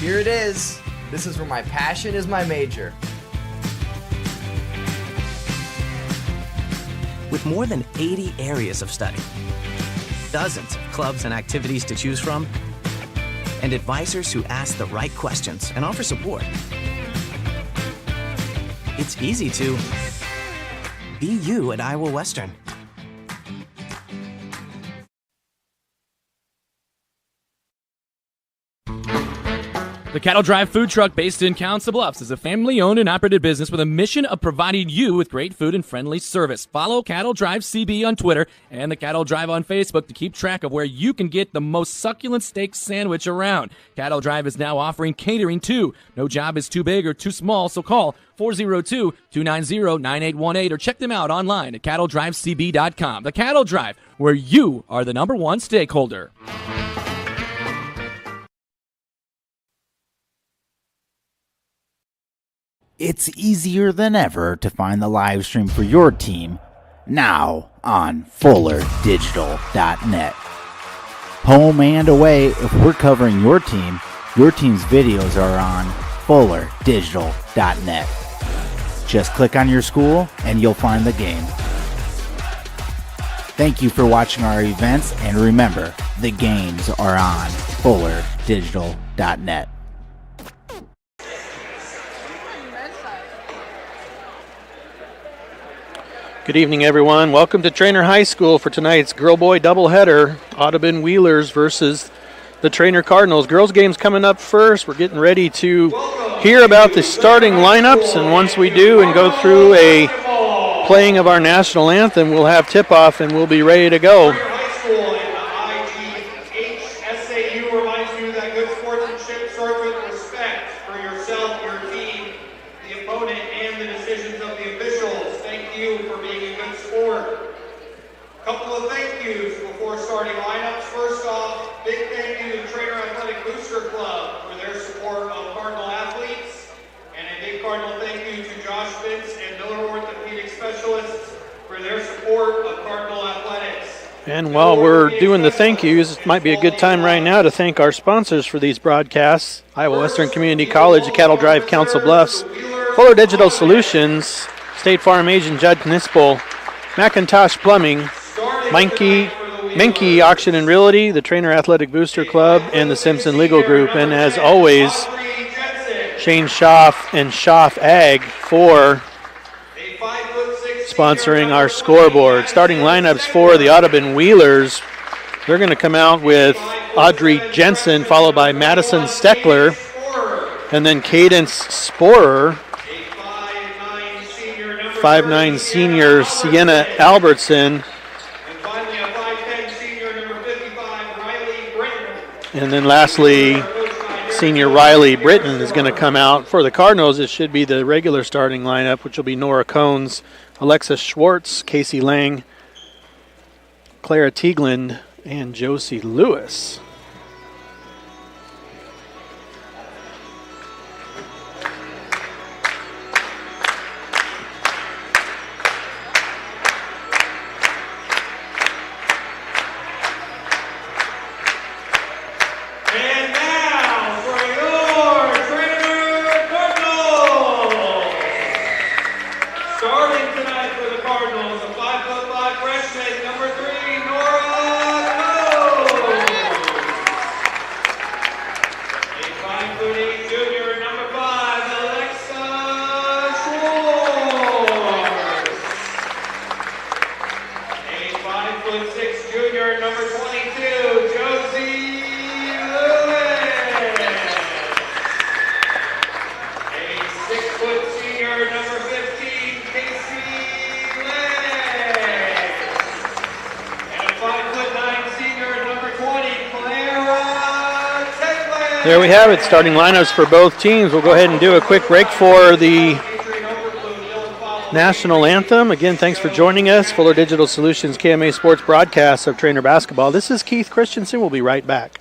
here it is. This is where my passion is my major. With more than 80 areas of study, dozens of clubs and activities to choose from, and advisors who ask the right questions and offer support, it's easy to be you at Iowa Western. The Cattle Drive food truck based in Council Bluffs is a family-owned and operated business with a mission of providing you with great food and friendly service. Follow Cattle Drive CB on Twitter and the Cattle Drive on Facebook to keep track of where you can get the most succulent steak sandwich around. Cattle Drive is now offering catering too. No job is too big or too small, so call 402-290-9818 or check them out online at cattledrivecb.com. The Cattle Drive, where you are the number one stakeholder. It's easier than ever to find the live stream for your team now on FullerDigital.net. Home and away, if we're covering your team's videos are on FullerDigital.net. Just click on your school and you'll find the game. Thank you for watching our events, and remember, the games are on FullerDigital.net. Good evening, everyone. Welcome to Treynor High School for tonight's girl-boy doubleheader. Audubon Wheelers versus the Treynor Cardinals. Girls game's coming up first. We're getting ready to hear about the starting lineups, and once we do and go through a playing of our national anthem, we'll have tip-off and we'll be ready to go. And while we're doing the thank yous, it might be a good time right now to thank our sponsors for these broadcasts: Iowa Western Community College, the Cattle Drive, Council Bluffs, Fuller Digital Solutions, State Farm agent Judd Knispel, Macintosh Plumbing, Menke Auction and Realty, the Treynor Athletic Booster Club, and the Simpson Legal Group. And as always, Shane Schaff and Schaff Ag for sponsoring our scoreboard. Starting lineups for the Audubon Wheelers. They're going to come out with Audrey Jensen, followed by Madison Steckler, and then Cadence Sporer, 5'9" senior Sienna Albertson, and then lastly, senior Riley Britton is going to come out. For the Cardinals, it should be the regular starting lineup, which will be Nora Cones, Alexa Schwartz, Casey Lang, Clara Teagland, and Josie Lewis. There we have it, starting lineups for both teams. We'll go ahead and do a quick break for the national anthem. Again, thanks for joining us. Fuller Digital Solutions KMA Sports broadcast of Treynor basketball. This is Keith Christensen. We'll be right back.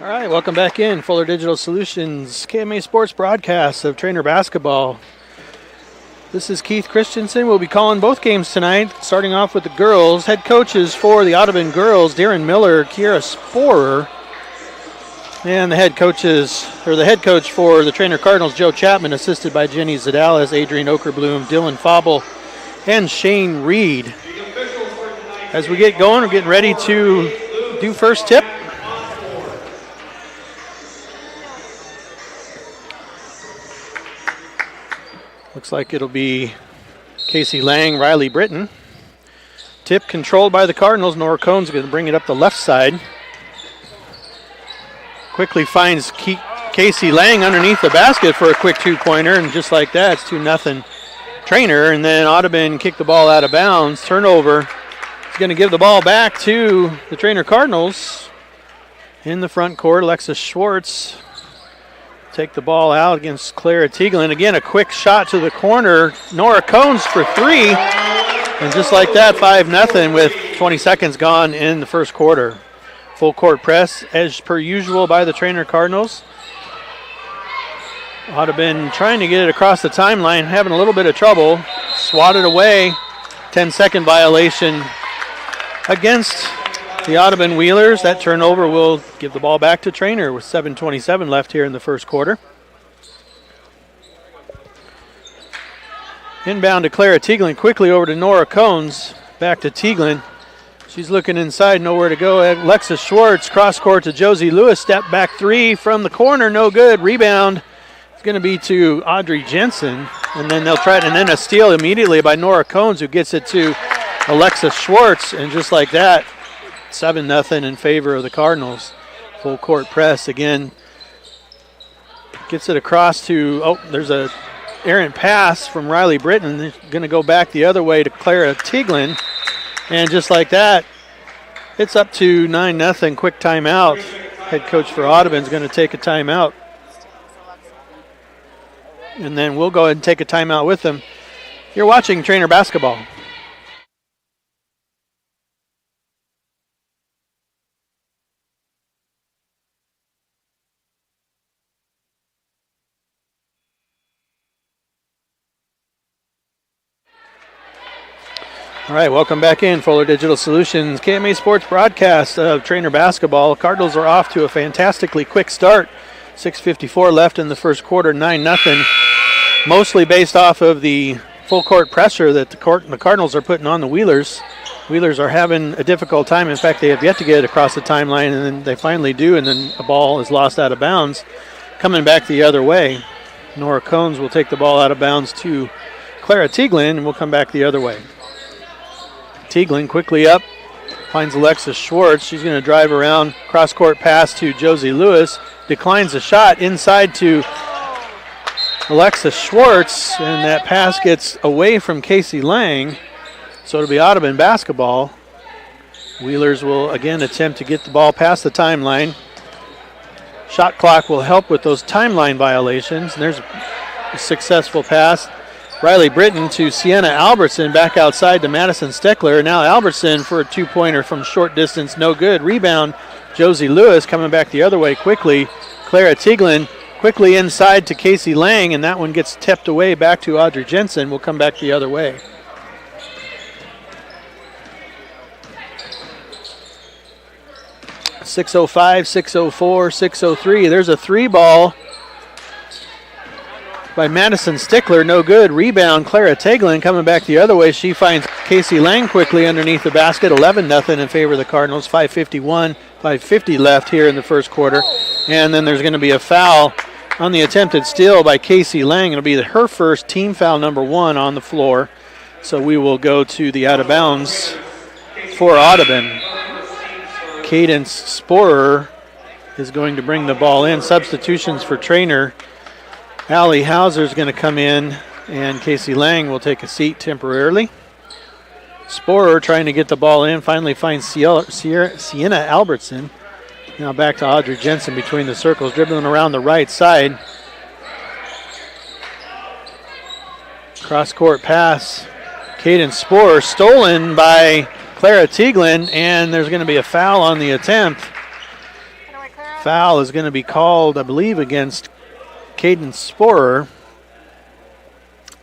All right, welcome back in. Fuller Digital Solutions, KMA Sports broadcast of Treynor basketball. This is Keith Christensen. We'll be calling both games tonight, starting off with the girls. Head coaches for the Audubon girls, Darren Miller, Kiera Sporer. And the head coach for the Treynor Cardinals, Joe Chapman, assisted by Jenny Zadalis, Adrian Okerbloom, Dylan Fauble, and Shane Reed. As we get going, we're getting ready to do first tip. Looks like it'll be Casey Lang, Riley Britton. Tip controlled by the Cardinals. Nora Cohn's going to bring it up the left side. Quickly finds Casey Lang underneath the basket for a quick two-pointer, and just like that, it's 2-0 Treynor. And then Audubon kicked the ball out of bounds. Turnover. He's going to give the ball back to the Treynor Cardinals. In the front court, Alexis Schwartz take the ball out against Clara Tieglin. Again, a quick shot to the corner. Nora Cohn's for three. And just like that, 5-0 with 20 seconds gone in the first quarter. Full court press, as per usual, by the Treynor Cardinals. Audubon trying to get it across the timeline, having a little bit of trouble. Swatted away. 10-second violation against the Audubon Wheelers. That turnover will give the ball back to Treynor with 7:27 left here in the first quarter. Inbound to Clara Tieglin, quickly over to Nora Cohn's. Back to Tieglin. She's looking inside, nowhere to go. Alexis Schwartz, cross court to Josie Lewis. Step back three from the corner, no good. Rebound. It's going to be to Audrey Jensen. And then they'll try it, and then a steal immediately by Nora Cohn's, who gets it to Alexis Schwartz. And just like that, 7-0 in favor of the Cardinals. Full court press again. Gets it across to, there's a errant pass from Riley Britton. They're going to go back the other way to Clara Tieglin. And just like that, it's up to 9-0. Quick timeout. Head coach for Audubon is going to take a timeout. And then we'll go ahead and take a timeout with them. You're watching Treynor basketball. All right, welcome back in. Fuller Digital Solutions, KMA Sports broadcast of Treynor basketball. Cardinals are off to a fantastically quick start. 6:54 left in the first quarter, 9-0. Mostly based off of the full court pressure that the Cardinals are putting on the Wheelers. Wheelers are having a difficult time. In fact, they have yet to get it across the timeline, and then they finally do, and then the ball is lost out of bounds. Coming back the other way, Nora Cohn's will take the ball out of bounds to Clara Tieglin, and we'll come back the other way. Tieglin quickly up, finds Alexis Schwartz. She's going to drive around, cross-court pass to Josie Lewis. Declines the shot inside to Alexis Schwartz, and that pass gets away from Casey Lang. So it'll be Audubon basketball. Wheelers will again attempt to get the ball past the timeline. Shot clock will help with those timeline violations. And there's a successful pass. Riley Britton to Sienna Albertson, back outside to Madison Steckler. Now Albertson for a two-pointer from short distance, no good. Rebound, Josie Lewis coming back the other way quickly. Clara Tieglin quickly inside to Casey Lang, and that one gets tipped away back to Audrey Jensen. We'll come back the other way. .605, 604, 603. There's a three ball by Madison Stickler, no good. Rebound, Clara Tieglin coming back the other way. She finds Casey Lang quickly underneath the basket. 11-0 in favor of the Cardinals. 5:50 left here in the first quarter. And then there's going to be a foul on the attempted steal by Casey Lang. It'll be her first, team foul number 1 on the floor. So we will go to the out of bounds for Audubon. Cadence Sporer is going to bring the ball in. Substitutions for Treynor. Allie Hauser is going to come in, and Casey Lang will take a seat temporarily. Sporer trying to get the ball in, finally finds Sienna Albertson. Now back to Audrey Jensen between the circles, dribbling around the right side. Cross-court pass. Cadence Sporer stolen by Clara Tieglin, and there's going to be a foul on the attempt. Foul is going to be called, I believe, against Caden Sporer.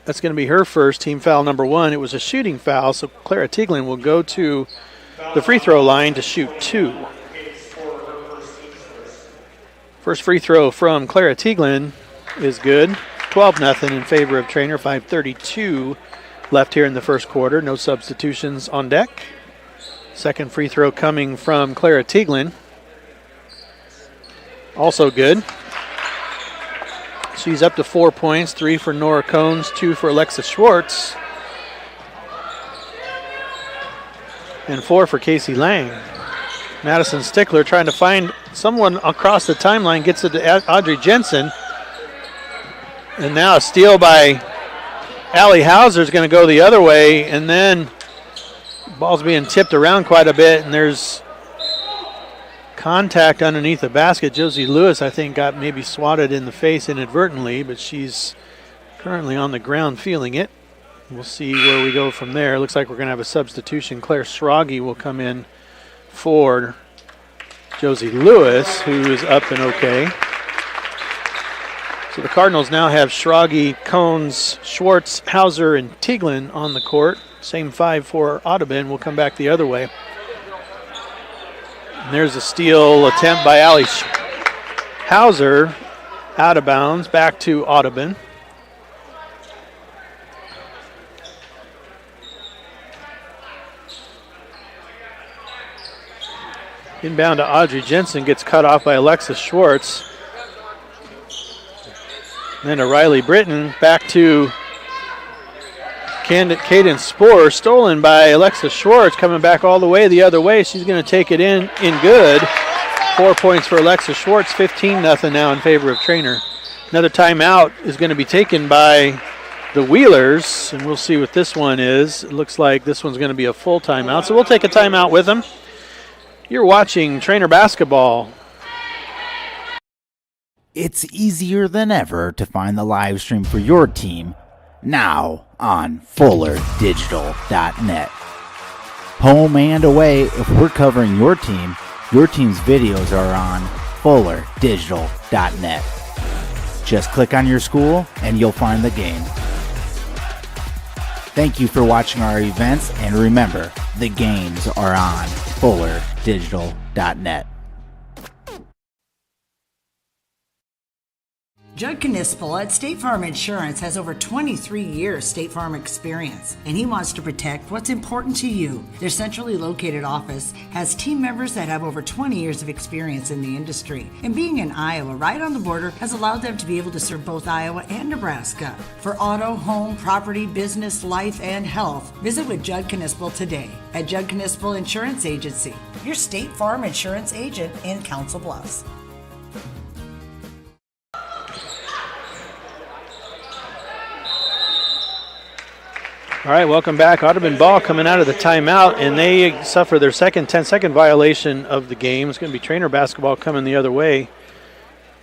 That's going to be her first, team foul number 1. It was a shooting foul, so Clara Tieglin will go to the free throw line to shoot 2. First free throw from Clara Tieglin is good. 12-0 in favor of Treynor. 5:32 left here in the first quarter. No substitutions on deck. Second free throw coming from Clara Tieglin. Also good. She's up to 4 points, 3 for Nora Cones, 2 for Alexa Schwartz, and 4 for Casey Lang. Madison Stickler trying to find someone across the timeline, gets it to Audrey Jensen. And now a steal by Allie Hauser is going to go the other way, and then ball's being tipped around quite a bit, and there's contact underneath the basket. Josie Lewis, I think, got maybe swatted in the face inadvertently, but she's currently on the ground feeling it. We'll see where we go from there. Looks like we're going to have a substitution. Claire Schrage will come in for Josie Lewis, who is up and okay. So the Cardinals now have Schrage, Cones, Schwartz, Hauser, and Tieglin on the court. Same 5 for Audubon. We'll come back the other way. And there's a steal attempt by Allie Hauser, out of bounds, back to Audubon. Inbound to Audrey Jensen, gets cut off by Alexis Schwartz. Then to Riley Britton, back to Caden Sporer, stolen by Alexis Schwartz, coming back all the way the other way. She's going to take it in good. 4 points for Alexis Schwartz, 15-0 now in favor of Treynor. Another timeout is going to be taken by the Wheelers, and we'll see what this one is. It looks like this one's going to be a full timeout, so we'll take a timeout with them. You're watching Treynor basketball. It's easier than ever to find the live stream for your team now on FullerDigital.net. Home and away, if we're covering your team's videos are on FullerDigital.net. Just click on your school and you'll find the game. Thank you for watching our events, and remember, the games are on FullerDigital.net. Judd Knispel at State Farm Insurance has over 23 years State Farm experience, and he wants to protect what's important to you. Their centrally located office has team members that have over 20 years of experience in the industry, and being in Iowa right on the border has allowed them to be able to serve both Iowa and Nebraska. For auto, home, property, business, life, and health, visit with Judd Knispel today at Judd Knispel Insurance Agency, your State Farm Insurance agent in Council Bluffs. All right, welcome back. Audubon ball coming out of the timeout, and they suffer their second 10-second violation of the game. It's going to be Treynor basketball coming the other way.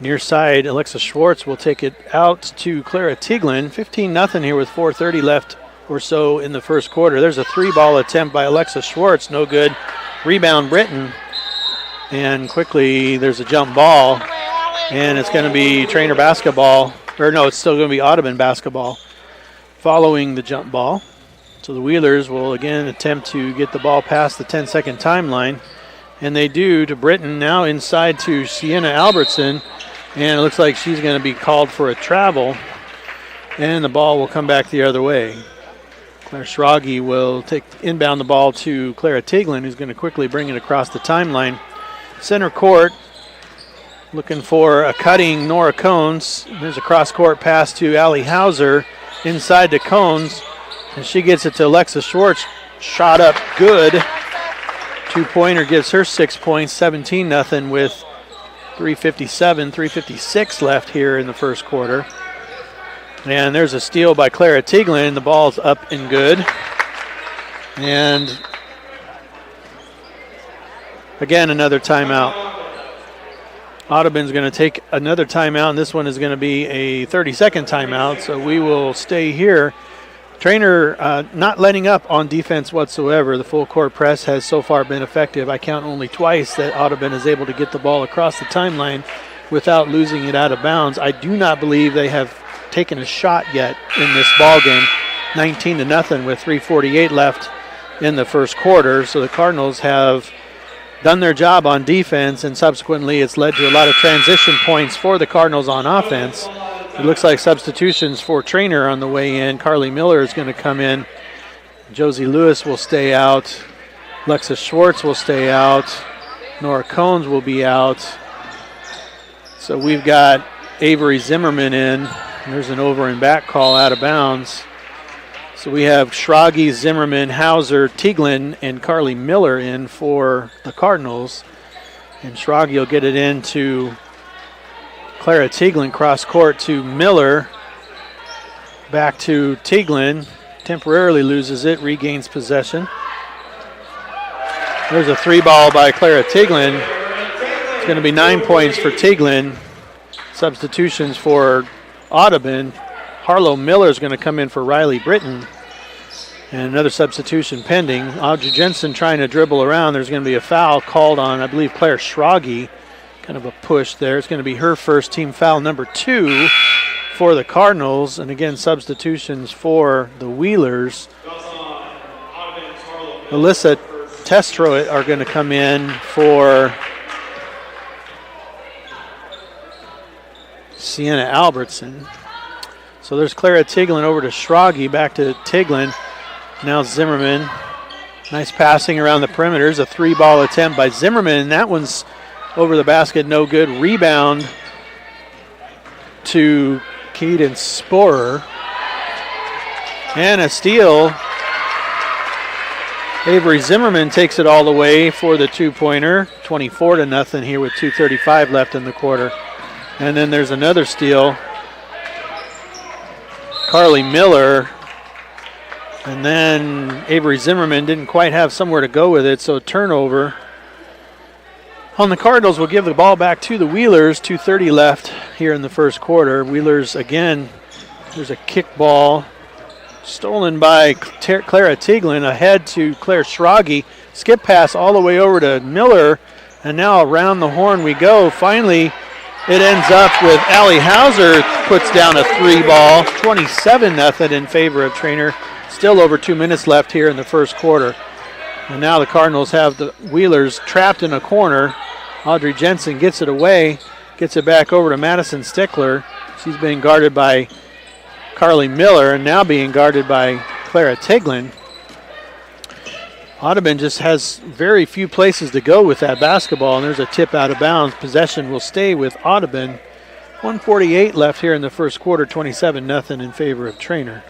Near side, Alexa Schwartz will take it out to Clara Tieglin. 15-0 here with 4:30 left or so in the first quarter. There's a 3-ball attempt by Alexa Schwartz. No good. Rebound, Britton. And quickly, there's a jump ball. And it's going to be Treynor basketball. Or no, it's still going to be Audubon basketball following the jump ball. So the Wheelers will again attempt to get the ball past the 10-second timeline. And they do to Britton, now inside to Sienna Albertson. And it looks like she's going to be called for a travel. And the ball will come back the other way. Claire Schrage will inbound the ball to Clara Tieglin, who's going to quickly bring it across the timeline. Center court, looking for a cutting Nora Cones. There's a cross-court pass to Allie Hauser. Inside to Cones, and she gets it to Alexa Schwartz. Shot up good. 2-pointer gives her 6 points, 17-0 with 3:56 left here in the first quarter. And there's a steal by Clara Tieglin. The ball's up and good. And again, another timeout. Audubon's going to take another timeout, and this one is going to be a 30-second timeout, so we will stay here. Treynor not letting up on defense whatsoever. The full court press has so far been effective. I count only twice that Audubon is able to get the ball across the timeline without losing it out of bounds. I do not believe they have taken a shot yet in this ball game. 19-0 with 3:48 left in the first quarter. So the Cardinals have done their job on defense, and subsequently it's led to a lot of transition points for the Cardinals on offense. It looks like substitutions for Treynor on the way in. Carly Miller is going to come in. Josie Lewis will stay out. Lexa Schwartz will stay out. Nora Cones will be out. So we've got Avery Zimmerman in. There's an over and back call out of bounds. So we have Schrage, Zimmerman, Hauser, Tieglin, and Carly Miller in for the Cardinals. And Schrage will get it into Clara Tieglin, cross court to Miller. Back to Tieglin. Temporarily loses it, regains possession. There's a 3-ball by Clara Tieglin. It's going to be 9 points for Tieglin. Substitutions for Audubon. Harlow Miller is going to come in for Riley Britton. And another substitution pending. Audrey Jensen trying to dribble around. There's going to be a foul called on, I believe, Claire Schrage. Kind of a push there. It's going to be her first team foul, number 2 for the Cardinals. And again, substitutions for the Wheelers. Alyssa Testroit are going to come in for Sienna Albertson. So there's Clara Tieglin over to Schrage, back to Tieglin. Now Zimmerman. Nice passing around the perimeter. There's a 3-ball attempt by Zimmerman, and that one's over the basket, no good. Rebound to Caden Sporer. And a steal. Avery Zimmerman takes it all the way for the 2-pointer. 24-0 here with 2:35 left in the quarter. And then there's another steal. Carly Miller. And then Avery Zimmerman didn't quite have somewhere to go with it, so turnover. On the Cardinals, we'll give the ball back to the Wheelers. 2:30 left here in the first quarter. Wheelers again, there's a kick ball stolen by Clara Tieglin ahead to Claire Schrage. Skip pass all the way over to Miller, and now around the horn we go. Finally, it ends up with Allie Hauser puts down a 3-ball. 27-0 in favor of Treynor. Still over 2 minutes left here in the first quarter. And now the Cardinals have the Wheelers trapped in a corner. Audrey Jensen gets it away, gets it back over to Madison Stickler. She's being guarded by Carly Miller and now being guarded by Clara Tieglin. Audubon just has very few places to go with that basketball, and there's a tip out of bounds. Possession will stay with Audubon. 1:48 left here in the first quarter, 27-0 in favor of Treynor.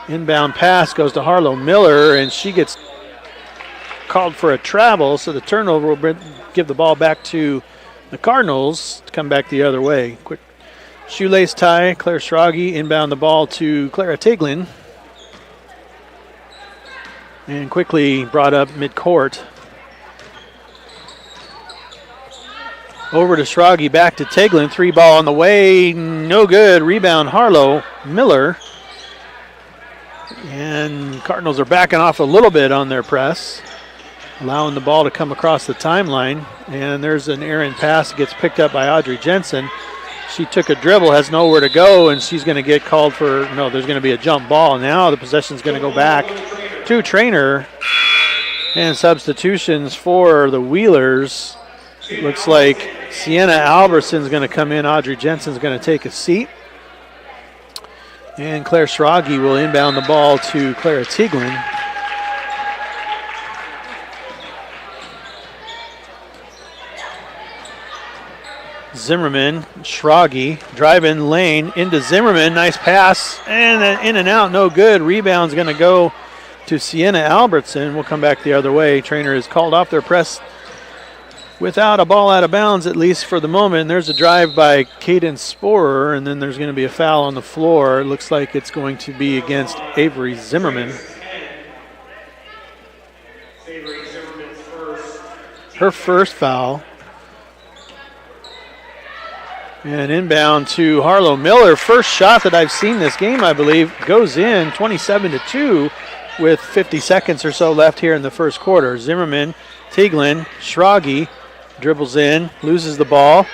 Inbound pass goes to Harlow Miller, and she gets called for a travel, so the turnover will give the ball back to the Cardinals to come back the other way. Quick shoelace tie, Claire Schrage inbound the ball to Clara Tieglin. And quickly brought up midcourt. Over to Schrage, back to Tieglin, 3-ball on the way, no good. Rebound Harlow Miller. And Cardinals are backing off a little bit on their press, allowing the ball to come across the timeline. And there's an errant pass that gets picked up by Audrey Jensen. She took a dribble, has nowhere to go, and she's going to get called for, no, there's going to be a jump ball. Now the possession's going to go back to Treynor. And substitutions for the Wheelers. It looks like Sienna Albertson's going to come in. Audrey Jensen's going to take a seat. And Claire Schrage will inbound the ball to Clara Tieglin. Zimmerman, Schrage, driving lane into Zimmerman. Nice pass, and then in and out, no good. Rebound's going to go to Sienna Albertson. We'll come back the other way. Treynor has called off their press without a ball out of bounds, at least for the moment. There's a drive by Caden Sporer, and then there's going to be a foul on the floor. It looks like it's going to be against Avery Zimmerman. Her first foul. And inbound to Harlow Miller. First shot that I've seen this game, I believe, goes in 27-2 with 50 seconds or so left here in the first quarter. Zimmerman, Tieglin, Schrage dribbles in, loses the ball.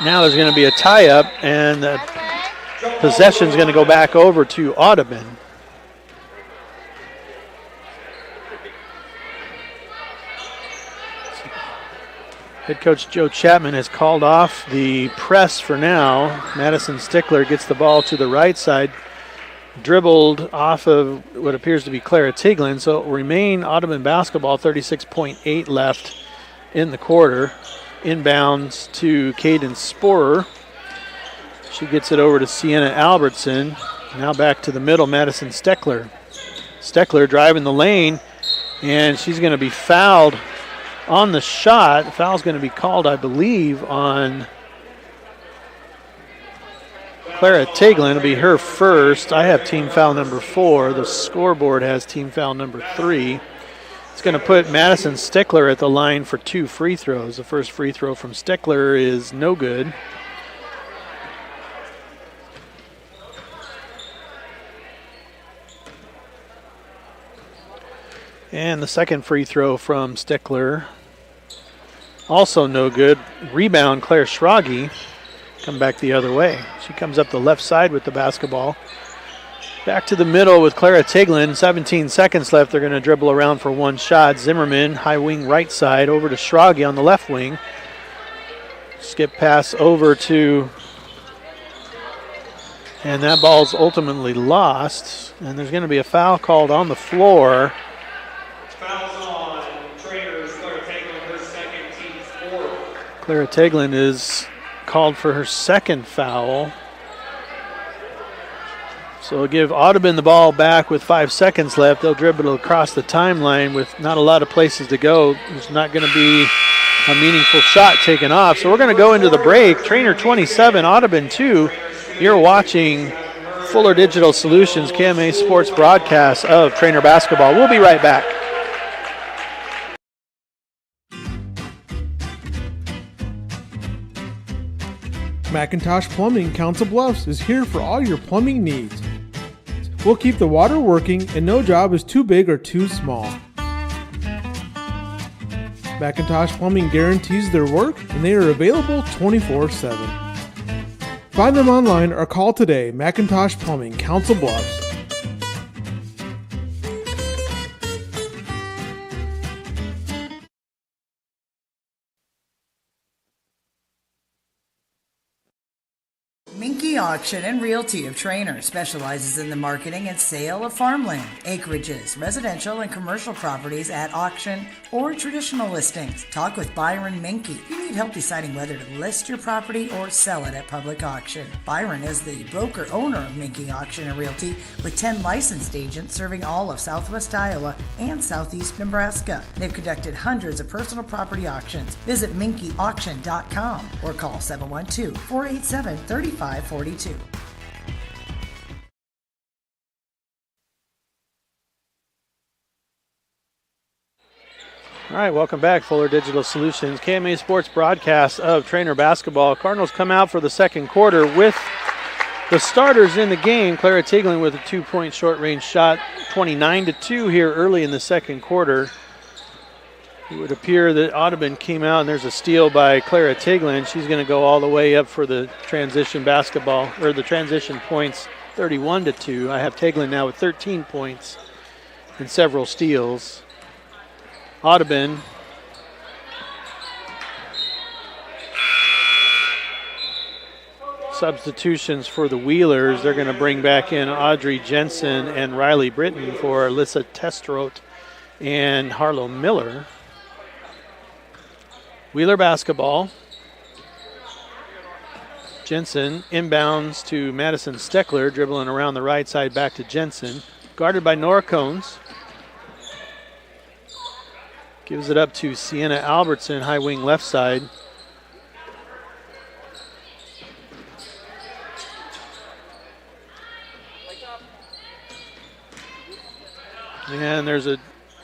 Now there's going to be a tie-up, and the possession's going to go back over to Audubon. Head coach Joe Chapman has called off the press for now. Madison Stickler gets the ball to the right side, dribbled off of what appears to be Clara Tieglin, so it will remain Audubon basketball, 36.8 left in the quarter. Inbounds to Caden Sporer. She gets it over to Sienna Albertson. Now back to the middle, Madison Steckler. Steckler driving the lane, and she's going to be fouled on the shot. The foul's going to be called, I believe, on Clara Tieglin. It'll be her first. I have team foul number 4. The scoreboard has team foul number 3. It's going to put Madison Stickler at the line for 2 free throws. The first free throw from Stickler is no good. And the second free throw from Stickler, also no good. Rebound, Claire Schrage. Come back the other way. She comes up the left side with the basketball. Back to the middle with Clara Tieglin. 17 seconds left. They're going to dribble around for one shot. Zimmerman, high wing right side, over to Schrage on the left wing. Skip pass over to, and that ball's ultimately lost. And there's going to be a foul called on the floor. Fouls on Treynor's Clara Tieglin, her second, team's 4. Clara Tieglin is called for her second foul. So we'll give Audubon the ball back with 5 seconds left. They'll dribble across the timeline with not a lot of places to go. There's not going to be a meaningful shot taken off. So we're going to go into the break. Treynor 27, Audubon 2. You're watching Fuller Digital Solutions KMA Sports broadcast of Treynor basketball. We'll be right back. McIntosh Plumbing, Council Bluffs is here for all your plumbing needs. We'll keep the water working and no job is too big or too small. McIntosh Plumbing guarantees their work and they are available 24/7. Find them online or call today. McIntosh Plumbing, Council Bluffs. Minky Auction and Realty of Treynor specializes in the marketing and sale of farmland, acreages, residential and commercial properties at auction or traditional listings. Talk with Byron Minky. You need help deciding whether to list your property or sell it at public auction. Byron is the broker-owner of Minky Auction and Realty with 10 licensed agents serving all of southwest Iowa and southeast Nebraska. They've conducted hundreds of personal property auctions. Visit minkyauction.com or call 712-487-3542. All right, welcome back, Fuller Digital Solutions, KMA Sports broadcast of Treynor basketball. Cardinals come out for the second quarter with the starters in the game. Clara Tieglin with a 2-point short-range shot, 29-2 here early in the second quarter. It would appear that Audubon came out and there's a steal by Clara Tieglin. She's going to go all the way up for the transition basketball, or the transition points, 31-2. I have Tieglin now with 13 points and several steals. Audubon substitutions for the Wheelers. They're going to bring back in Audrey Jensen and Riley Britton for Alyssa Testrote and Harlow Miller. Wheeler basketball. Jensen inbounds to Madison Steckler, dribbling around the right side back to Jensen. Guarded by Nora Cones. Gives it up to Sienna Albertson, high wing left side. And there's an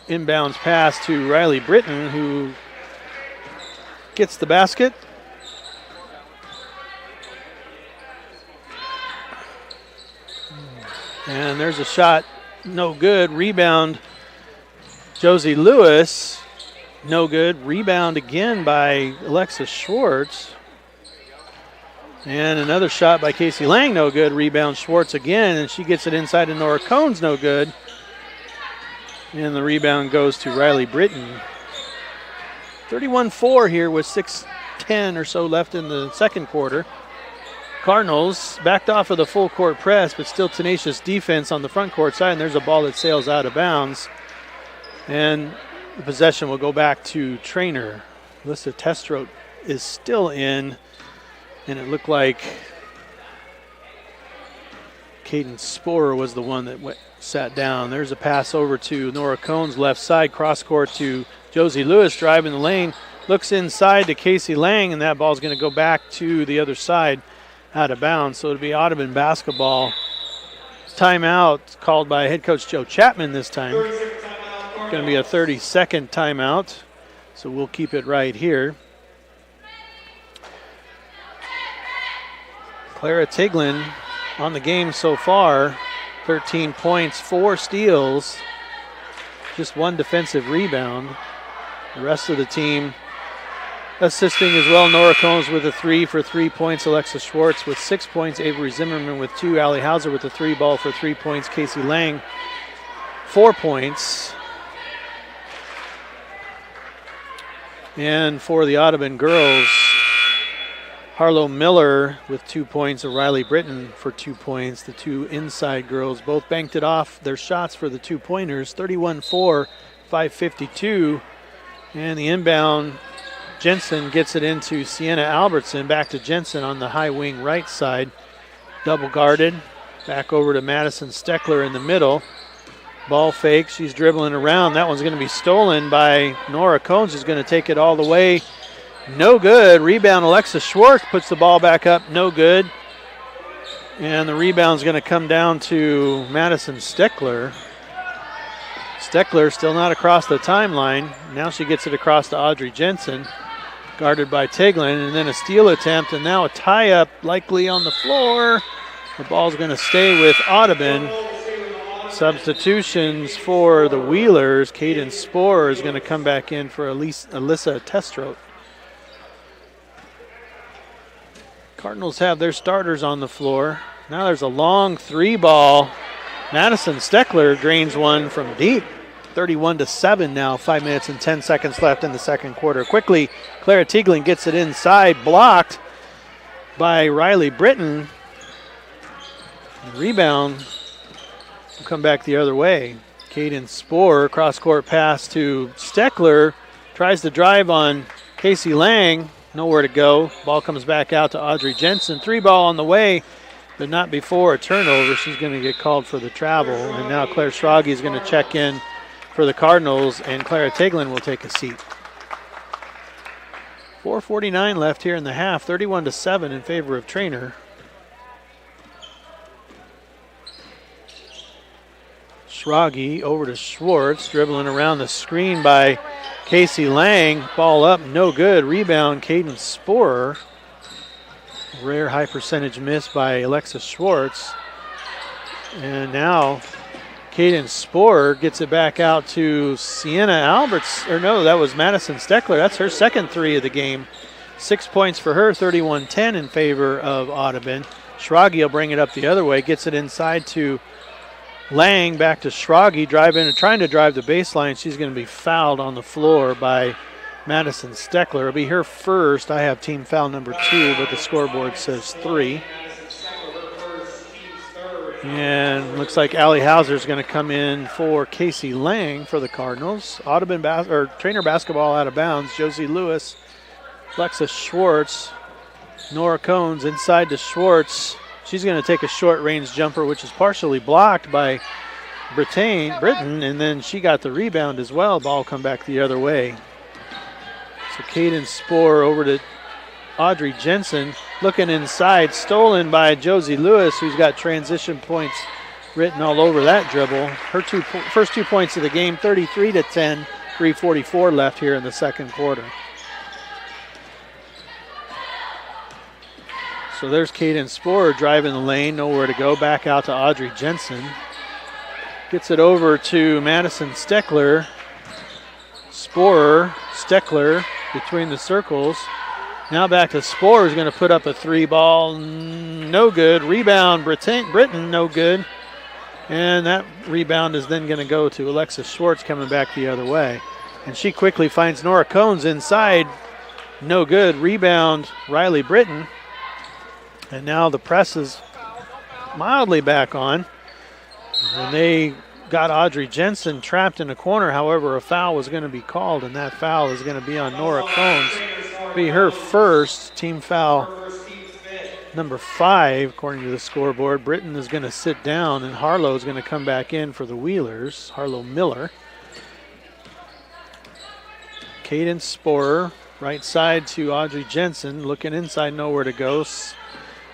inbounds pass to Riley Britton, who gets the basket. And there's a shot, no good. Rebound, Josie Lewis, no good. Rebound again by Alexis Schwartz. And another shot by Casey Lang, no good. Rebound Schwartz again, and she gets it inside to Nora Cones, no good. And the rebound goes to Riley Britton. 31-4 here with 6:10 or so left in the second quarter. Cardinals backed off of the full court press, but still tenacious defense on the front court side, and there's a ball that sails out of bounds. And the possession will go back to Treynor. Alyssa Testrote is still in, and it looked like Caden Sporer was the one that sat down. There's a pass over to Nora Cones, left side, cross court to Josie Lewis, driving the lane, looks inside to Casey Lang, and that ball's going to go back to the other side out of bounds. So it'll be Audubon basketball. Timeout called by head coach Joe Chapman this time. It's going to be a 30-second timeout, so we'll keep it right here. Clara Tiglin on the game so far, 13 points, 4 steals, just 1 defensive rebound. The rest of the team assisting as well. Nora Combs with a 3 for 3 points. Alexis Schwartz with 6 points. Avery Zimmerman with 2. Allie Hauser with a 3 ball for 3 points. Casey Lang, 4 points. And for the Audubon girls, Harlow Miller with 2 points, and Riley Britton for 2 points. The two inside girls both banked it off their shots for the 2-pointers. 31-4, 5:52. And the inbound, Jensen gets it into Sienna Albertson. Back to Jensen on the high wing right side. Double guarded. Back over to Madison Steckler in the middle. Ball fake. She's dribbling around. That one's going to be stolen by Nora Cones, who's going to take it all the way. No good. Rebound, Alexis Schwartz puts the ball back up. No good. And the rebound's going to come down to Madison Steckler. Steckler still not across the timeline. Now she gets it across to Audrey Jensen. Guarded by Tiglin. And then a steal attempt. And now a tie-up likely on the floor. The ball's going to stay with Audubon. Substitutions for the Wheelers. Caden Sporer is going to come back in for Alyssa Testrote. Cardinals have their starters on the floor. Now there's a long 3-ball. Madison Steckler drains one from deep. 31-7 now, 5 minutes and 10 seconds left in the second quarter. Quickly, Clara Tieglin gets it inside, blocked by Riley Britton. Rebound will come back the other way. Caden Sporer, cross-court pass to Steckler. Tries to drive on Casey Lang. Nowhere to go. Ball comes back out to Audrey Jensen. 3-ball on the way, but not before a turnover. She's going to get called for the travel. And now Claire Schrage is going to check in for the Cardinals, and Clara Tiglin will take a seat. 4:49 left here in the half. 31-7 in favor of Treynor. Schrage over to Schwartz, dribbling around the screen by Casey Lang. Ball up, no good. Rebound, Caden Sporer. Rare high percentage miss by Alexis Schwartz. And now Caden Sporer gets it back out to Sienna Alberts. Or no, that was Madison Steckler. That's her second 3 of the game. 6 points for her, 31-10 in favor of Audubon. Schrage will bring it up the other way, gets it inside to Lang, back to Schrage, trying to drive the baseline. She's going to be fouled on the floor by Madison Steckler. It'll be her first. I have team foul number 2, but the scoreboard says 3. And looks like Allie Hauser is going to come in for Casey Lang for the Cardinals. Audubon Treynor basketball out of bounds. Josie Lewis, Alexis Schwartz, Nora Cones inside to Schwartz. She's going to take a short-range jumper, which is partially blocked by Britton, and then she got the rebound as well. Ball come back the other way. So Caden Sporer over to Audrey Jensen. Looking inside, stolen by Josie Lewis, who's got transition points written all over that dribble. Her first 2 points of the game, 33-10, 3:44 left here in the second quarter. So there's Caden Sporer driving the lane, nowhere to go. Back out to Audrey Jensen. Gets it over to Madison Steckler. Sporer, Steckler between the circles. Now back to Sporer, who's going to put up a 3-ball. No good. Rebound, Britton, no good. And that rebound is then going to go to Alexis Schwartz coming back the other way. And she quickly finds Nora Cones inside. No good. Rebound, Riley Britton. And now the press is mildly back on. And they got Audrey Jensen trapped in a corner. However, a foul was going to be called, and that foul is going to be on Nora Cones. Be her first team foul, number 5, according to the scoreboard. Britton is going to sit down, and Harlow is going to come back in for the Wheelers. Harlow Miller. Caden Sporer, right side to Audrey Jensen, looking inside, nowhere to go.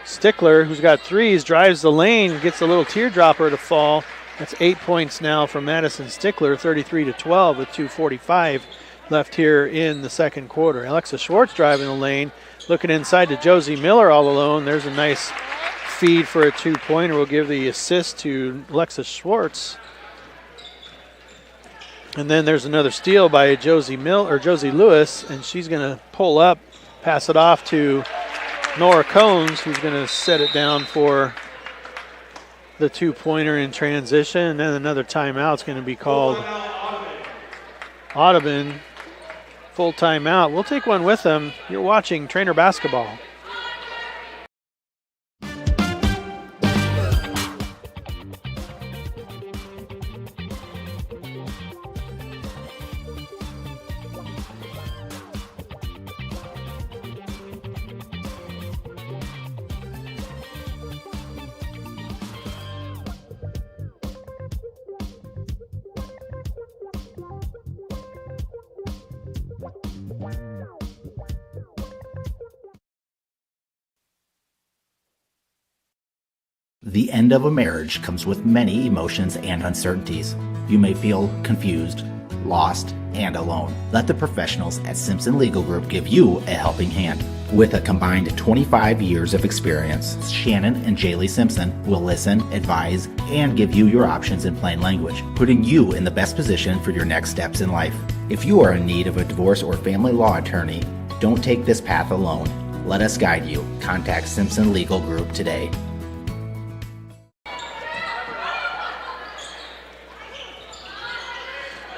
Stickler, who's got 3s, drives the lane, gets a little teardropper to fall. That's 8 points now from Madison Stickler, 33-12 with 2:45 left here in the second quarter. Alexis Schwartz driving the lane, looking inside to Josie Miller all alone. There's a nice feed for a 2-pointer. We'll give the assist to Alexis Schwartz. And then there's another steal by Josie Lewis, and she's going to pull up, pass it off to Nora Cones, who's going to set it down for the 2-pointer in transition. And then another timeout is going to be called. Audubon, full timeout. We'll take one with them. You're watching Treynor basketball. The end of a marriage comes with many emotions and uncertainties. You may feel confused, lost, and alone. Let the professionals at Simpson Legal Group give you a helping hand. With a combined 25 years of experience, Shannon and Jaylee Simpson will listen, advise, and give you your options in plain language, putting you in the best position for your next steps in life. If you are in need of a divorce or family law attorney, don't take this path alone. Let us guide you. Contact Simpson Legal Group today.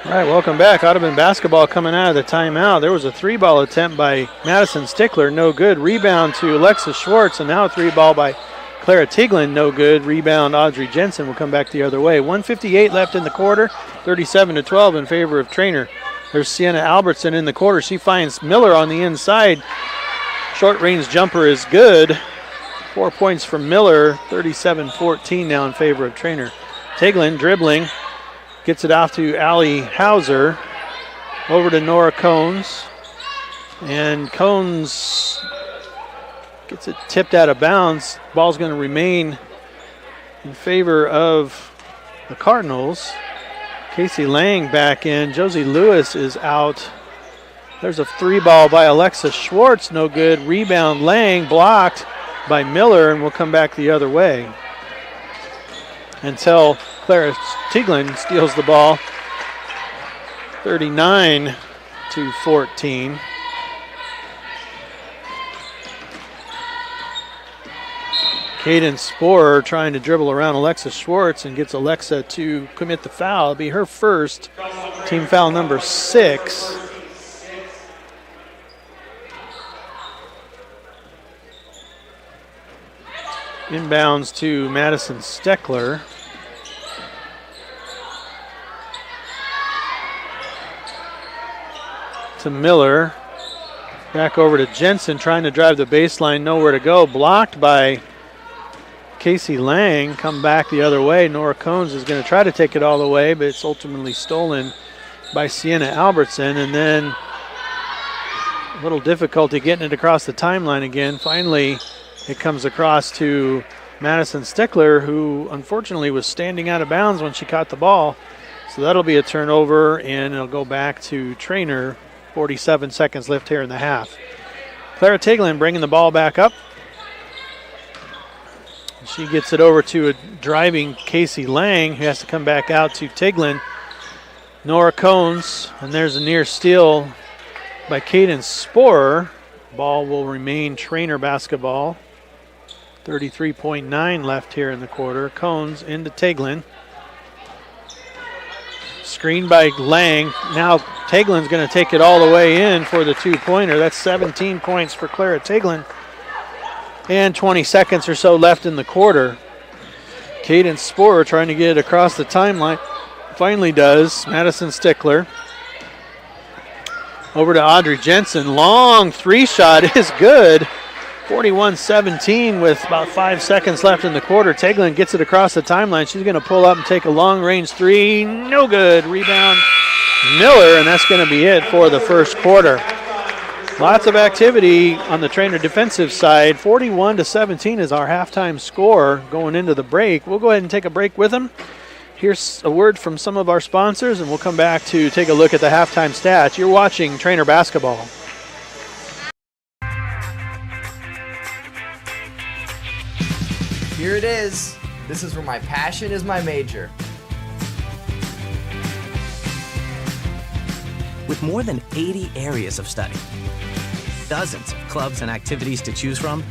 All right, welcome back. Audubon basketball coming out of the timeout. There was a 3-ball attempt by Madison Stickler, no good. Rebound to Alexis Schwartz, and now a 3-ball by Clara Tiglin, no good. Rebound Audrey Jensen will come back the other way. 1:58 left in the quarter, 37-12 in favor of Treynor. There's Sienna Albertson in the quarter. She finds Miller on the inside. Short range jumper is good. 4 points from Miller, 37-14 now in favor of Treynor. Tiglin dribbling. Gets it off to Allie Hauser. Over to Nora Cones. And Cones gets it tipped out of bounds. Ball's going to remain in favor of the Cardinals. Casey Lang back in. Josie Lewis is out. There's a 3-ball by Alexis Schwartz. No good. Rebound Lang blocked by Miller, and will come back the other way until Clara Tiglin steals the ball. 39-14. Caden Sporer trying to dribble around Alexis Schwartz and gets Alexa to commit the foul. It'll be her first, team foul number 6. Inbounds to Madison Steckler. To Miller. Back over to Jensen, trying to drive the baseline, nowhere to go. Blocked by Casey Lang. Come back the other way. Nora Cones is going to try to take it all the way, but it's ultimately stolen by Sienna Albertson. And then a little difficulty getting it across the timeline again. Finally, it comes across to Madison Steckler, who unfortunately was standing out of bounds when she caught the ball. So that'll be a turnover, and it'll go back to Treynor. 47 seconds left here in the half. Clara Tiglin bringing the ball back up. She gets it over to a driving Casey Lang, who has to come back out to Tiglin. Nora Cones, and there's a near steal by Caden Sporer. Ball will remain Treynor basketball. 33.9 left here in the quarter. Cones into Tiglin. Screen by Lang. Now Tiglin's going to take it all the way in for the two-pointer. That's 17 points for Clara Tiglin. And 20 seconds or so left in the quarter. Caden Sporer trying to get it across the timeline. Finally does. Madison Stickler. Over to Audrey Jensen. Long three shot is good. 41-17 with about 5 seconds left in the quarter. Tiglin gets it across the timeline. She's going to pull up and take a long range three. No good. Rebound Miller, and that's going to be it for the first quarter. Lots of activity on the Treynor defensive side. 41-17 is our halftime score going into the break. We'll go ahead and take a break with them. Here's a word from some of our sponsors, and we'll come back to take a look at the halftime stats. You're watching Treynor basketball. Here it is. This is where my passion is my major. With more than 80 areas of study, dozens of clubs and activities to choose from,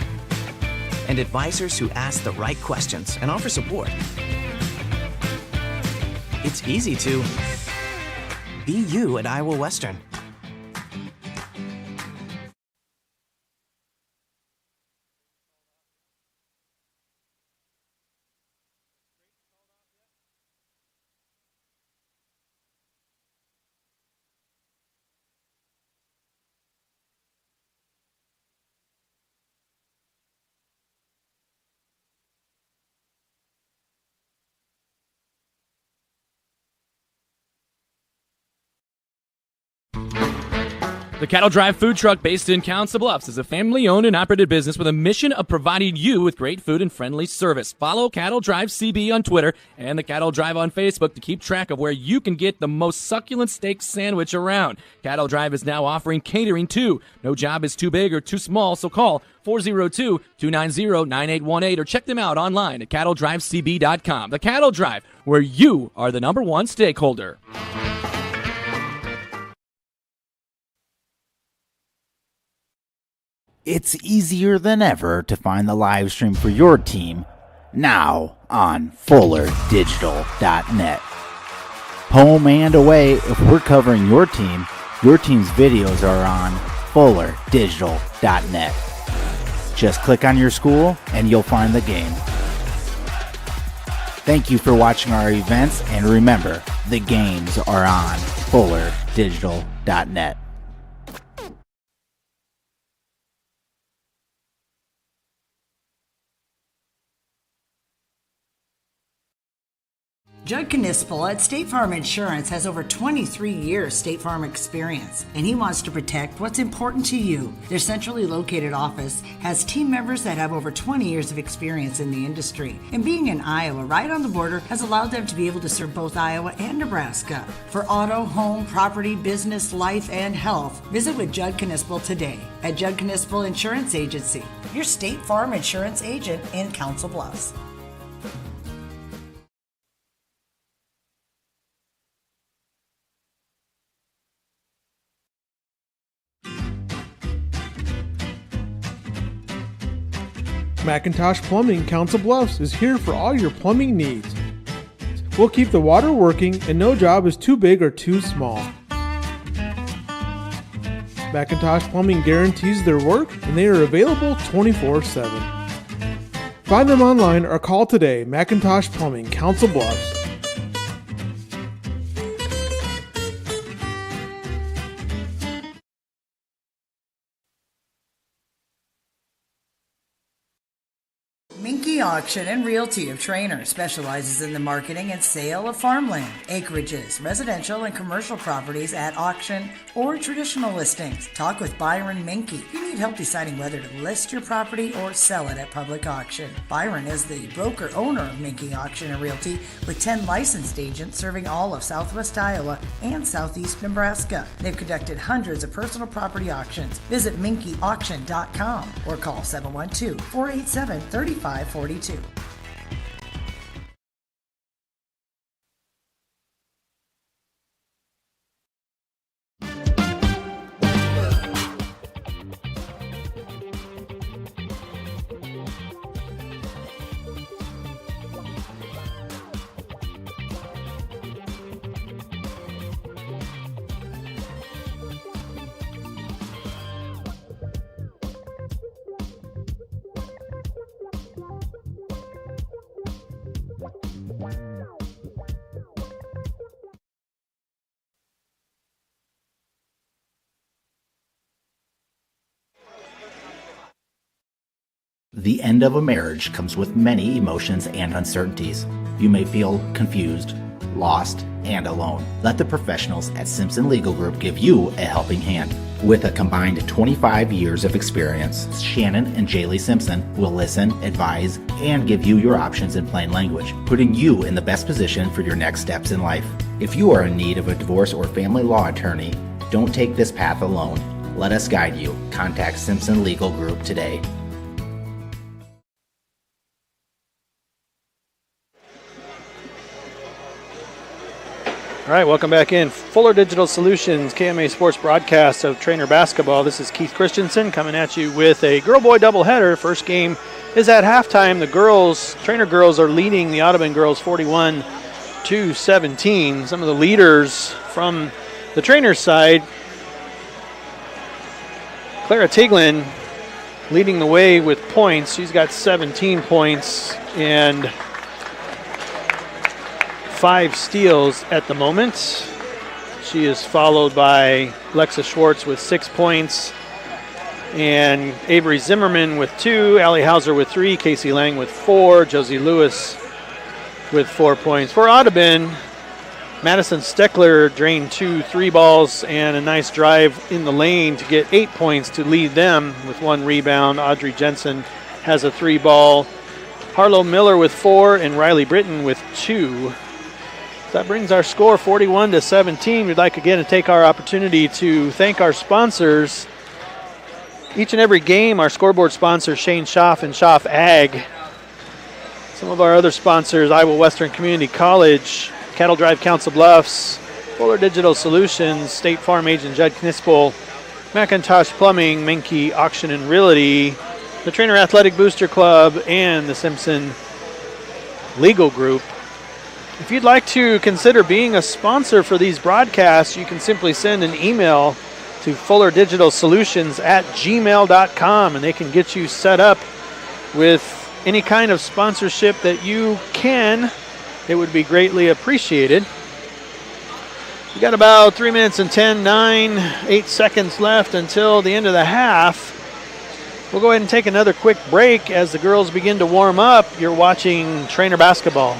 and advisors who ask the right questions and offer support, it's easy to be you at Iowa Western. The Cattle Drive food truck based in Council Bluffs is a family-owned and operated business with a mission of providing you with great food and friendly service. Follow Cattle Drive CB on Twitter and the Cattle Drive on Facebook to keep track of where you can get the most succulent steak sandwich around. Cattle Drive is now offering catering too. No job is too big or too small, so call 402-290-9818 or check them out online at cattledrivecb.com. The Cattle Drive, where you are the number one stakeholder. It's easier than ever to find the live stream for your team now on FullerDigital.net. Home and away, if we're covering your team's videos are on FullerDigital.net. Just click on your school and you'll find the game. Thank you for watching our events, and remember, the games are on FullerDigital.net. Judd Knispel at State Farm Insurance has over 23 years State Farm experience, and he wants to protect what's important to you. Their centrally located office has team members that have over 20 years of experience in the industry, and being in Iowa right on the border has allowed them to be able to serve both Iowa and Nebraska. For auto, home, property, business, life, and health, visit with Judd Knispel today at Judd Knispel Insurance Agency, your State Farm Insurance agent in Council Bluffs. Macintosh Plumbing Council Bluffs is here for all your plumbing needs. We'll keep the water working, and no job is too big or too small. Macintosh Plumbing guarantees their work, and they are available 24/7. Find them online or call today. Macintosh Plumbing Council Bluffs. Minky Auction and Realty of Treynor specializes in the marketing and sale of farmland, acreages, residential and commercial properties at auction or traditional listings. Talk with Byron Minky. You need help deciding whether to list your property or sell it at public auction. Byron is the broker owner of Minky Auction and Realty with 10 licensed agents serving all of Southwest Iowa and Southeast Nebraska. They've conducted hundreds of personal property auctions. Visit minkyauction.com or call 712-487-3542. The end of a marriage comes with many emotions and uncertainties. You may feel confused, lost, and alone. Let the professionals at Simpson Legal Group give you a helping hand. With a combined 25 years of experience, Shannon and Jaylee Simpson will listen, advise, and give you your options in plain language, putting you in the best position for your next steps in life. If you are in need of a divorce or family law attorney, don't take this path alone. Let us guide you. Contact Simpson Legal Group today. All right, welcome back in. Fuller Digital Solutions, KMA Sports broadcast of Treynor basketball. This is Keith Christensen coming at you with a girl-boy doubleheader. First game is at halftime. The girls, Treynor girls, are leading the Audubon girls 41-17. Some of the leaders from the Treynor side, Clara Tiglin leading the way with points. She's got 17 points and 5 steals at the moment. She is followed by Lexa Schwartz with 6 points and Avery Zimmerman with 2, Allie Hauser with 3, Casey Lang with 4, Josie Lewis with 4 points. For Audubon, Madison Steckler drained 2 3-balls and a nice drive in the lane to get 8 points to lead them with 1 rebound. Audrey Jensen has a 3-ball. Harlow Miller with 4 and Riley Britton with 2. That brings our score 41-17. We'd like again to take our opportunity to thank our sponsors. Each and every game, our scoreboard sponsors, Shane Schaff and Schaff Ag. Some of our other sponsors, Iowa Western Community College, Cattle Drive Council Bluffs, Fuller Digital Solutions, State Farm Agent Judd Knispel, McIntosh Plumbing, Menke Auction and Realty, the Treynor Athletic Booster Club, and the Simpson Legal Group. If you'd like to consider being a sponsor for these broadcasts, you can simply send an email to fullerdigitalsolutions@gmail.com and they can get you set up with any kind of sponsorship that you can. It would be greatly appreciated. We got about 3 minutes and 8 seconds left until the end of the half. We'll go ahead and take another quick break as the girls begin to warm up. You're watching Treynor basketball.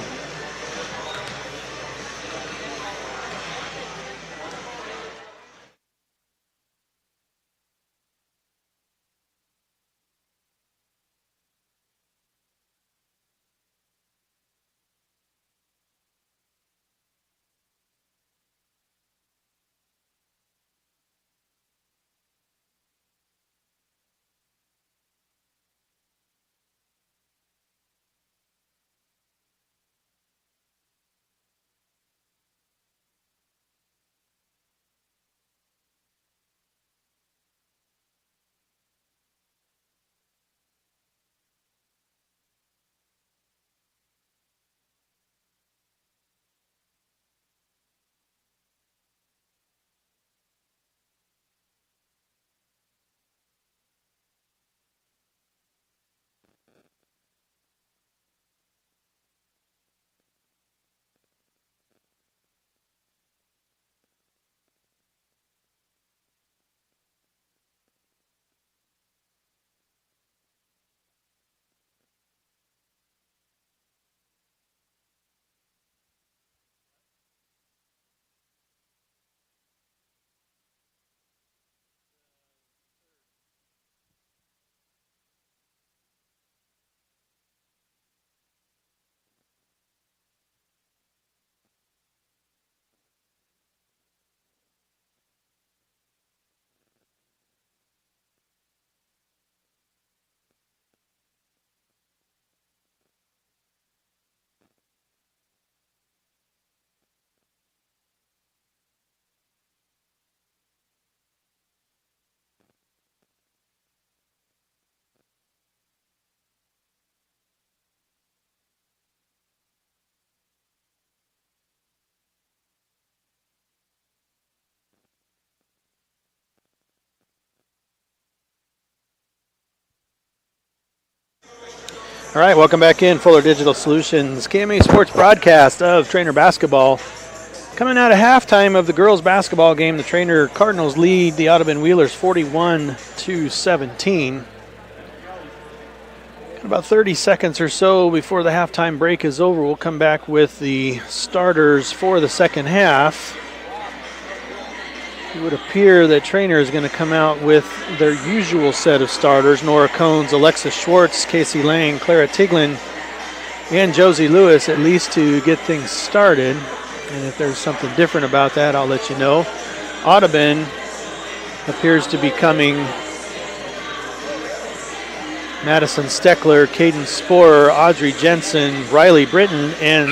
All right, welcome back in. Fuller Digital Solutions, KMA Sports broadcast of Treynor basketball. Coming out of halftime of the girls basketball game, the Treynor Cardinals lead the Audubon Wheelers 41-17. Kind About 30 seconds or so before the halftime break is over, we'll come back with the starters for the second half. It would appear that Treynor is going to come out with their usual set of starters: Nora Cones, Alexa Schwartz, Casey Lang, Clara Tiglin, and Josie Lewis, at least to get things started. And if there's something different about that, I'll let you know. Audubon appears to be coming Madison Steckler, Caden Sporer, Audrey Jensen, Riley Britton, and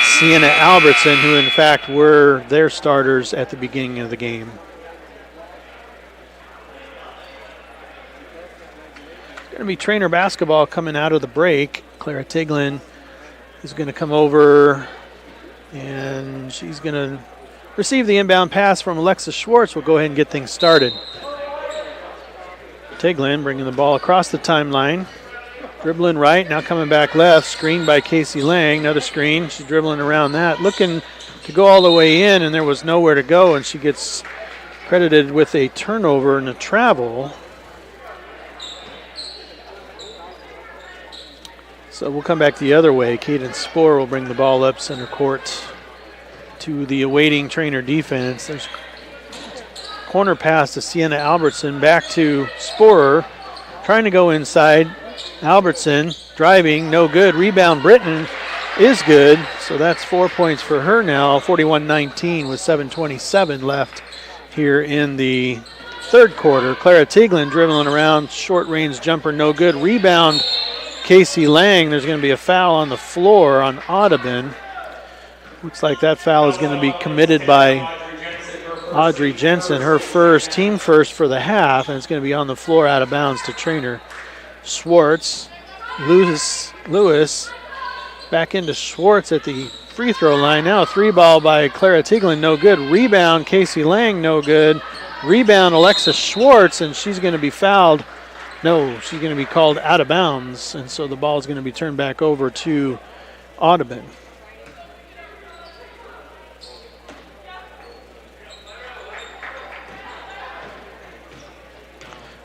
Sienna Albertson, who in fact were their starters at the beginning of the game. It's going to be Treynor basketball coming out of the break. Clara Tiglin is going to come over, and she's going to receive the inbound pass from Alexa Schwartz. We'll go ahead and get things started. Tiglin bringing the ball across the timeline. Dribbling right, now coming back left. Screened by Casey Lang. Another screen. She's dribbling around that. Looking to go all the way in, and there was nowhere to go, and she gets credited with a turnover and a travel. So we'll come back the other way. Caden Sporer will bring the ball up center court to the awaiting Treynor defense. There's corner pass to Sienna Albertson, back to Sporer, trying to go inside. Albertson driving, no good. Rebound Britton is good, so that's 4 points for her now. 41-19 with 7:27 left here in the third quarter. Clara Tiglin dribbling around, short range jumper, no good. Rebound Casey Lang. There's going to be a foul on the floor on Audubon. Looks like that foul is going to be committed by Audrey Jensen, her first, team first for the half, and it's going to be on the floor out of bounds to Treynor. Schwartz, Lewis, back into Schwartz at the free throw line. Now a three ball by Clara Tiglin, no good. Rebound Casey Lang, no good. Rebound Alexa Schwartz, and she's going to be fouled. No, she's going to be called out of bounds, and so the ball is going to be turned back over to Audubon.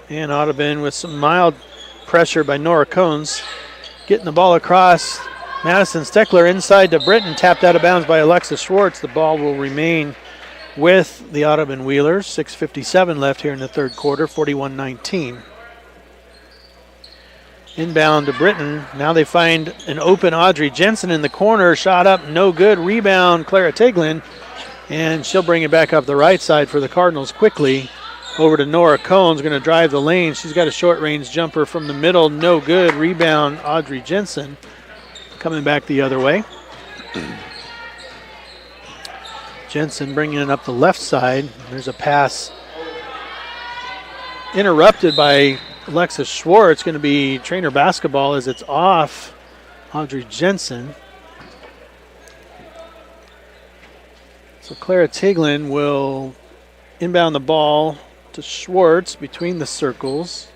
And Audubon with some mild pressure by Nora Cones, getting the ball across. Madison Steckler inside to Britton, tapped out of bounds by Alexa Schwartz. The ball will remain with the Audubon Wheelers. 6:57 left here in the third quarter, 41-19. Inbound to Britton. Now they find an open Audrey Jensen in the corner. Shot up, no good. Rebound Clara Tiglin, and she'll bring it back up the right side for the Cardinals quickly. Over to Nora Cones, going to drive the lane. She's got a short-range jumper from the middle, no good. Rebound, Audrey Jensen, coming back the other way. Jensen bringing it up the left side. There's a pass interrupted by Alexa Schwartz. Going to be Treynor basketball as it's off Audrey Jensen. So Clara Tiglin will inbound the ball to Schwartz between the circles.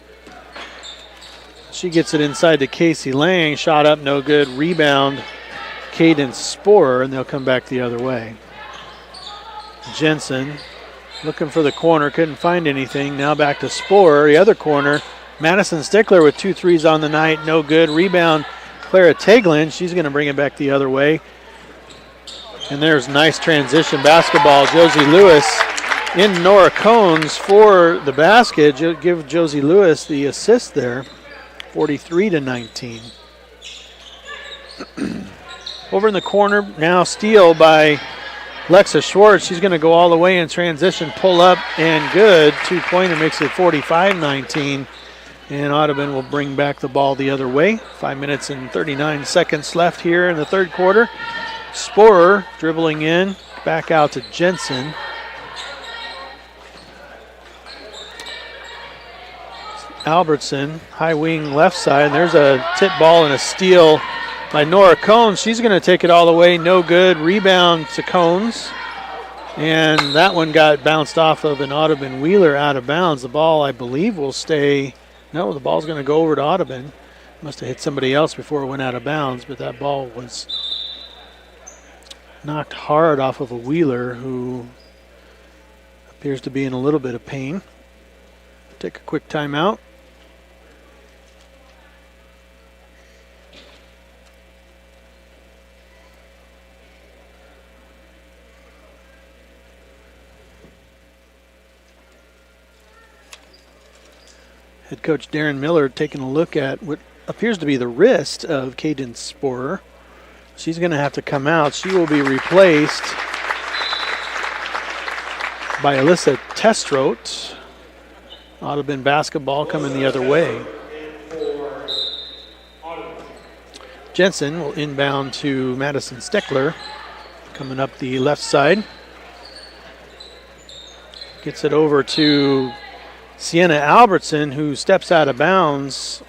She gets it inside to Casey Lang. Shot up, no good. Rebound, Caden Sporer, and they'll come back the other way. Jensen looking for the corner, couldn't find anything. Now back to Sporer, the other corner. Madison Stickler with 2 threes on the night, no good. Rebound, Clara Tiglin. She's going to bring it back the other way. And there's nice transition basketball. Josie Lewis in Nora Cones for the basket. Give Josie Lewis the assist there. 43-19. Over in the corner, now steal by Alexa Schwartz. She's going to go all the way in transition, pull up, and good. 2-pointer makes it 45-19. And Audubon will bring back the ball the other way. 5 minutes and 39 seconds left here in the third quarter. Sporer dribbling in, back out to Jensen. Albertson, high wing left side. There's a tip ball and a steal by Nora Cones. She's going to take it all the way, no good. Rebound to Cones. And that one got bounced off of an Audubon Wheeler out of bounds. The ball, I believe, will stay. No, the ball's going to go over to Audubon. Must have hit somebody else before it went out of bounds, but that ball was knocked hard off of a Wheeler who appears to be in a little bit of pain. Take a quick timeout. Head coach Darren Miller taking a look at what appears to be the wrist of Caden Sporer. She's going to have to come out. She will be replaced by Alyssa Testrote. Audubon basketball coming the other way. Jensen will inbound to Madison Steckler, coming up the left side. Gets it over to Sienna Albertson, who steps out of bounds.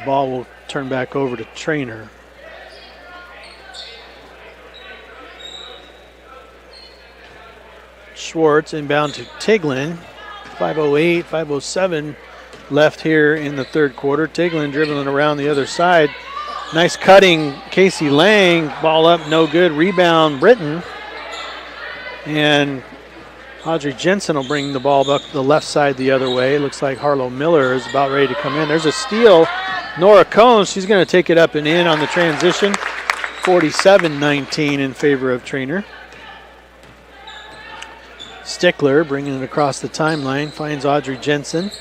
Ball will turn back over to Treynor. Schwartz inbound to Tiglin. 5:08, 5:07 left here in the third quarter. Tiglin dribbling around the other side. Nice cutting, Casey Lang. Ball up, no good. Rebound, Britton. And Audrey Jensen will bring the ball up the left side the other way. Looks like Harlow Miller is about ready to come in. There's a steal. Nora Combs, she's going to take it up and in on the transition. 47-19 in favor of Treynor. Stickler bringing it across the timeline, finds Audrey Jensen.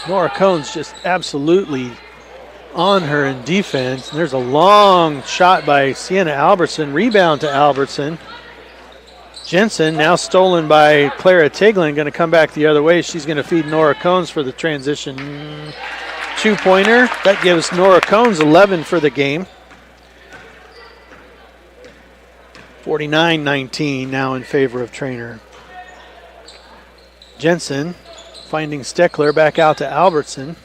Nora Combs just absolutely on her in defense. And there's a long shot by Sienna Albertson. Rebound to Albertson. Jensen now stolen by Clara Tiglin. Going to come back the other way. She's going to feed Nora Combs for the transition two-pointer. That gives Nora Combs 11 for the game. 49-19 now in favor of Treynor. Jensen finding Steckler, back out to Albertson.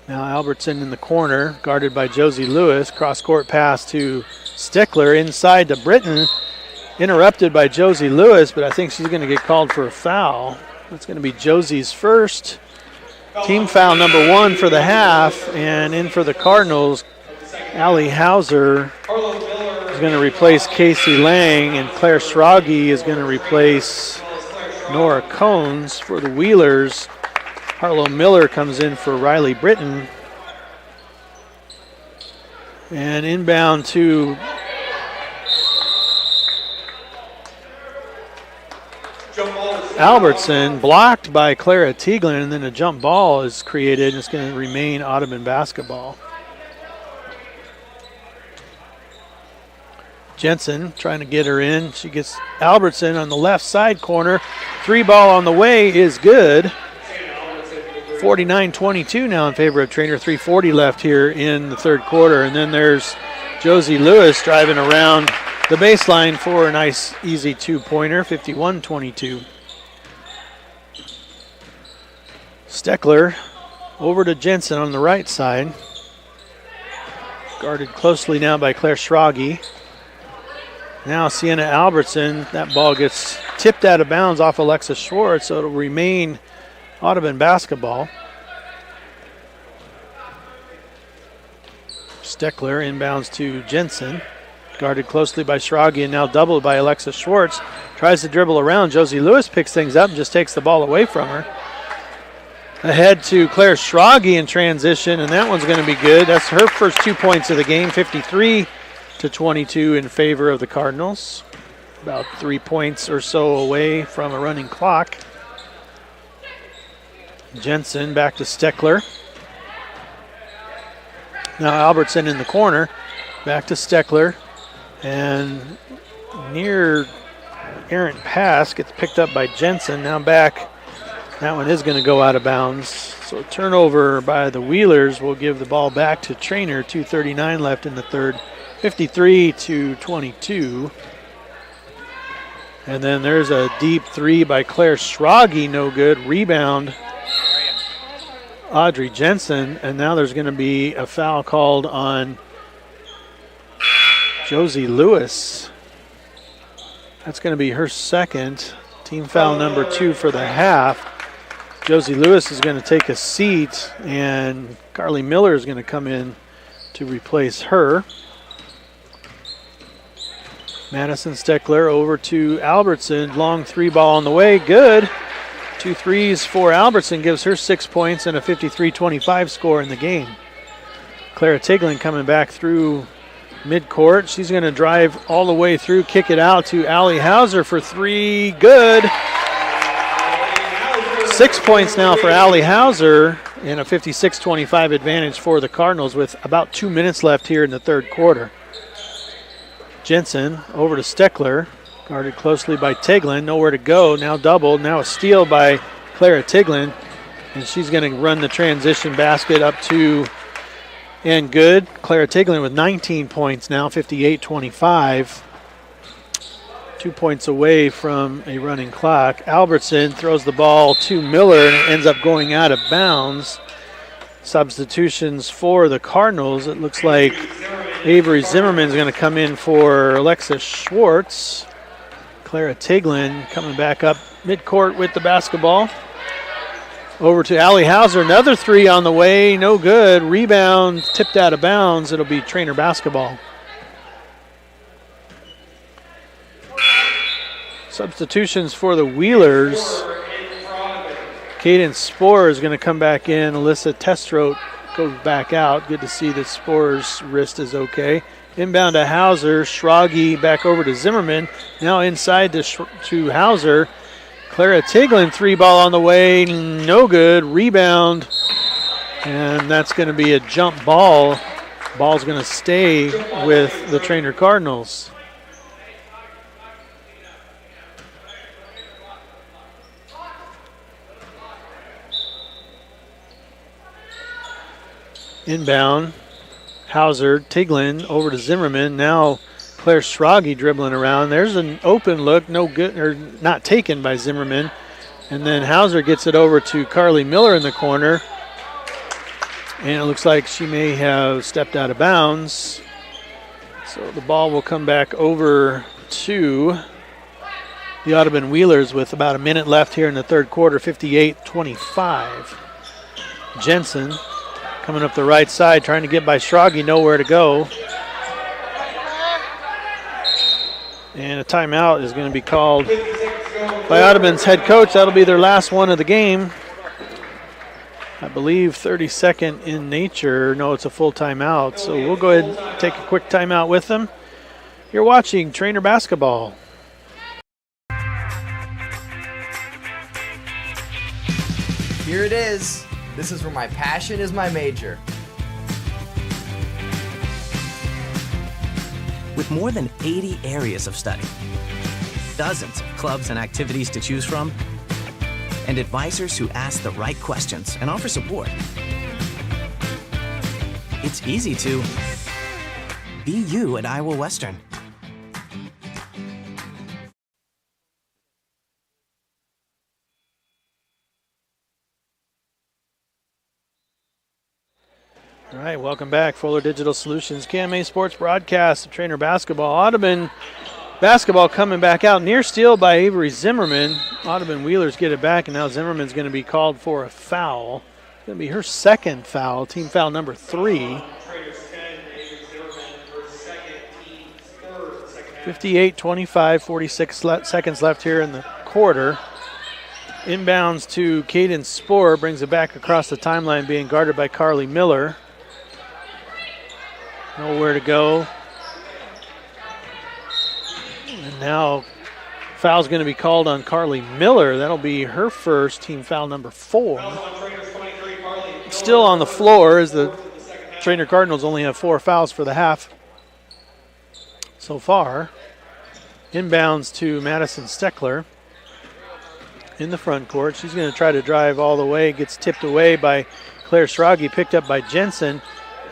Now Albertson in the corner, guarded by Josie Lewis. Cross-court pass to Steckler, inside to Britton. Interrupted by Josie Lewis, but I think she's going to get called for a foul. That's going to be Josie's first. Team foul number 1 for the half, and in for the Cardinals, Allie Hauser is going to replace Casey Lang, and Claire Schragi is going to replace Nora Combs for the Wheelers. Harlow Miller comes in for Riley Britton. And inbound to Albertson, blocked by Clara Tiglin, and then a jump ball is created, and it's going to remain Audubon basketball. Jensen trying to get her in. She gets Albertson on the left side corner. 3-ball on the way is good. 49-22 now in favor of Treynor. 3:40 left here in the third quarter. And then there's Josie Lewis driving around the baseline for a nice, easy two-pointer. 51-22. Steckler over to Jensen on the right side. Guarded closely now by Claire Schragi. Now Sienna Albertson, that ball gets tipped out of bounds off Alexa Schwartz, so it'll remain Audubon basketball. Steckler inbounds to Jensen, guarded closely by Schragi and now doubled by Alexa Schwartz. Tries to dribble around. Josie Lewis picks things up and just takes the ball away from her. Ahead to Claire Schragi in transition, and that one's going to be good. That's her first 2 points of the game, 53-22 in favor of the Cardinals. About 3 points or so away from a running clock. Jensen back to Steckler. Now Albertson in the corner. Back to Steckler. And near errant pass gets picked up by Jensen. Now back. That one is going to go out of bounds. So a turnover by the Wheelers will give the ball back to Treynor. 2:39 left in the third. 53-22. And then there's a deep three by Claire Schragi, no good. Rebound, Audrey Jensen. And now there's going to be a foul called on Josie Lewis. That's going to be her second. Team foul number 2 for the half. Josie Lewis is going to take a seat, and Carly Miller is going to come in to replace her. Madison Steckler over to Albertson. Long 3-ball on the way. Good. 2 threes for Albertson gives her 6 points and a 53-25 score in the game. Clara Tiglin coming back through midcourt. She's going to drive all the way through, kick it out to Allie Hauser for three. Good. 6 points now for Allie Hauser, and a 56-25 advantage for the Cardinals with about 2 minutes left here in the third quarter. Jensen over to Steckler, guarded closely by Tiglin. Nowhere to go. Now doubled. Now a steal by Clara Tiglin, and she's going to run the transition basket up to and good. Clara Tiglin with 19 points now, 58-25. 2 points away from a running clock. Albertson throws the ball to Miller and it ends up going out of bounds. Substitutions for the Cardinals. It looks like Avery Zimmerman is going to come in for Alexis Schwartz. Clara Tiglin coming back up midcourt with the basketball. Over to Allie Hauser. Another three on the way. No good. Rebound tipped out of bounds. It'll be Treynor basketball. Substitutions for the Wheelers. Caden Sporer is going to come back in. Alyssa Testrote goes back out. Good to see that Sporer's wrist is okay. Inbound to Hauser. Schrage back over to Zimmerman. Now inside to Hauser. Clara Tiglin, three ball on the way. No good. Rebound. And that's going to be a jump ball. Ball's going to stay with the Treynor Cardinals. Inbound, Hauser, Tiglin over to Zimmerman. Now Claire Schrage dribbling around. There's an open look, no good, or not taken by Zimmerman. And then Hauser gets it over to Carly Miller in the corner. And it looks like she may have stepped out of bounds. So the ball will come back over to the Audubon Wheelers with about a minute left here in the third quarter, 58-25. Jensen coming up the right side, trying to get by Schrage, nowhere to go. And a timeout is going to be called by Audubon's head coach. That'll be their last one of the game. I believe 32nd in nature. No, it's a full timeout. So we'll go ahead and take a quick timeout with them. You're watching Treynor basketball. Here it is. This is where my passion is my major. With more than 80 areas of study, dozens of clubs and activities to choose from, and advisors who ask the right questions and offer support, it's easy to be you at Iowa Western. All right, welcome back. Fuller Digital Solutions, KMA Sports broadcast of Treynor basketball. Audubon basketball coming back out. Near steal by Avery Zimmerman. Audubon Wheelers get it back, and now Zimmerman's going to be called for a foul. It's going to be her second foul, team foul number 3. 58-25, 46 seconds left here in the quarter. Inbounds to Caden Sporer, brings it back across the timeline, being guarded by Carly Miller. Nowhere to go. And now foul's going to be called on Carly Miller. That'll be her first, team foul number 4. Still on the floor as the Treynor Cardinals only have 4 fouls for the half so far. Inbounds to Madison Steckler in the front court. She's going to try to drive all the way. Gets tipped away by Claire Schrage, picked up by Jensen.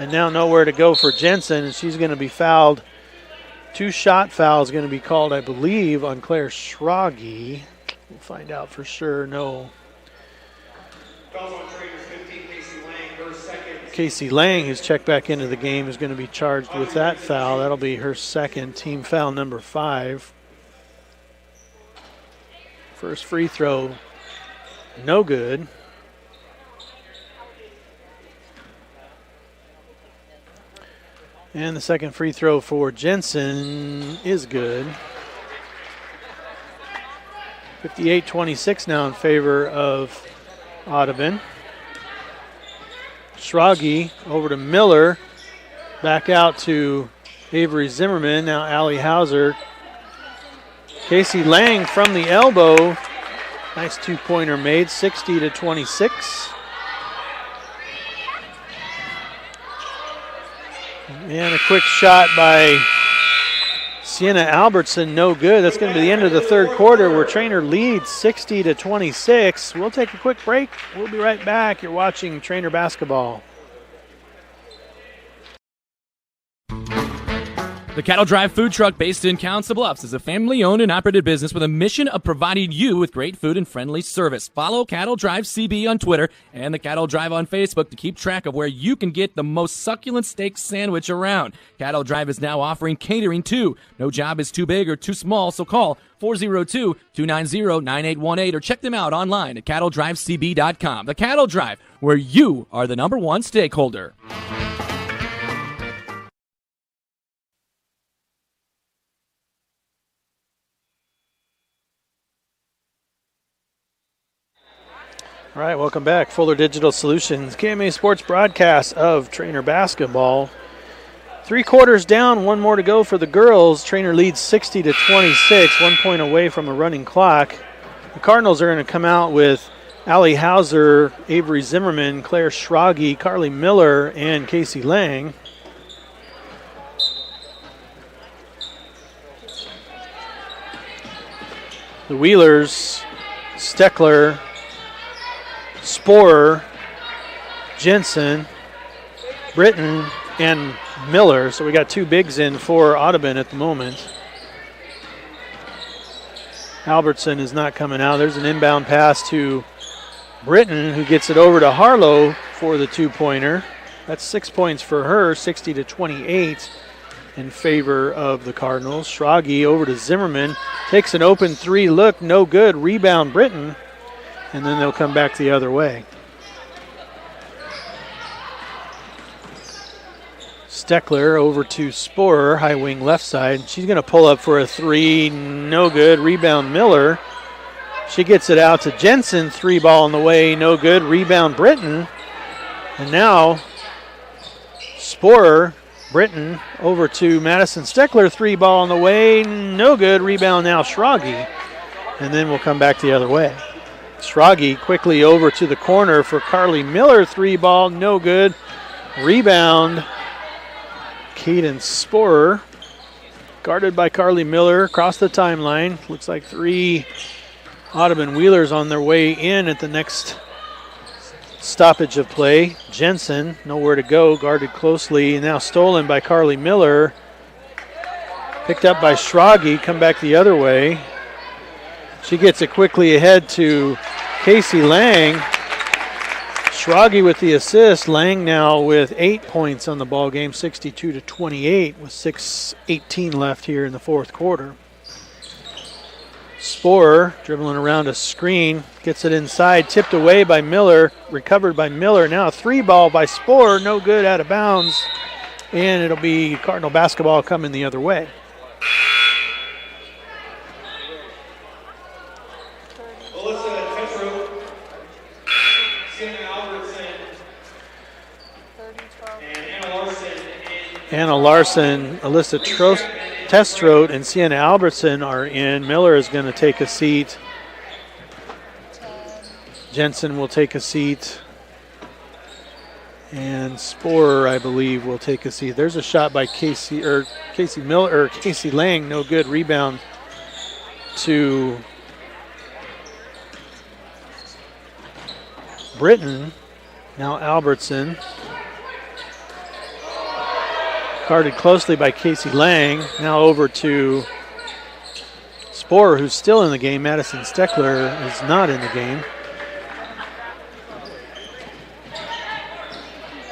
And now nowhere to go for Jensen, and she's going to be fouled. 2 shot fouls going to be called, I believe, on Claire Schrage. We'll find out for sure. No. Casey Lang, who's checked back into the game, is going to be charged with that foul. That'll be her second, team foul number 5. First free throw, no good. And the second free throw for Jensen is good. 58-26 now in favor of Audubon. Schrage over to Miller. Back out to Avery Zimmerman, now Allie Hauser. Casey Lang from the elbow. Nice two-pointer made, 60-26. And a quick shot by Sienna Albertson, no good. That's going to be the end of the third quarter where Treynor leads 60-26. We'll take a quick break. We'll be right back. You're watching Treynor basketball. The Cattle Drive food truck based in Council Bluffs is a family-owned and operated business with a mission of providing you with great food and friendly service. Follow Cattle Drive CB on Twitter and the Cattle Drive on Facebook to keep track of where you can get the most succulent steak sandwich around. Cattle Drive is now offering catering too. No job is too big or too small, so call 402-290-9818 or check them out online at cattledrivecb.com. The Cattle Drive, where you are the number one stakeholder. All right, welcome back. Fuller Digital Solutions, KMA Sports broadcast of Treynor basketball. 3 quarters down, 1 more to go for the girls. Treynor leads 60-26, 1 point away from a running clock. The Cardinals are going to come out with Allie Hauser, Avery Zimmerman, Claire Schrage, Carly Miller, and Casey Lang. The Wheelers, Steckler, Sporer, Jensen, Britton, and Miller. So we got 2 bigs in for Audubon at the moment. Albertson is not coming out. There's an inbound pass to Britton, who gets it over to Harlow for the 2-pointer. That's 6 points for her, 60-28 in favor of the Cardinals. Schrage over to Zimmerman. Takes an open 3 look, no good. Rebound Britton. And then they'll come back the other way. Steckler over to Sporer, high wing left side. She's going to pull up for a 3, no good. Rebound Miller. She gets it out to Jensen, 3 ball on the way, no good. Rebound Britton. And now Sporer, Britton over to Madison Steckler, 3 ball on the way, no good. Rebound now Schrage. And then we'll come back the other way. Schrage quickly over to the corner for Carly Miller. 3 ball, no good. Rebound, Cadence Sporer. Guarded by Carly Miller across the timeline. Looks like 3 Audubon Wheelers on their way in at the next stoppage of play. Jensen, nowhere to go, guarded closely. And now stolen by Carly Miller. Picked up by Schrage, come back the other way. She gets it quickly ahead to Casey Lang. Schrage with the assist. Lang now with 8 points on the ball game, 62-28 with 6:18 left here in the fourth quarter. Sporer dribbling around a screen, gets it inside, tipped away by Miller, recovered by Miller. Now a 3 ball by Sporer, no good, out of bounds. And it'll be Cardinal basketball coming the other way. Anna Larson, Alyssa Testrote, and Sienna Albertson are in. Miller is going to take a seat. Jensen will take a seat. And Sporer, I believe, will take a seat. There's a shot by Casey Lang, no good. Rebound to Britton. Now Albertson. Guarded closely by Casey Lang. Now over to Sporer, who's still in the game. Madison Steckler is not in the game.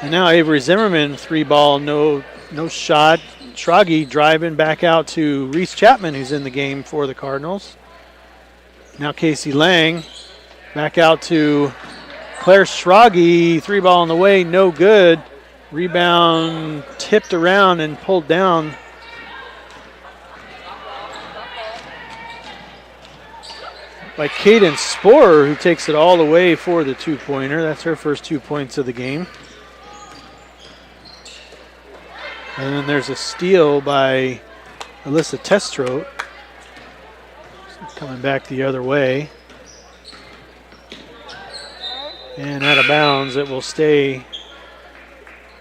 And now Avery Zimmerman, 3 ball, no shot. Schrage driving back out to Reese Chapman, who's in the game for the Cardinals. Now Casey Lang back out to Claire Schrage, 3 ball on the way, no good. Rebound tipped around and pulled down by Cadence Sporer, who takes it all the way for the 2-pointer. That's her first 2 points of the game. And then there's a steal by Alyssa Testrote. Coming back the other way. And out of bounds, it will stay.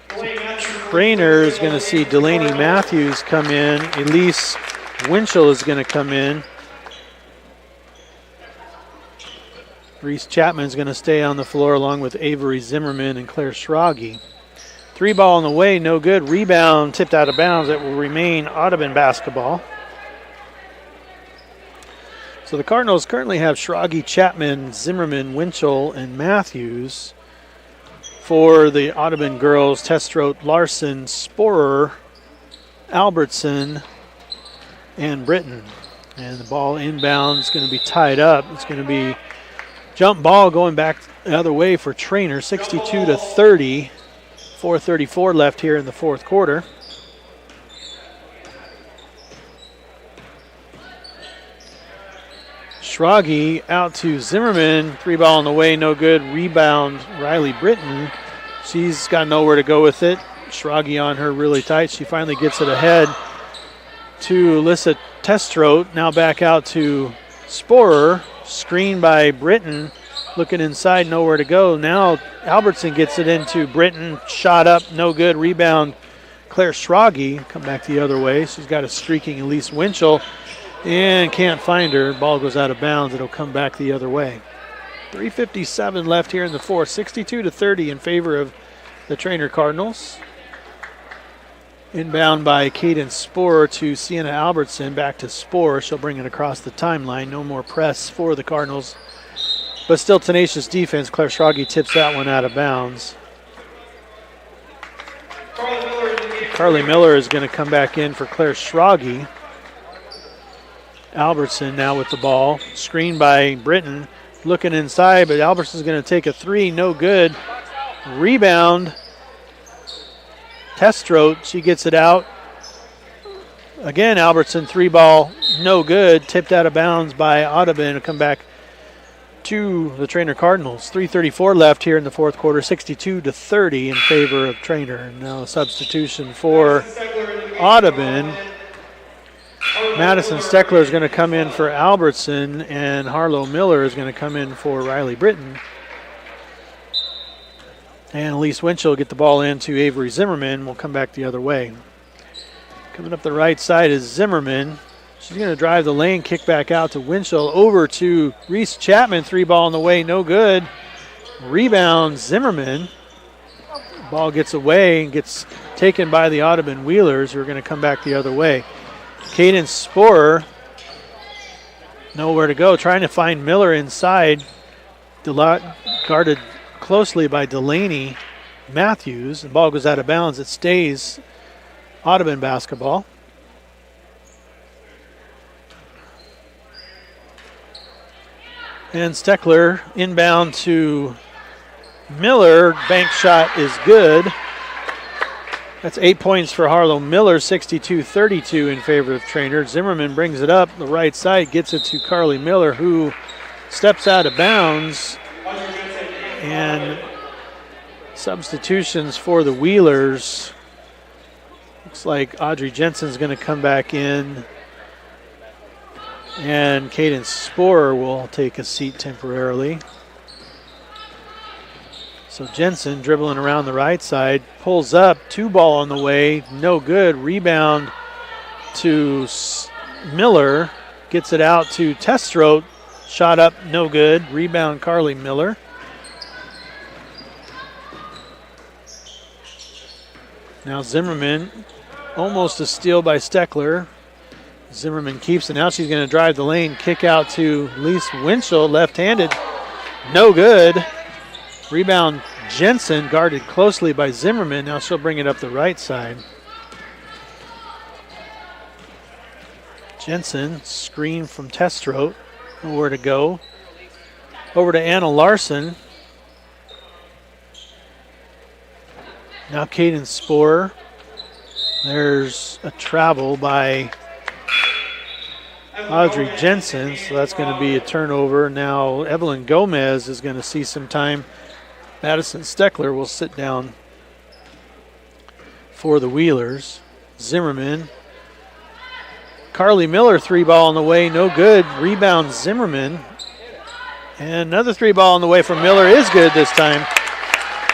Treynor is going to see Delaney Matthews come in. Elise Winchell is going to come in. Reese Chapman is going to stay on the floor along with Avery Zimmerman and Claire Schrage. 3 ball on the way, no good. Rebound tipped out of bounds. It will remain Audubon basketball. So the Cardinals currently have Schrage, Chapman, Zimmerman, Winchell, and Matthews. For the Audubon girls, Testrote, Larson, Sporer, Albertson, and Britton. And the ball inbound is going to be tied up. It's going to be jump ball going back the other way for Treynor, 62-30. 4:34 left here in the fourth quarter. Schrage out to Zimmerman. 3 ball on the way, no good. Rebound, Riley Britton. She's got nowhere to go with it. Schrage on her really tight. She finally gets it ahead to Alyssa Testrote. Now back out to Sporer. Screen by Britton. Looking inside, nowhere to go. Now Albertson gets it into Britton. Shot up, no good. Rebound, Claire Schrage. Come back the other way. She's got a streaking Elise Winchell. And can't find her. Ball goes out of bounds. It'll come back the other way. 3:57 left here in the fourth. 62-30 in favor of the Treynor Cardinals. Inbound by Caden Sporer to Sienna Albertson. Back to Sporer. She'll bring it across the timeline. No more press for the Cardinals. But still tenacious defense. Claire Schrage tips that one out of bounds. Carly Miller is going to come back in for Claire Schrage. Albertson now with the ball. Screened by Britton. Looking inside, but Albertson's going to take a 3. No good. Rebound. Testrote. She gets it out. Again, Albertson 3 ball. No good. Tipped out of bounds by Audubon. It'll come back to the Treynor Cardinals. 3:34 left here in the fourth quarter. 62-30 in favor of Treynor. Now a substitution for Audubon. Madison Steckler is going to come in for Albertson, and Harlow Miller is going to come in for Riley Britton. And Elise Winchell will get the ball into Avery Zimmerman. We'll come back the other way. Coming up the right side is Zimmerman. She's going to drive the lane, kick back out to Winchell, over to Reese Chapman. 3 ball on the way, no good. Rebound, Zimmerman. Ball gets away and gets taken by the Audubon Wheelers, who are going to come back the other way. Caden Sporer, nowhere to go, trying to find Miller inside. Guarded closely by Delaney Matthews. The ball goes out of bounds. It stays Audubon basketball. And Steckler inbound to Miller. Bank shot is good. That's 8 points for Harlow Miller, 62-32 in favor of Treynor. Zimmerman brings it up the right side, gets it to Carly Miller, who steps out of bounds. And substitutions for the Wheelers. Looks like Audrey Jensen's going to come back in. And Caden Sporer will take a seat temporarily. So Jensen dribbling around the right side, pulls up, 2 ball on the way, no good. Rebound to Miller, gets it out to Testrote, shot up, no good. Rebound Carly Miller. Now Zimmerman, almost a steal by Steckler. Zimmerman keeps it. Now she's going to drive the lane, kick out to Elise Winchell, left-handed, no good. Rebound Jensen, guarded closely by Zimmerman. Now she'll bring it up the right side. Jensen, screen from Testrote. Nowhere to go. Over to Anna Larson. Now Caden Sporer. There's a travel by Audrey Jensen, so that's going to be a turnover. Now Evelyn Gomez is going to see some time. Madison Steckler will sit down for the Wheelers. Zimmerman. Carly Miller, 3-ball on the way, no good. Rebound Zimmerman. And another 3-ball on the way from Miller is good this time.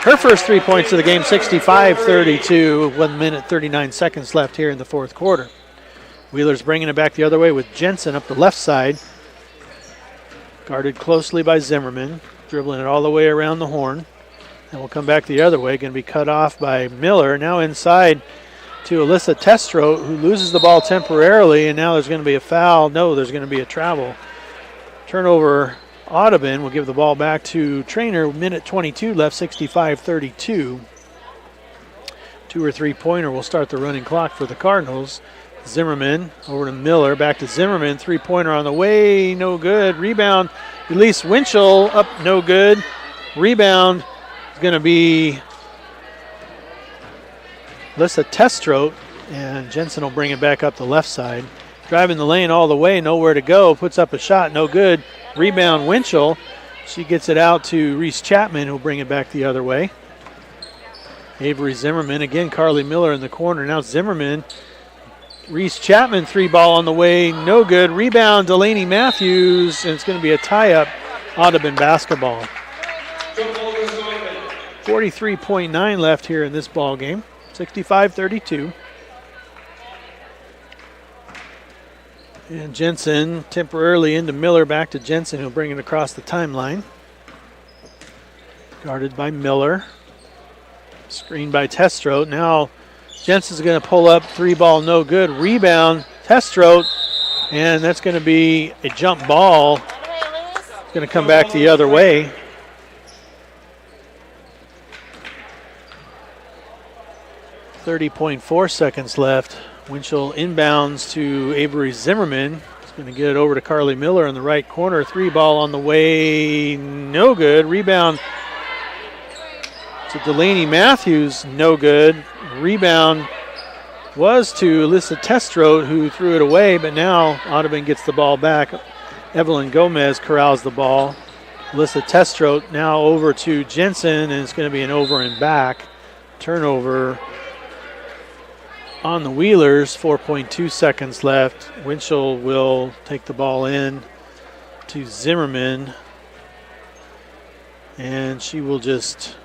Her first 3 points of the game, 65-32, 1 minute 39 seconds left here in the fourth quarter. Wheeler's bringing it back the other way with Jensen up the left side. Guarded closely by Zimmerman, dribbling it all the way around the horn. And we'll come back the other way, going to be cut off by Miller. Now inside to Alyssa Testro, who loses the ball temporarily, and now there's going to be a foul. No, there's going to be a travel. Turnover, Audubon will give the ball back to Treynor. Minute 22 left, 65-32. 2 or 3-pointer will start the running clock for the Cardinals. Zimmerman over to Miller, back to Zimmerman. 3-pointer on the way, no good. Rebound, Elise Winchell up, no good. Rebound is going to be Alyssa Testro, and Jensen will bring it back up the left side. Driving the lane all the way, nowhere to go. Puts up a shot, no good. Rebound Winchell. She gets it out to Reese Chapman, who'll bring it back the other way. Avery Zimmerman, again Carly Miller in the corner. Now Zimmerman. Reese Chapman, 3-ball on the way, no good. Rebound Delaney Matthews, and it's going to be a tie-up Audubon basketball. 43.9 left here in this ball game. 65-32. And Jensen temporarily into Miller, back to Jensen, who'll bring it across the timeline. Guarded by Miller. Screened by Testro. Now Jensen's going to pull up, 3-ball, no good. Rebound, Testro, and that's going to be a jump ball. It's going to come back the other way. .4 seconds left. Winchell inbounds to Avery Zimmerman. He's going to get it over to Carly Miller in the right corner. 3-ball on the way, no good. Rebound to Delaney Matthews, no good. Rebound was to Alyssa Testro, who threw it away, but now Audubon gets the ball back. Evelyn Gomez corrals the ball. Alyssa Testro now over to Jensen, and it's going to be an over and back. Turnover on the Wheelers, 4.2 seconds left. Winchell will take the ball in to Zimmerman, and she will just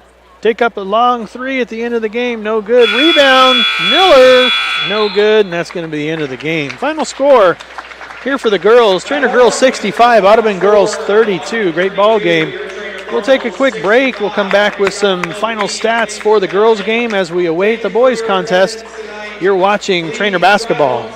take up a long 3 at the end of the game. No good. Rebound, Miller, no good, and that's going to be the end of the game. Final score here for the girls. Treynor girls 65, Audubon girls 32. Great ball game. We'll take a quick break. We'll come back with some final stats for the girls game as we await the boys contest. You're watching Treynor basketball.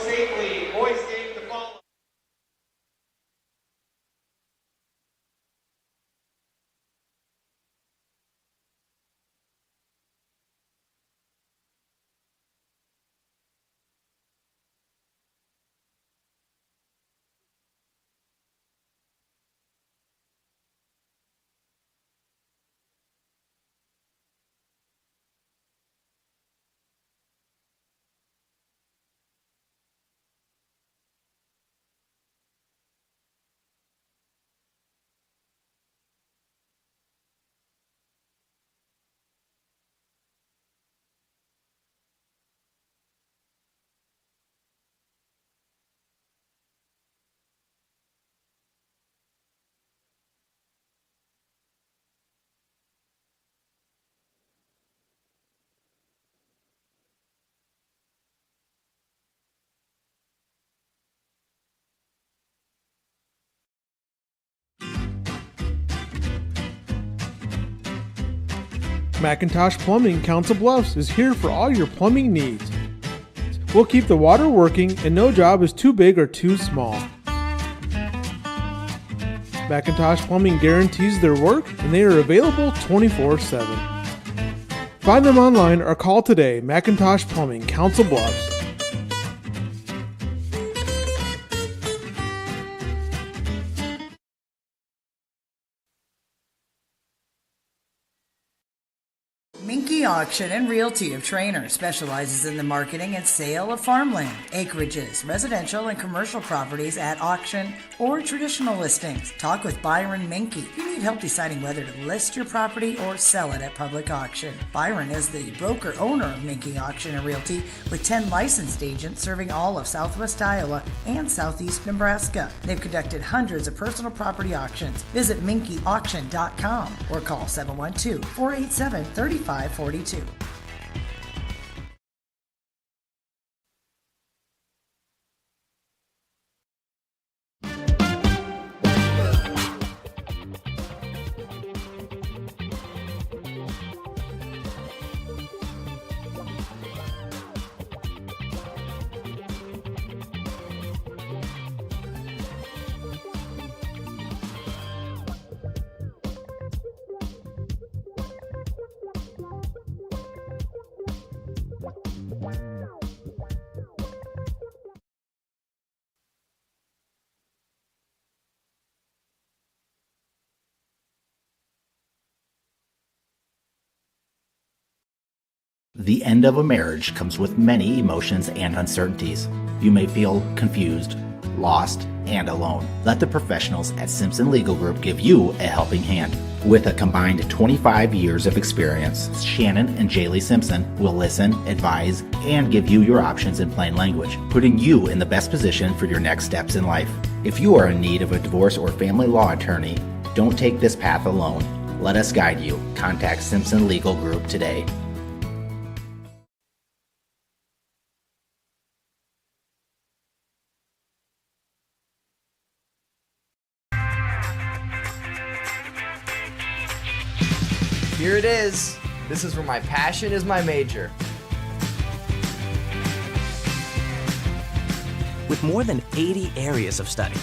Macintosh Plumbing, Council Bluffs is here for all your plumbing needs. We'll keep the water working and no job is too big or too small. Macintosh Plumbing guarantees their work and they are available 24/7. Find them online or call today. Macintosh Plumbing, Council Bluffs. Auction and Realty of Treynor specializes in the marketing and sale of farmland, acreages, residential and commercial properties at auction or traditional listings. Talk with Byron Minke if you need help deciding whether to list your property or sell it at public auction. Byron is the broker-owner of Minke Auction and Realty with 10 licensed agents serving all of southwest Iowa and southeast Nebraska. They've conducted hundreds of personal property auctions. Visit minkeauction.com or call 712-487-3542. The end of a marriage comes with many emotions and uncertainties. You may feel confused, lost, and alone. Let the professionals at Simpson Legal Group give you a helping hand. With a combined 25 years of experience, Shannon and Jaylee Simpson will listen, advise, and give you your options in plain language, putting you in the best position for your next steps in life. If you are in need of a divorce or family law attorney, don't take this path alone. Let us guide you. Contact Simpson Legal Group today. Here it is. This is where my passion is my major. With more than 80 areas of study,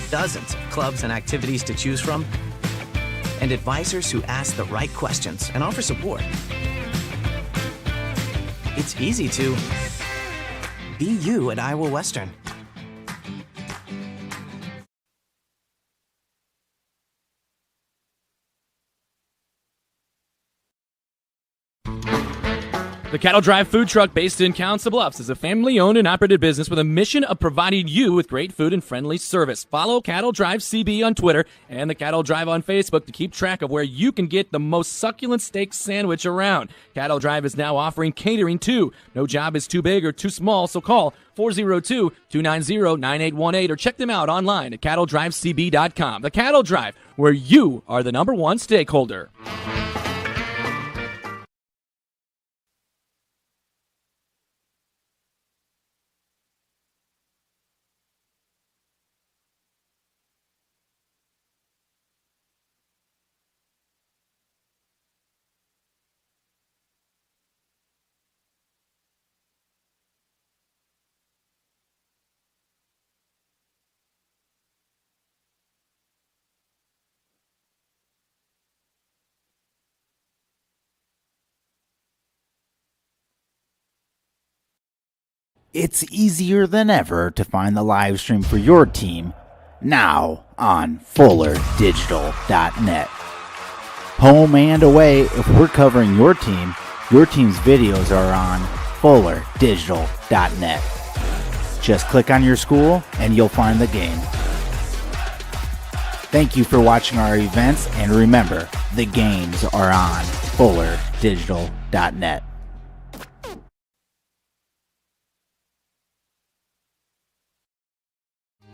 dozens of clubs and activities to choose from, and advisors who ask the right questions and offer support, it's easy to be you at Iowa Western. The Cattle Drive food truck based in Council Bluffs is a family-owned and operated business with a mission of providing you with great food and friendly service. Follow Cattle Drive CB on Twitter and the Cattle Drive on Facebook to keep track of where you can get the most succulent steak sandwich around. Cattle Drive is now offering catering too. No job is too big or too small, so call 402-290-9818 or check them out online at cattledrivecb.com. The Cattle Drive, where you are the number one stakeholder. It's easier than ever to find the live stream for your team now on FullerDigital.net. Home and away, if we're covering your team's videos are on FullerDigital.net. Just click on your school and you'll find the game. Thank you for watching our events, and remember, the games are on FullerDigital.net.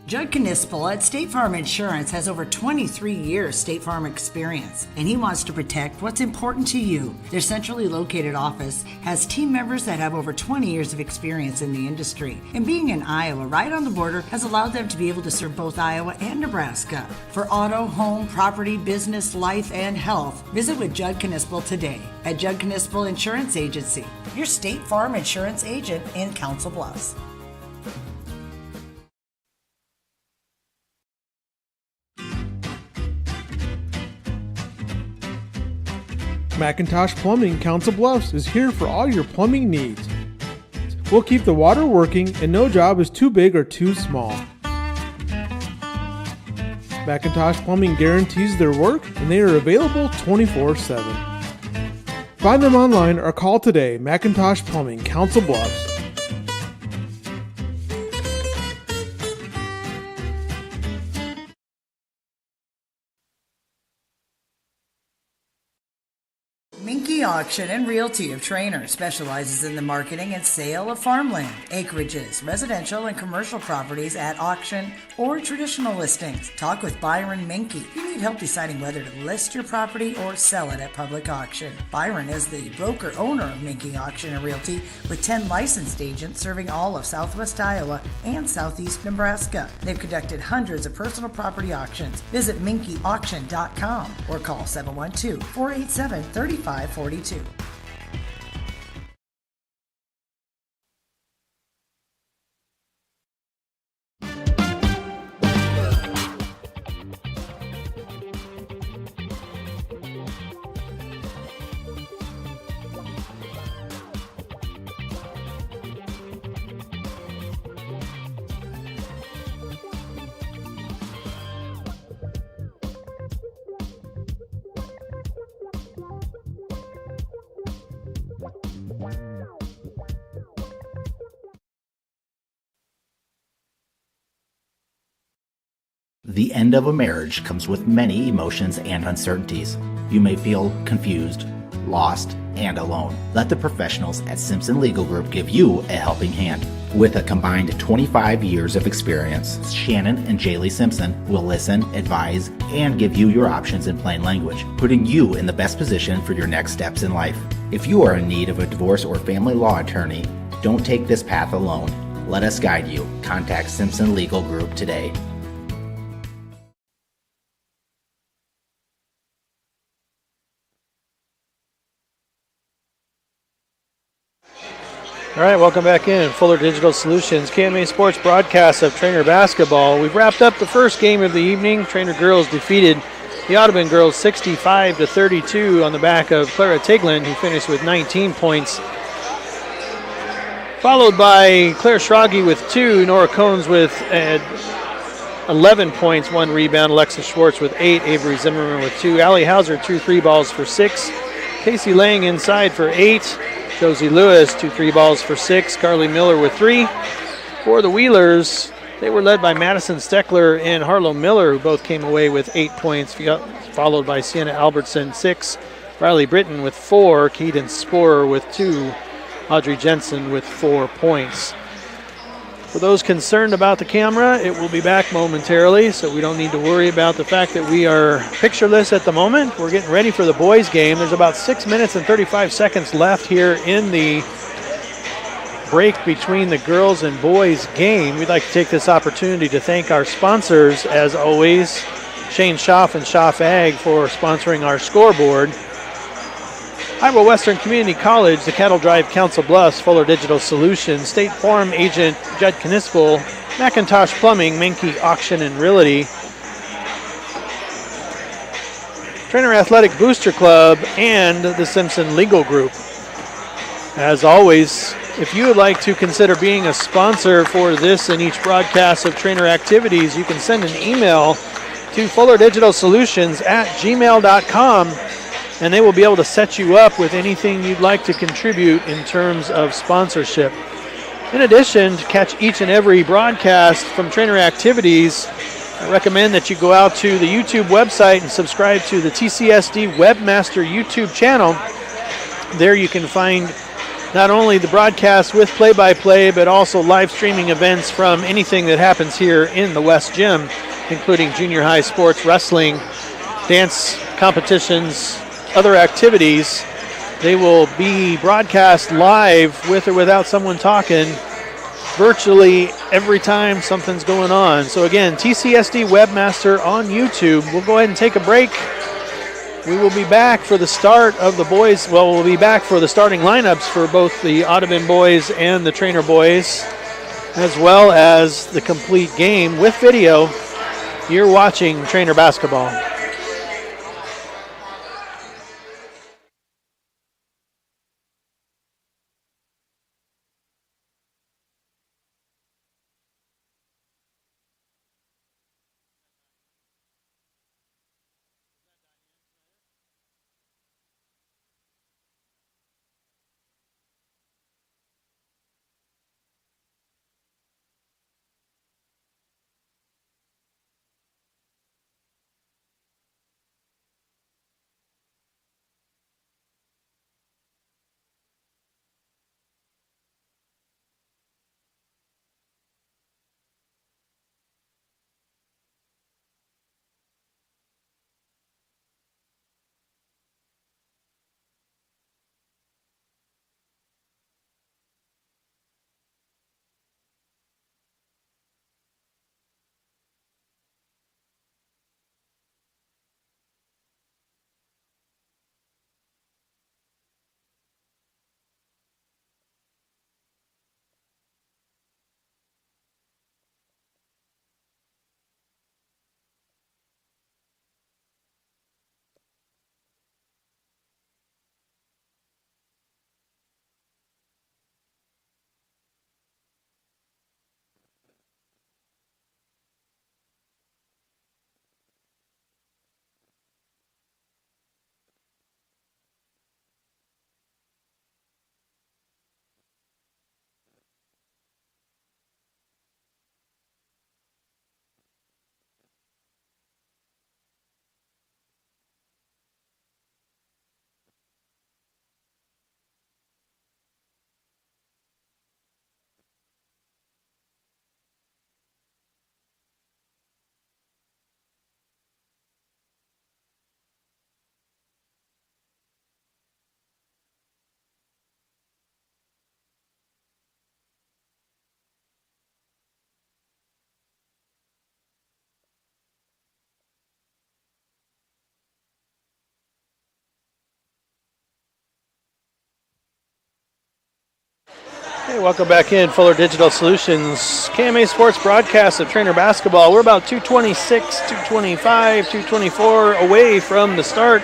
Judd Knispel at State Farm Insurance has over 23 years State Farm experience, and he wants to protect what's important to you. Their centrally located office has team members that have over 20 years of experience in the industry, and being in Iowa right on the border has allowed them to be able to serve both Iowa and Nebraska. For auto, home, property, business, life, and health, visit with Judd Knispel today at Judd Knispel Insurance Agency, your State Farm insurance agent in Council Bluffs. Macintosh Plumbing Council Bluffs is here for all your plumbing needs. We'll keep the water working and no job is too big or too small. Macintosh Plumbing guarantees their work and they are available 24/7. Find them online or call today. Macintosh Plumbing, Council Bluffs. Minky Auction and Realty of Treynor specializes in the marketing and sale of farmland, acreages, residential and commercial properties at auction or traditional listings. Talk with Byron Minky if you need help deciding whether to list your property or sell it at public auction. Byron is the broker-owner of Minky Auction and Realty with 10 licensed agents serving all of southwest Iowa and southeast Nebraska. They've conducted hundreds of personal property auctions. Visit minkyauction.com or call 712-487-3542. The end of a marriage comes with many emotions and uncertainties. You may feel confused, lost, and alone. Let the professionals at Simpson Legal Group give you a helping hand. With a combined 25 years of experience, Shannon and Jaylee Simpson will listen, advise, and give you your options in plain language, putting you in the best position for your next steps in life. If you are in need of a divorce or family law attorney, don't take this path alone. Let us guide you. Contact Simpson Legal Group today. All right, welcome back in. Fuller Digital Solutions, KMA Sports broadcast of Treynor basketball. We've wrapped up the first game of the evening. Treynor girls defeated the Audubon girls 65-32 on the back of Clara Tiglin, who finished with 19 points. Followed by Claire Schrage with 2, Nora Cones with 11 points, 1 rebound, Alexis Schwartz with 8, Avery Zimmerman with 2, Allie Hauser 2 3 balls for 6, Casey Lang inside for 8, Josie Lewis 2 3 balls for 6, Carly Miller with 3. For the Wheelers, they were led by Madison Steckler and Harlow Miller, who both came away with 8 points, followed by Sienna Albertson 6, Riley Britton with 4, Keaton Sporer with 2, Audrey Jensen with 4 points. For those concerned about the camera, it will be back momentarily, so we don't need to worry about the fact that we are pictureless at the moment. We're getting ready for the boys' game. There's about 6 minutes and 35 seconds left here in the break between the girls' and boys' game. We'd like to take this opportunity to thank our sponsors, as always, Shane Schaff and Schaff Ag, for sponsoring our scoreboard. Iowa Western Community College, the Cattle Drive Council Bluffs, Fuller Digital Solutions, State Farm Agent Judd Knispel, Macintosh Plumbing, Menke Auction and Realty, Treynor Athletic Booster Club, and the Simpson Legal Group. As always, if you would like to consider being a sponsor for this and each broadcast of Treynor activities, you can send an email to fullerdigitalsolutions@gmail.com. and they will be able to set you up with anything you'd like to contribute in terms of sponsorship. In addition, to catch each and every broadcast from Treynor activities, I recommend that you go out to the YouTube website and subscribe to the TCSD Webmaster YouTube channel. There you can find not only the broadcast with play-by-play, but also live streaming events from anything that happens here in the West Gym, including junior high sports, wrestling, dance competitions, other activities. They will be broadcast live with or without someone talking virtually every time something's going on. So again, TCSD Webmaster on YouTube. We'll go ahead and take a break. We will be back for the start of the boys. Well, we'll be back for the starting lineups for both the Audubon boys and the Treynor boys, as well as the complete game with video. You're watching Treynor basketball. Hey, welcome back in Fuller Digital Solutions KMA Sports broadcast of Treynor basketball. We're about 226, 225, 224 away from the start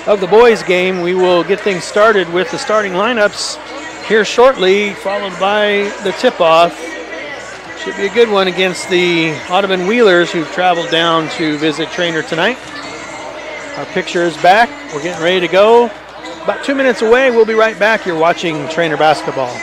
of the boys game. We will get things started with the starting lineups here shortly, followed by the tip-off. Should be a good one against the Audubon Wheelers, who've traveled down to visit Treynor tonight. Our picture is back. We're getting ready to go. About 2 minutes away. We'll be right back. You're watching Treynor basketball.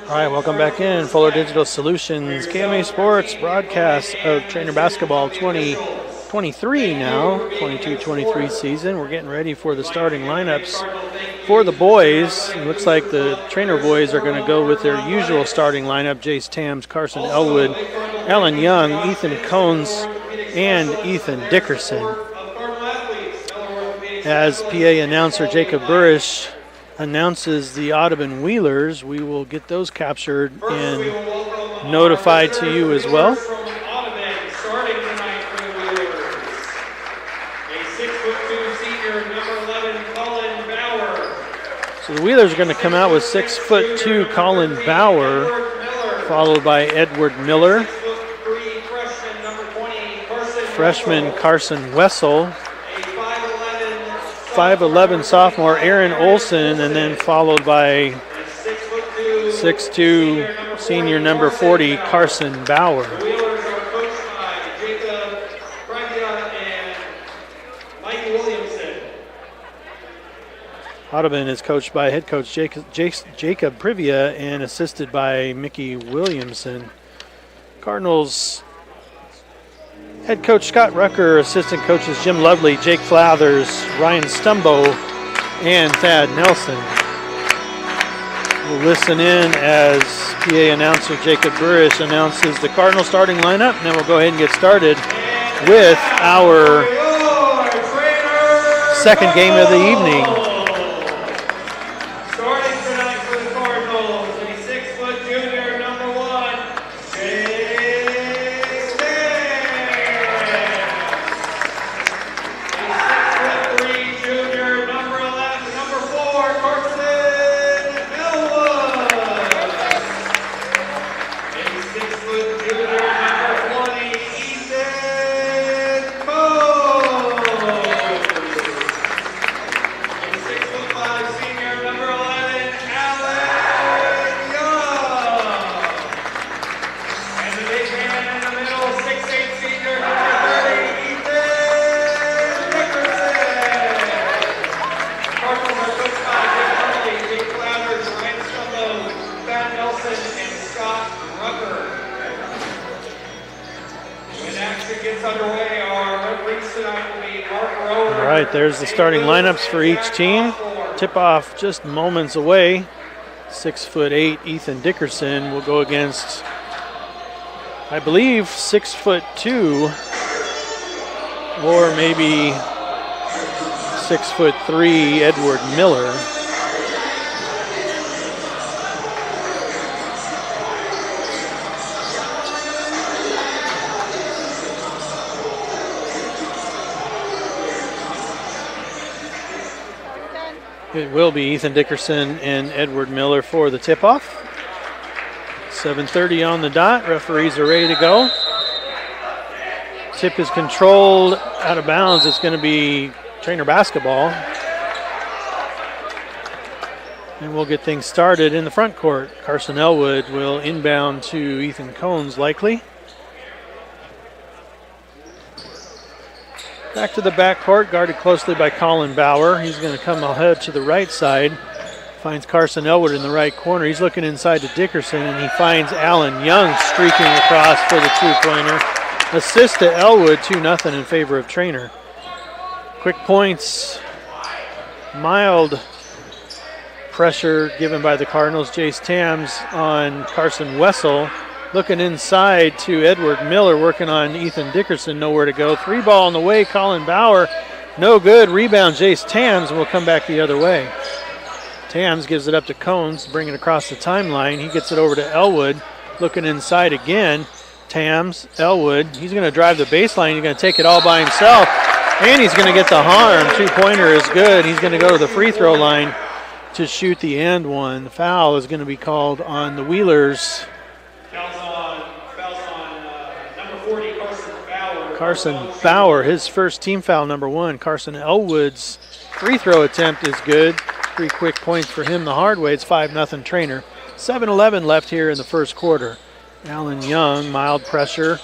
All right, welcome back in Fuller Digital Solutions KMA Sports broadcast of Treynor basketball 2023 now, 22-23 season. We're getting ready for the starting lineups for the boys. It looks like the Treynor boys are going to go with their usual starting lineup: Jace Tams, Carson Elwood, Alan Young, Ethan Cones, and Ethan Dickerson. As PA announcer Jacob Burrish announces the Audubon Wheelers, we will get those captured and notified to you as well. Starting tonight for the Wheelers, a 6'2" senior, number 11, Colin Bauer. So the Wheelers are going to come out with 6'2" Colin Bauer, followed by Edward Miller, 6'3" freshman, number 20, freshman Carson Wessel, 5'11" sophomore Aaron Olson, and then followed by 6'2" senior number 40 Carson Bauer. The Wheelers are coached by Jacob Previa and Mike Williamson. Audubon is coached by head coach Jacob Privia and assisted by Mickey Williamson. Cardinals head coach Scott Rucker, assistant coaches Jim Lovely, Jake Flathers, Ryan Stumbo, and Thad Nelson. We'll listen in as PA announcer Jacob Burrish announces the Cardinal starting lineup, and then we'll go ahead and get started with our second game of the evening. Starting tonight for the Cardinals, a 6' junior, number 1, Jace Tams. A 6'3" junior, number 11, number 4, Carson Elwood. A 6' junior, number 20, Ethan Coe. A gets underway, our referees tonight will be Mark Rowe. All right, there's the starting lineups for each team. Tip-off just moments away. 6'8" Ethan Dickerson will go against, I believe, 6'2", or maybe 6'3" Edward Miller. It will be Ethan Dickerson and Edward Miller for the tip-off. 7:30 on the dot. Referees are ready to go. Tip is controlled out of bounds. It's going to be Treynor basketball. And we'll get things started in the front court. Carson Elwood will inbound to Ethan Cones likely. Back to the back court, guarded closely by Colin Bauer. He's going to come ahead to the right side. Finds Carson Elwood in the right corner. He's looking inside to Dickerson, and he finds Alan Young streaking across for the two-pointer. Assist to Elwood, 2-0 in favor of Treynor. Quick points, mild pressure given by the Cardinals. Jace Tams on Carson Wessel. Looking inside to Edward Miller, working on Ethan Dickerson, nowhere to go. 3-ball on the way, Colin Bauer, no good. Rebound, Jace Tams, and will come back the other way. Tams gives it up to Cones, bring it across the timeline. He gets it over to Elwood, looking inside again. Tams, Elwood, he's going to drive the baseline. He's going to take it all by himself, and he's going to get the harm. Two-pointer is good. He's going to go to the free throw line to shoot the and one. The foul is going to be called on the Wheelers. Fouls on number 40, Carson Bauer. Carson Bauer, his first team foul, number 1. Carson Elwood's free throw attempt is good. 3 quick points for him the hard way. It's 5-0 Treynor. 7:11 left here in the first quarter. Alan Young, mild pressure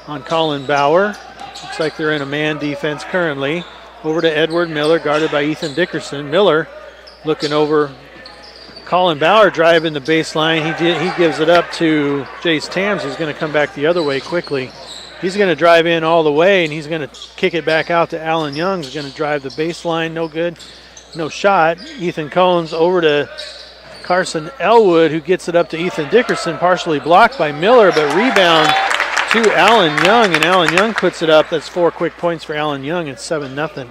on Colin Bauer. Looks like they're in a man defense currently. Over to Edward Miller, guarded by Ethan Dickerson. Miller looking over Colin Bauer, driving the baseline. He gives it up to Jace Tams, who's going to come back the other way quickly. He's going to drive in all the way, and he's going to kick it back out to Alan Young, who's going to drive the baseline. No good. No shot. Ethan Cones over to Carson Elwood, who gets it up to Ethan Dickerson, partially blocked by Miller, but rebound to Alan Young, and Alan Young puts it up. That's 4 quick points for Alan Young. It's 7-0.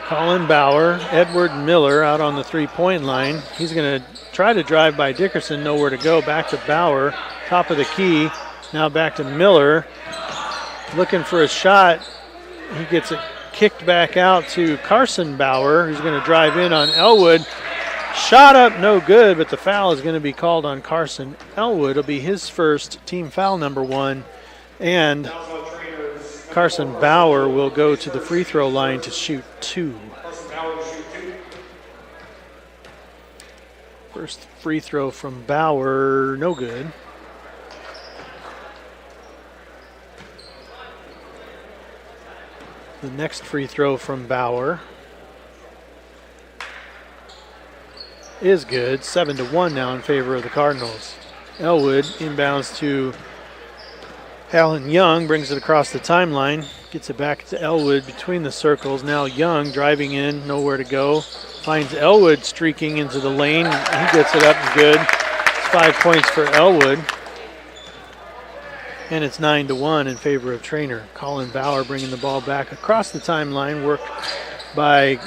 Colin Bauer, Edward Miller out on the three-point line. He's going to try to drive by Dickerson, nowhere to go. Back to Bauer, top of the key. Now back to Miller. Looking for a shot. He gets it kicked back out to Carson Bauer, who's going to drive in on Elwood. Shot up, no good, but the foul is going to be called on Carson Elwood. It'll be his first team foul, number 1. And Carson Bauer will go to the free throw line to shoot 2. First free throw from Bauer, no good. The next free throw from Bauer is good. 7-1 now in favor of the Cardinals. Elwood inbounds to Alan Young, brings it across the timeline, gets it back to Elwood between the circles. Now Young driving in, nowhere to go. Finds Elwood streaking into the lane. He gets it up and good. It's 5 points for Elwood. And it's 9-1 in favor of Treynor. Colin Bauer bringing the ball back across the timeline, worked by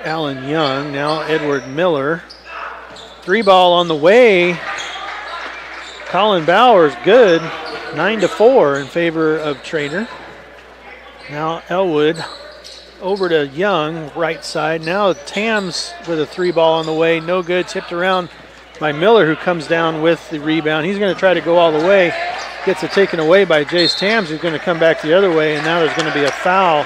Alan Young. Now Edward Miller. 3-ball on the way. Colin Bauer's good. 9-4 in favor of Treynor. Now Elwood over to Young, right side. Now Tams with a 3-ball on the way. No good. Tipped around by Miller, who comes down with the rebound. He's going to try to go all the way. Gets it taken away by Jace Tams, who's going to come back the other way. And now there's going to be a foul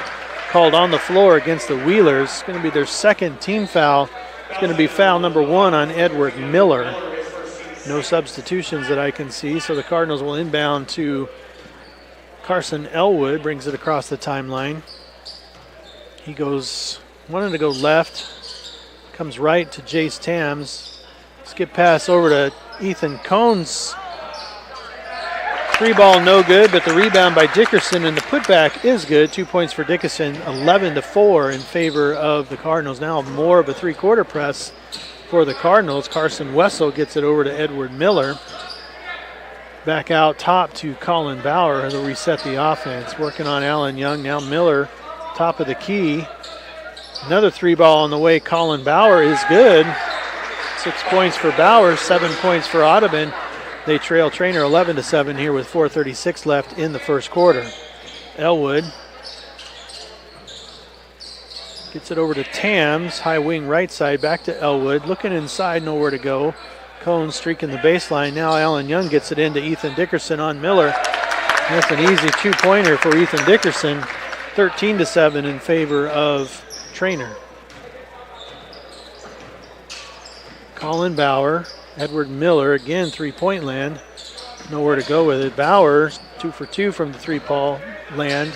called on the floor against the Wheelers. It's going to be their second team foul. It's going to be foul number 1 on Edward Miller. No substitutions that I can see, so the Cardinals will inbound to Carson Elwood, brings it across the timeline. He goes, wanted to go left, comes right to Jace Tams. Skip pass over to Ethan Cohn's three ball no good, but the rebound by Dickerson and the putback is good. 2 points for Dickerson, 11-4 in favor of the Cardinals. Now more of a three-quarter press for the Cardinals. Carson Wessel gets it over to Edward Miller. Back out top to Colin Bauer. He'll reset the offense. Working on Alan Young. Now Miller, top of the key. Another three ball on the way. Colin Bauer is good. 6 points for Bauer, 7 points for Audubon. They trail Treynor 11-7 here with 4:36 left in the first quarter. Elwood gets it over to Tams, high wing right side, back to Elwood. Looking inside, nowhere to go. Cone streaking the baseline. Now Alan Young gets it into Ethan Dickerson on Miller. That's an easy two-pointer for Ethan Dickerson. 13-7 in favor of Treynor. Colin Bauer, Edward Miller, again three-point land. Nowhere to go with it. Bauer, 2 for 2 from the three-ball land.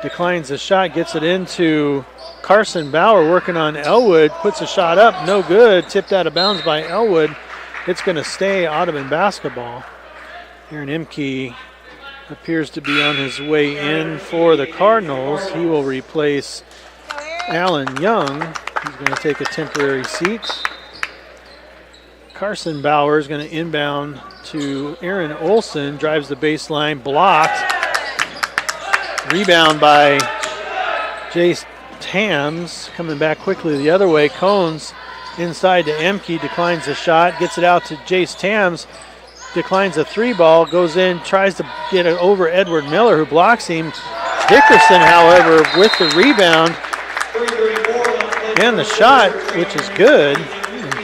Declines the shot, gets it into Carson Bauer, working on Elwood. Puts a shot up, no good. Tipped out of bounds by Elwood. It's going to stay Audubon basketball. Aaron Imke appears to be on his way in for the Cardinals. He will replace Alan Young. He's going to take a temporary seat. Carson Bauer is going to inbound to Aaron Olson. Drives the baseline, blocked. Rebound by Jace Tams. Coming back quickly the other way. Cones inside to Emke. Declines the shot. Gets it out to Jace Tams. Declines a three ball. Goes in. Tries to get it over Edward Miller, who blocks him. Dickerson, however, with the rebound and the shot, which is good.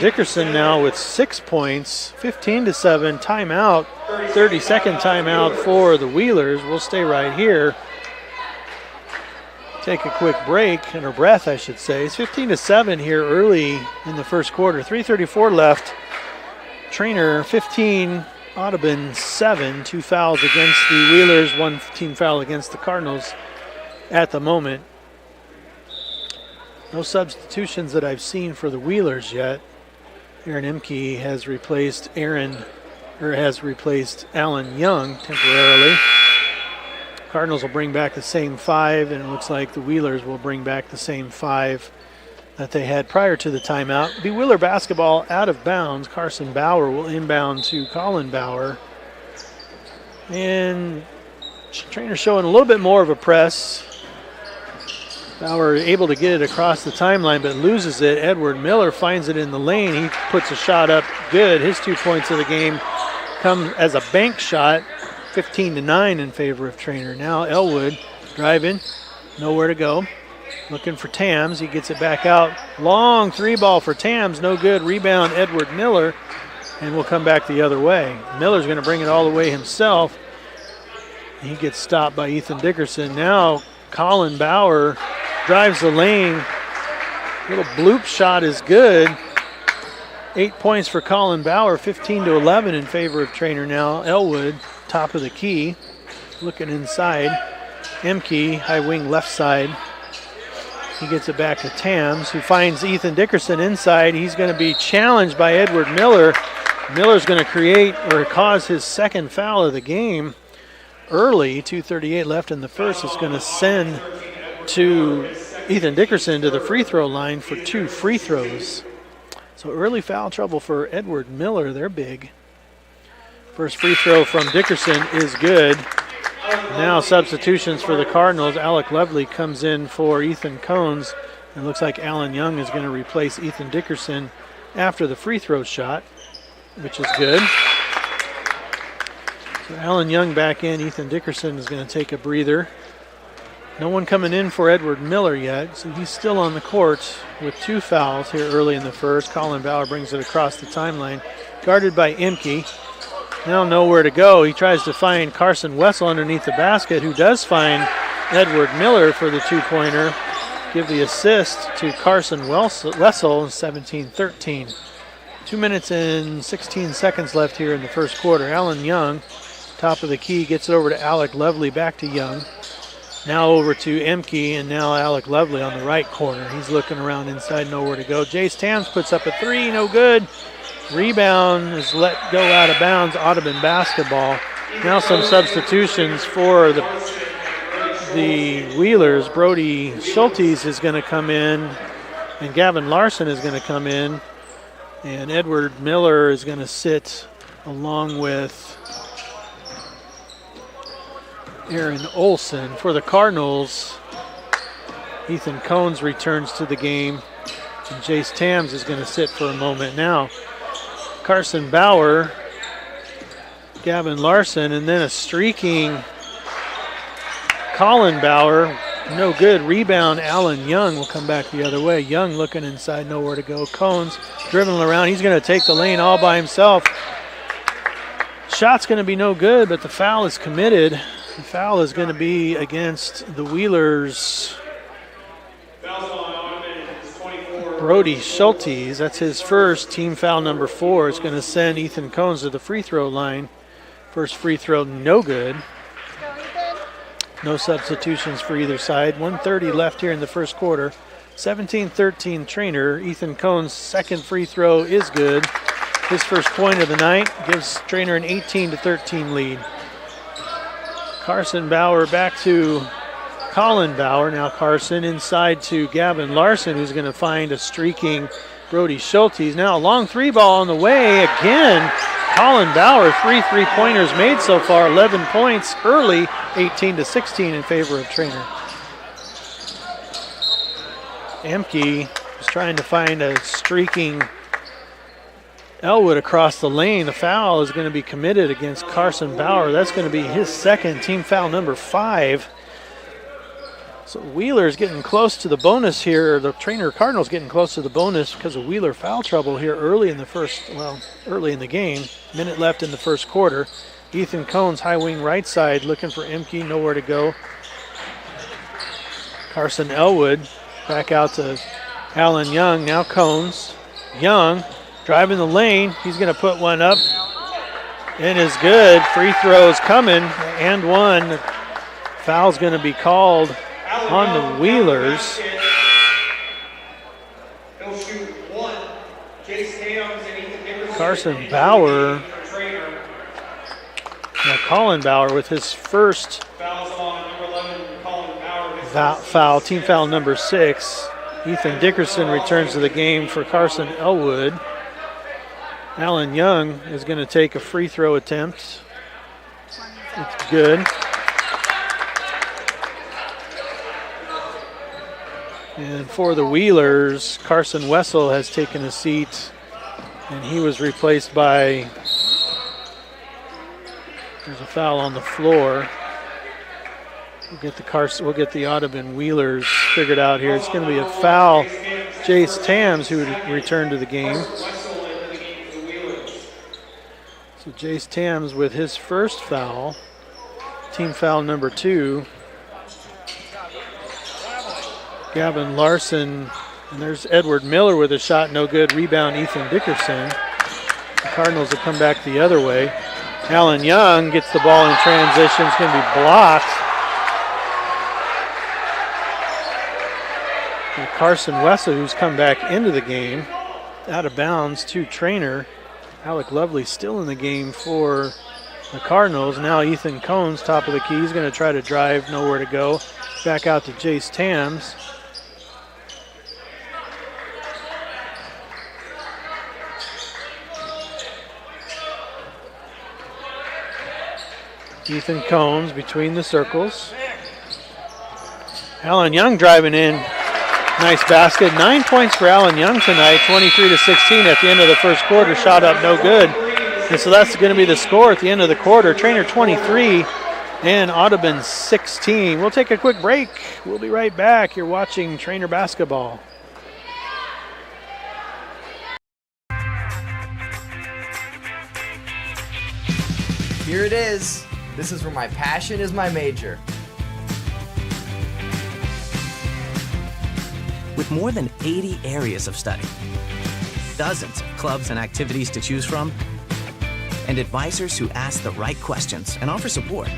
Dickerson now with 6 points, 15-7, timeout, 30-second timeout for the Wheelers. We'll stay right here. Take a quick break, and a breath, I should say. It's 15-7 here early in the first quarter. 3:34 left. Treynor 15, Audubon 7. 2 fouls against the Wheelers, 1 team foul against the Cardinals at the moment. No substitutions that I've seen for the Wheelers yet. Aaron Imke has replaced Alan Young temporarily. Cardinals will bring back the same 5, and it looks like the Wheelers will bring back the same 5 that they had prior to the timeout. Be Wheeler basketball out of bounds. Carson Bauer will inbound to Colin Bauer. And Treynor showing a little bit more of a press. Bauer able to get it across the timeline, but loses it. Edward Miller finds it in the lane. He puts a shot up good. His 2 points of the game come as a bank shot. 15-9 in favor of Treynor. Now Elwood driving, nowhere to go. Looking for Tams. He gets it back out. Long three ball for Tams, no good. Rebound Edward Miller, and we'll come back the other way. Miller's going to bring it all the way himself. He gets stopped by Ethan Dickerson. Now Colin Bauer drives the lane. Little bloop shot is good. 8 points for Colin Bauer, 15-11 in favor of Treynor now. Elwood, top of the key, looking inside. Emke, high wing left side. He gets it back to Tams, who finds Ethan Dickerson inside. He's going to be challenged by Edward Miller. Miller's going to create or cause his second foul of the game early. 2:38 left in the first. It's going to send to Ethan Dickerson to the free throw line for 2 free throws. So early foul trouble for Edward Miller. They're big. First free throw from Dickerson is good. Now substitutions for the Cardinals. Alec Lovely comes in for Ethan Cones. It looks like Alan Young is going to replace Ethan Dickerson after the free throw shot, which is good. So Alan Young back in. Ethan Dickerson is going to take a breather. No one coming in for Edward Miller yet, so he's still on the court with 2 fouls here early in the first. Colin Bauer brings it across the timeline, guarded by Imke. Now nowhere to go. He tries to find Carson Wessel underneath the basket, who does find Edward Miller for the 2-pointer. Give the assist to Carson Wessel, 17-13. 2 minutes and 16 seconds left here in the first quarter. Alan Young, top of the key, gets it over to Alec Lovely, back to Young. Now over to Emke, and now Alec Lovely on the right corner. He's looking around inside, nowhere to go. Jace Tams puts up a three, no good. Rebound is let go out of bounds, Audubon basketball. Now some substitutions for the Wheelers. Brody Schultes is going to come in, and Gavin Larson is going to come in, and Edward Miller is going to sit along with Aaron Olson. For the Cardinals, Ethan Cones returns to the game, and Jace Tams is going to sit for a moment now. Carson Bauer, Gavin Larson, and then a streaking Colin Bauer. No good. Rebound, Alan Young will come back the other way. Young looking inside, nowhere to go. Cones dribbling around. He's going to take the lane all by himself. Shot's going to be no good, but the foul is committed. The foul is going to be against the Wheelers. Brody Schultes, that's his first, team foul number 4. It's going to send Ethan Cones to the free throw line. First free throw, no good. No substitutions for either side. 1:30 left here in the first quarter. 17-13 Treynor. Ethan Cones' second free throw is good. His first point of the night gives Treynor an 18-13 lead. Carson Bauer back to Colin Bauer. Now Carson inside to Gavin Larson, who's going to find a streaking Brody Schultes. Now a long three ball on the way again. Colin Bauer, 3 3-pointers made so far, 11 points early, 18-16 in favor of Treynor. Emke was trying to find a streaking Elwood across the lane. The foul is going to be committed against Carson Bauer. That's going to be his second, team foul number 5. So Wheeler's getting close to the bonus here. The Treynor Cardinals getting close to the bonus because of Wheeler foul trouble here early in the game. Minute left in the first quarter. Ethan Cones, high wing right side, looking for Emke, nowhere to go. Carson Elwood back out to Alan Young. Now Cones. Young driving the lane. He's going to put one up. And is good. Free throws coming. And one. Foul's going to be called on the Wheelers. Carson Bauer. Now Colin Bauer with his first foul, team foul number 6. Ethan Dickerson returns to the game for Carson Elwood. Alan Young is going to take a free throw attempt. It's good. And for the Wheelers, Carson Wessel has taken a seat, and he was replaced by, there's a foul on the floor. We'll get the Audubon Wheelers figured out here. It's going to be a foul. Jace Tams, who would return to the game. So Jace Tams with his first foul, team foul number 2. Gavin Larson, and there's Edward Miller with a shot, no good. Rebound, Ethan Dickerson. The Cardinals will come back the other way. Alan Young gets the ball in transition. It's going to be blocked. And Carson Wessel, who's come back into the game, out of bounds to Treynor. Alec Lovely still in the game for the Cardinals. Now Ethan Cones, top of the key. He's going to try to drive, nowhere to go. Back out to Jace Tams. Ethan Cones between the circles. Alan Young driving in. Nice basket. 9 points for Alan Young tonight. 23-16 at the end of the first quarter. Shot up, no good. And so that's going to be the score at the end of the quarter. Treynor 23 and Audubon 16. We'll take a quick break. We'll be right back. You're watching Treynor basketball. Here it is. This is where my passion is my major. With more than 80 areas of study, dozens of clubs and activities to choose from, and advisors who ask the right questions and offer support,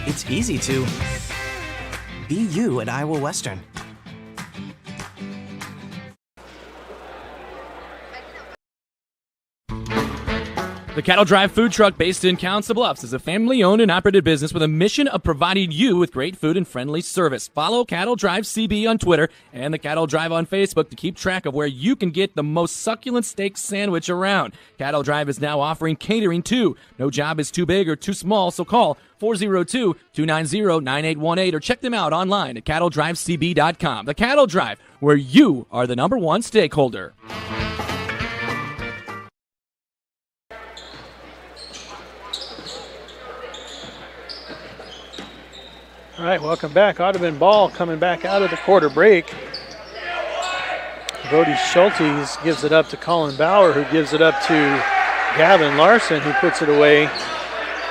It's easy to be you at Iowa Western. The Cattle Drive food truck based in Council Bluffs is a family-owned and operated business with a mission of providing you with great food and friendly service. Follow Cattle Drive CB on Twitter and the Cattle Drive on Facebook to keep track of where you can get the most succulent steak sandwich around. Cattle Drive is now offering catering too. No job is too big or too small, so call 402-290-9818 or check them out online at cattledrivecb.com. The Cattle Drive, where you are the number one stakeholder. All right, welcome back. Audubon ball coming back out of the quarter break. Brody Schultes gives it up to Colin Bauer, who gives it up to Gavin Larson, who puts it away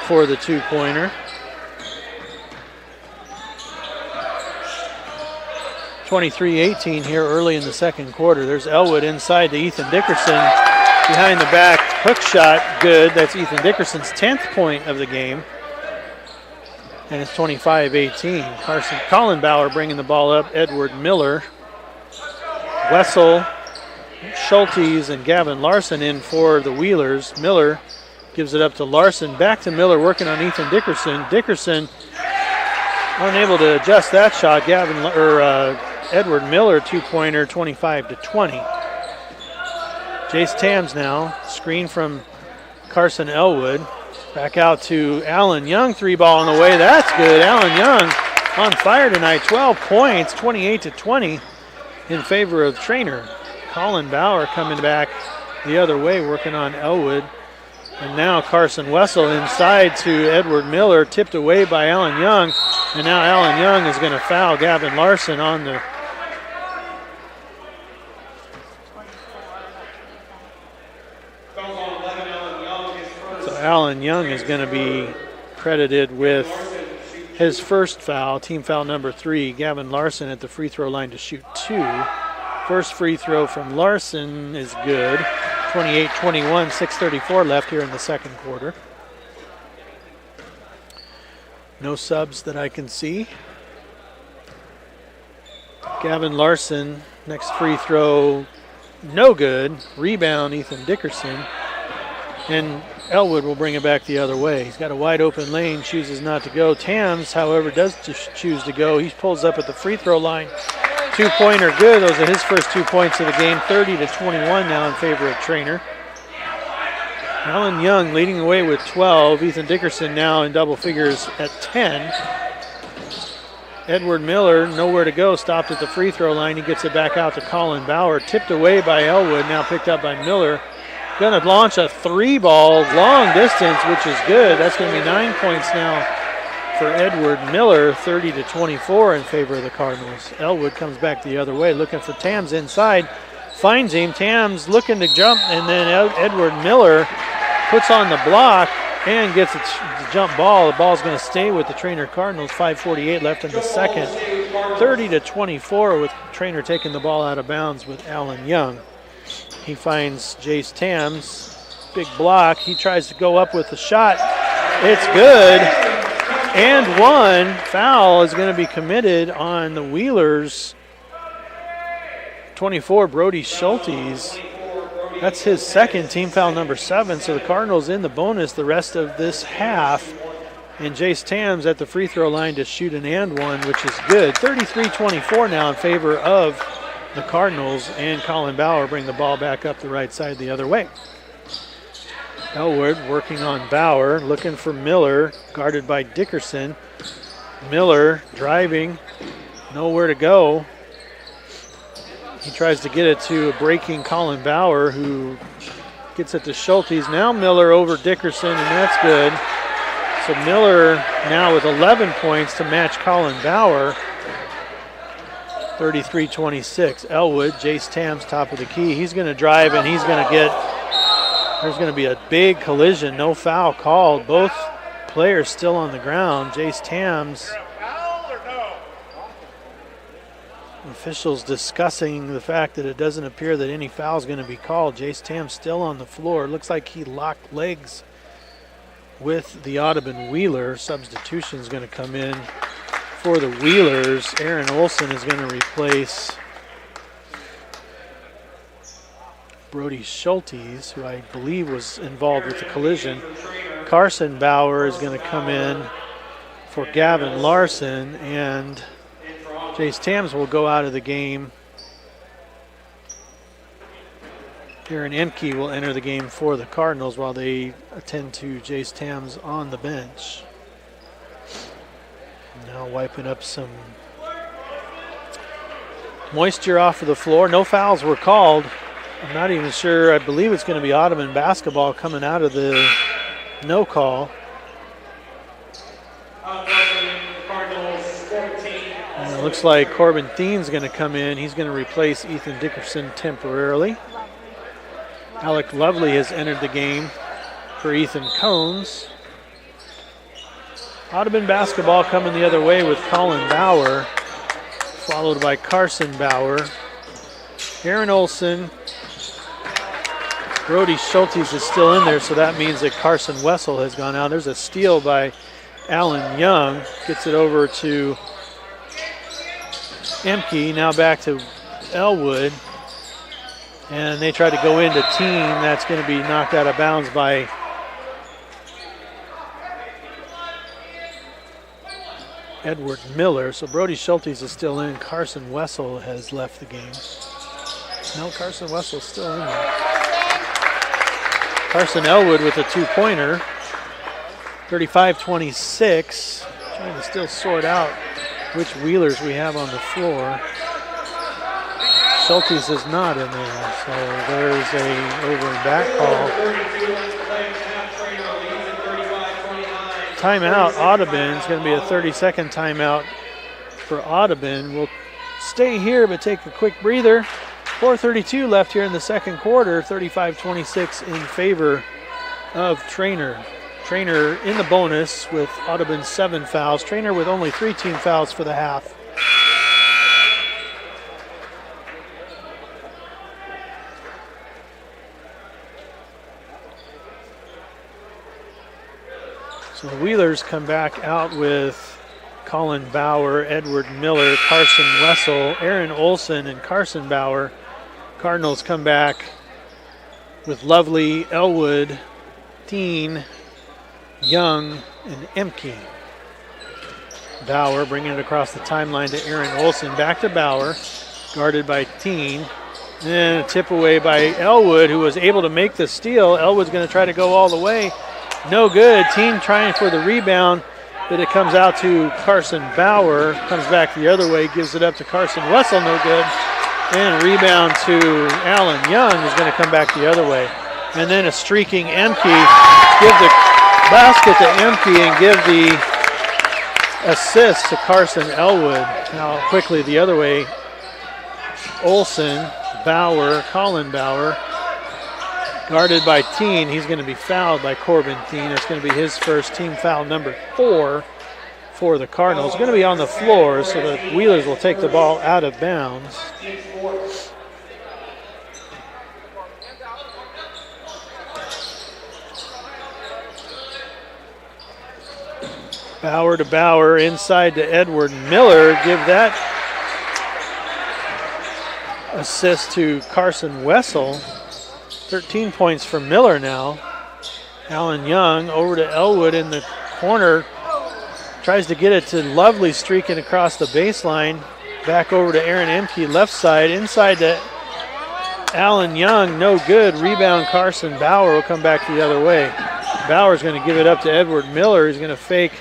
for the two-pointer. 23-18 here early in the second quarter. There's Elwood inside to Ethan Dickerson. Behind the back hook shot, good. That's Ethan Dickerson's 10th point of the game. And it's 25-18. Colin Bauer bringing the ball up. Edward Miller, Wessel, Schultes, and Gavin Larson in for the Wheelers. Miller gives it up to Larson. Back to Miller working on Ethan Dickerson. Dickerson unable to adjust that shot. Edward Miller, two-pointer, 25-20. Jace Tams now. Screen from Carson Elwood. Back out to Alan Young, three ball on the way. That's good. Alan Young on fire tonight. 12 points, 28-20 in favor of Treynor. Colin Bauer coming back the other way, working on Elwood. And now Carson Wessel inside to Edward Miller, tipped away by Alan Young. And now Alan Young is going to foul Gavin Larson on the Alan Young is going to be credited with his first foul, team foul number 3. Gavin Larson at the free throw line to shoot 2. First free throw from Larson is good. 28-21, 6:34 left here in the second quarter. No subs that I can see. Gavin Larson, next free throw, no good. Rebound, Ethan Dickerson. And Elwood will bring it back the other way. He's got a wide open lane, chooses not to go. Tams, however, does choose to go. He pulls up at the free throw line. Two-pointer good. Those are his first 2 points of the game. 30-21 now in favor of Treynor. Alan Young leading the way with 12. Ethan Dickerson now in double figures at 10. Edward Miller, nowhere to go, stopped at the free throw line. He gets it back out to Colin Bauer. Tipped away by Elwood, now picked up by Miller. Going to launch a 3-ball long distance, which is good. That's going to be 9 points now for Edward Miller, 30-24 in favor of the Cardinals. Elwood comes back the other way, looking for Tams inside. Finds him. Tams looking to jump, and then Edward Miller puts on the block and gets the jump ball. The ball's going to stay with the Treynor Cardinals. 5:48 left in the second. 30-24 with Treynor taking the ball out of bounds with Alan Young. He finds Jace Tams, big block. He tries to go up with the shot. It's good. And one. Foul is going to be committed on the Wheelers. 24, Brody Schultes. That's his second, team foul number 7. So the Cardinals in the bonus the rest of this half. And Jace Tams at the free throw line to shoot an and one, which is good. 33-24 now in favor of the Cardinals, and Colin Bauer bring the ball back up the right side the other way. Elwood working on Bauer, looking for Miller, guarded by Dickerson. Miller driving, nowhere to go. He tries to get it to a breaking Colin Bauer, who gets it to Schultes. Now Miller over Dickerson, and that's good. So Miller now with 11 points to match Colin Bauer. 33-26. Elwood, Jace Tams, top of the key. He's going to drive, and he's going to get, there's going to be a big collision. No foul called. Both players still on the ground. Jace Tams. Officials discussing the fact that it doesn't appear that any foul is going to be called. Jace Tams still on the floor. Looks like he locked legs with the Audubon Wheeler. Substitution is going to come in for the Wheelers. Aaron Olson is going to replace Brody Schultes, who I believe was involved with the collision. Carson Bauer is going to come in for Gavin Larson, and Jace Tams will go out of the game. Aaron Emke will enter the game for the Cardinals while they attend to Jace Tams on the bench. Now wiping up some moisture off of the floor. No fouls were called. I'm not even sure. I believe it's going to be Audubon basketball coming out of the no call. And it looks like Corbin Theen's going to come in. He's going to replace Ethan Dickerson temporarily. Alec Lovely has entered the game for Ethan Combs. Audubon basketball coming the other way with Colin Bauer, followed by Carson Bauer. Aaron Olson. Brody Schultes is still in there, so that means that Carson Wessel has gone out. There's a steal by Alan Young. Gets it over to Emke. Now back to Elwood. And they try to go into team. That's going to be knocked out of bounds by Edward Miller. So Brody Schultes is still in. Carson Wessel has left the game. No, Carson Wessel's still in there. Carson Elwood with a two-pointer. 35-26. Trying to still sort out which Wheelers we have on the floor. Schultes is not in there, so there's a over and back call. Timeout, Audubon. It's going to be a 30-second timeout for Audubon. We'll stay here but take a quick breather. 4:32 left here in the second quarter. 35-26 in favor of Treynor. Treynor in the bonus with Audubon's 7 fouls. Treynor with only 3 team fouls for the half. So the Wheelers come back out with Colin Bauer, Edward Miller, Carson Wessel, Aaron Olson, and Carson Bauer. Cardinals come back with Lovely, Elwood, Dean, Young, and Emke. Bauer bringing it across the timeline to Aaron Olson. Back to Bauer, guarded by Dean. And a tip away by Elwood, who was able to make the steal. Elwood's going to try to go all the way. No good. Team trying for the rebound, but it comes out to Carson Bauer. Comes back the other way, gives it up to Carson Wessel. No good. And rebound to Alan Young, who's going to come back the other way. And then a streaking Emke. Give the basket to Emke and give the assist to Carson Elwood. Now quickly the other way. Olson, Bauer, Colin Bauer. Guarded by Teen. He's going to be fouled by Corbin Teen. It's going to be his first team foul, number 4 for the Cardinals. Going to be on the floor, so the Wheelers will take the ball out of bounds. Bauer to Bauer, inside to Edward Miller. Give that assist to Carson Wessel. 13 points for Miller now. Alan Young over to Elwood in the corner. Tries to get it to Lovely, streaking across the baseline. Back over to Aaron Emke, left side. Inside to Alan Young, no good. Rebound Carson Bauer will come back the other way. Bauer's going to give it up to Edward Miller. He's going to fake.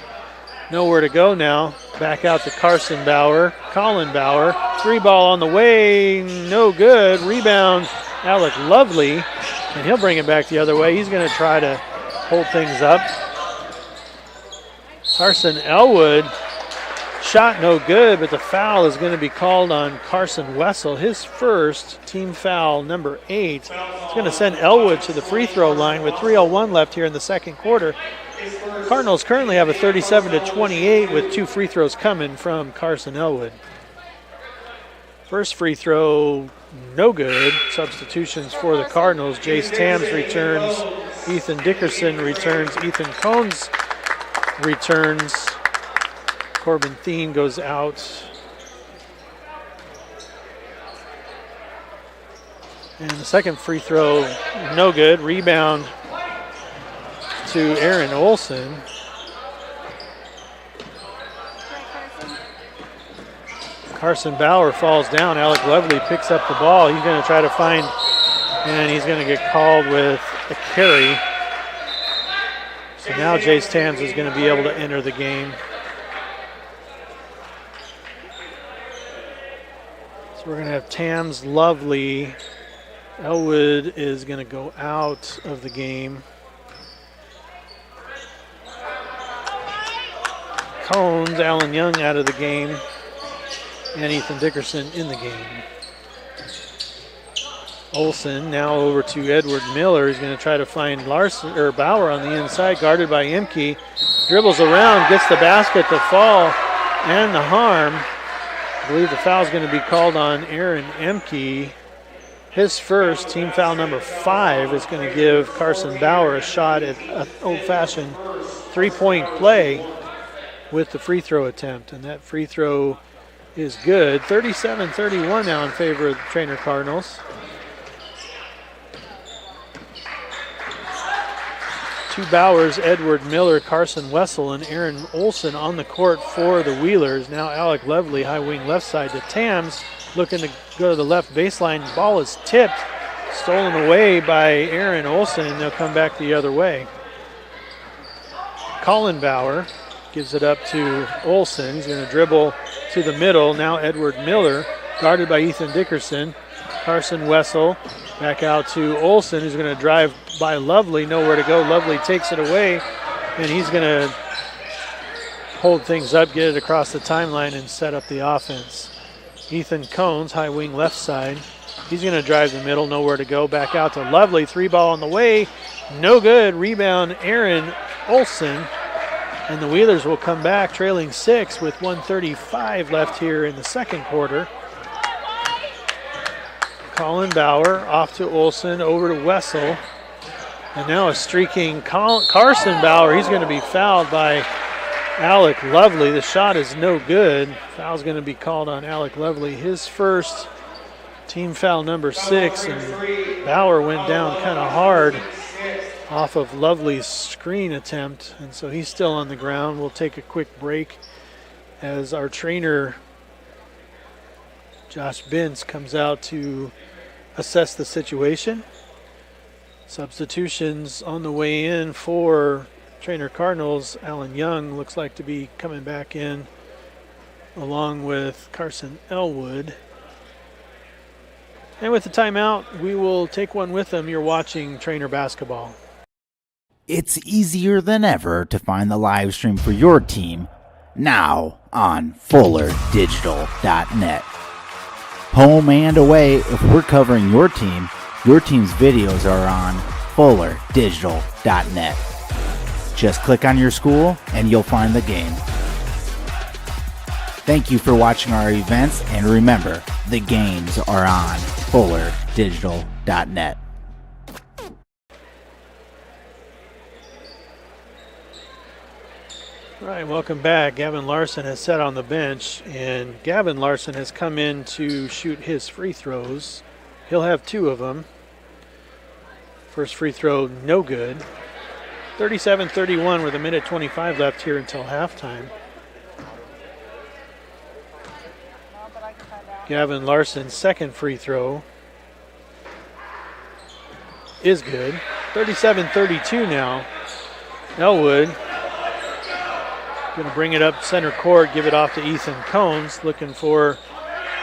Nowhere to go now. Back out to Carson Bauer. Colin Bauer. 3-ball on the way. No good. Rebound Alec Lovely. And he'll bring it back the other way. He's going to try to hold things up. Carson Elwood. Shot no good, but the foul is going to be called on Carson Wessel. His first team foul, number 8. It's going to send Elwood to the free throw line with 3:01 left here in the second quarter. Cardinals currently have a 37-28 with 2 free throws coming from Carson Elwood. First free throw, no good. Substitutions for the Cardinals. Jace Tams returns Ethan Dickerson returns. Ethan Cones returns. Corbin Thien goes out. And the second free throw, no good. Rebound to Aaron Olson. Carson Bauer falls down. Alec Lovely picks up the ball. He's going to try to find, and he's going to get called with a carry. So now Jace Tams is going to be able to enter the game. So we're going to have Tams, Lovely. Elwood is going to go out of the game. Cones, Alan Young out of the game. And Ethan Dickerson in the game. Olson now over to Edward Miller. He's going to try to find Larson or Bauer on the inside, guarded by Imke. Dribbles around, gets the basket, the fall, and the harm. I believe the foul is going to be called on Aaron Emke. His first, team foul number 5, is going to give Carson Bauer a shot at an old-fashioned three-point play with the free throw attempt. And that free throw is good. 37-31 now in favor of the Treynor Cardinals. Two Bowers, Edward Miller, Carson Wessel, and Aaron Olson on the court for the Wheelers. Now Alec Lovely, high wing left side to Tams, looking to go to the left baseline. Ball is tipped, stolen away by Aaron Olson, and they'll come back the other way. Colin Bauer gives it up to Olson. He's going to dribble to the middle. Now Edward Miller, guarded by Ethan Dickerson. Carson Wessel back out to Olson, who's going to drive by Lovely. Nowhere to go. Lovely takes it away, and he's going to hold things up, get it across the timeline, and set up the offense. Ethan Cones, high wing left side. He's going to drive the middle. Nowhere to go. Back out to Lovely. 3-ball on the way. No good. Rebound Aaron Olson. And the Wheelers will come back trailing 6 with 1:35 left here in the second quarter. Colin Bauer off to Olson, over to Wessel. And now a streaking Carson Bauer. He's going to be fouled by Alec Lovely. The shot is no good. Foul's going to be called on Alec Lovely. His first, team foul number 6. And Bauer went down kind of hard off of Lovely's screen attempt. And so he's still on the ground. We'll take a quick break as our trainer, Josh Bintz, comes out to assess the situation. Substitutions on the way in for Treynor Cardinals. Alan Young looks like to be coming back in along with Carson Elwood. And with the timeout, we will take one with them. You're watching Treynor basketball. It's easier than ever to find the live stream for your team now on FullerDigital.net. Home and away, if we're covering your team's videos are on FullerDigital.net. Just click on your school and you'll find the game. Thank you for watching our events, and remember, the games are on FullerDigital.net. All right, welcome back. Gavin Larson has sat on the bench, and Gavin Larson has come in to shoot his free throws. He'll have 2 of them. First free throw, no good. 37-31 with 1:25 left here until halftime. Gavin Larson's second free throw is good. 37-32 now. Elwood going to bring it up center court, give it off to Ethan Cones, looking for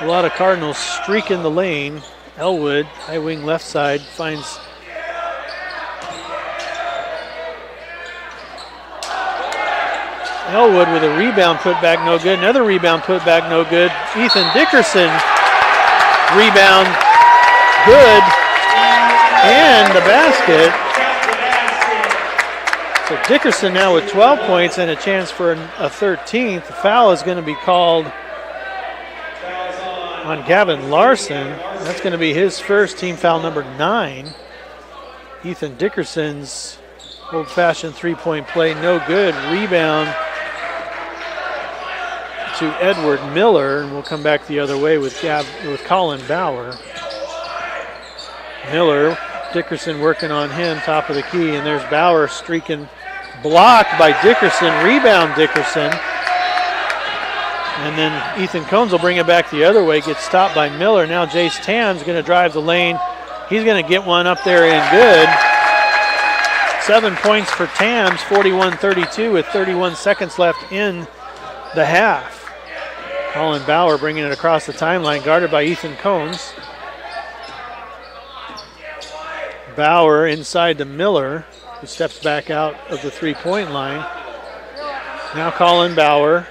a lot of Cardinals streak in the lane. Elwood, high wing left side, finds Elwood with a rebound put back, no good. Another rebound put back, no good. Ethan Dickerson, rebound, good, and the basket. So Dickerson now with 12 points and a chance for a 13th. The foul is going to be called on Gavin Larson. That's going to be his first, team foul number 9. Ethan Dickerson's old-fashioned three-point play, no good. Rebound to Edward Miller, and we'll come back the other way with Colin Bauer. Miller, Dickerson working on him, top of the key, and there's Bauer streaking, blocked by Dickerson, rebound Dickerson. And then Ethan Combs will bring it back the other way, gets stopped by Miller. Now Jace Tam's going to drive the lane. He's going to get one up there and good. 7 points for Tams, 41-32 with 31 seconds left in the half. Colin Bauer bringing it across the timeline, guarded by Ethan Combs. Bauer inside to Miller, who steps back out of the three-point line. Now Colin Bauer.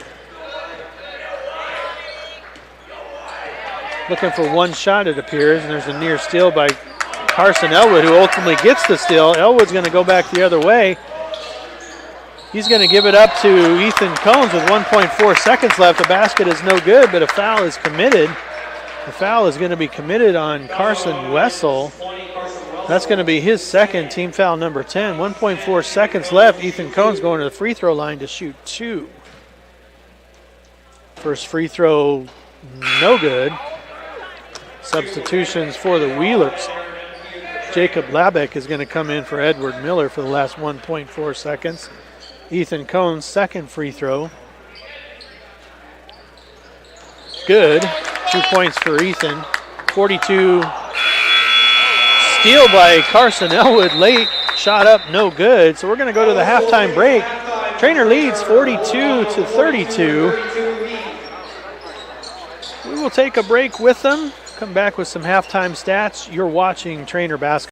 Looking for one shot, it appears, and there's a near steal by Carson Elwood, who ultimately gets the steal. Elwood's going to go back the other way. He's going to give it up to Ethan Combs with 1.4 seconds left. The basket is no good, but a foul is committed. The foul is going to be committed on Carson Wessel. That's going to be his second, team foul number 10. 1.4 seconds left. Ethan Combs going to the free throw line to shoot 2. First free throw, no good. Substitutions for the Wheelers. Jacob Labeck is going to come in for Edward Miller for the last 1.4 seconds. Ethan Combs' second free throw. Good. 2 points for Ethan. 42. Steal by Carson Elwood late. Shot up, no good. So we're going to go to the halftime break. Treynor leads 42-32. We will take a break with them. Come back with some halftime stats. You're watching Treynor basketball.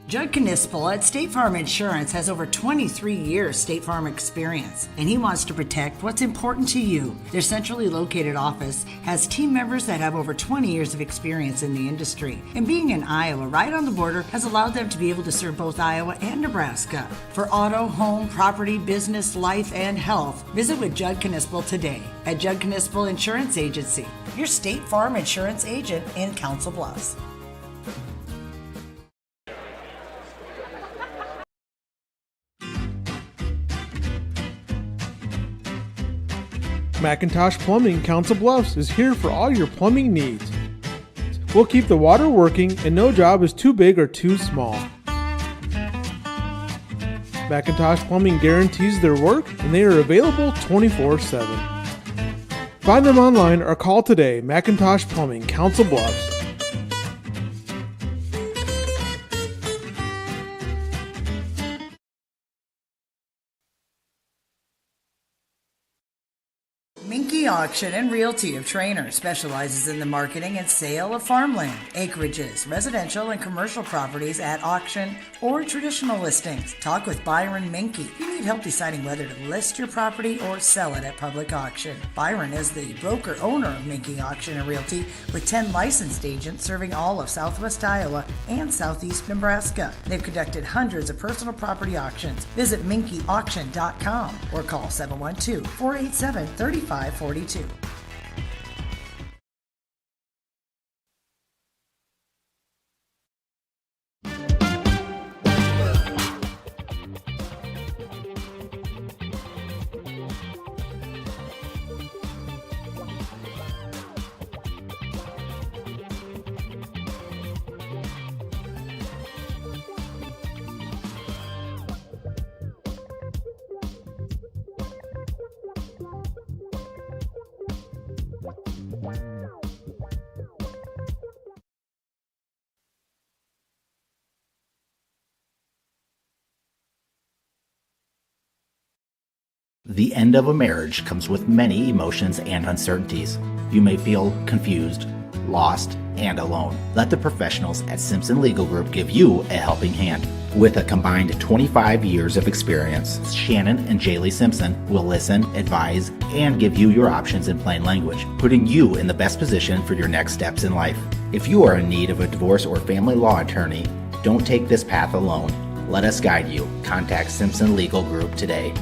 Judd Knispel at State Farm Insurance has over 23 years State Farm experience, and he wants to protect what's important to you. Their centrally located office has team members that have over 20 years of experience in the industry, and being in Iowa right on the border has allowed them to be able to serve both Iowa and Nebraska. For auto, home, property, business, life, and health, visit with Judd Knispel today at Judd Knispel Insurance Agency, your State Farm Insurance agent in Council Bluffs. Macintosh Plumbing Council Bluffs is here for all your plumbing needs. We'll keep the water working and no job is too big or too small. Macintosh Plumbing guarantees their work and they are available 24/7. Find them online or call today. Macintosh Plumbing Council Bluffs. Minky Auction and Realty of Treynor specializes in the marketing and sale of farmland, acreages, residential and commercial properties at auction or traditional listings. Talk with Byron Minky if you need help deciding whether to list your property or sell it at public auction. Byron is the broker-owner of Minky Auction and Realty with 10 licensed agents serving all of southwest Iowa and southeast Nebraska. They've conducted hundreds of personal property auctions. Visit minkyauction.com or call 712-487-3542. The end of a marriage comes with many emotions and uncertainties. You may feel confused, lost, and alone. Let the professionals at Simpson Legal Group give you a helping hand. With a combined 25 years of experience, Shannon and Jaylee Simpson will listen, advise, and give you your options in plain language, putting you in the best position for your next steps in life. If you are in need of a divorce or family law attorney, don't take this path alone. Let us guide you. Contact Simpson Legal Group today.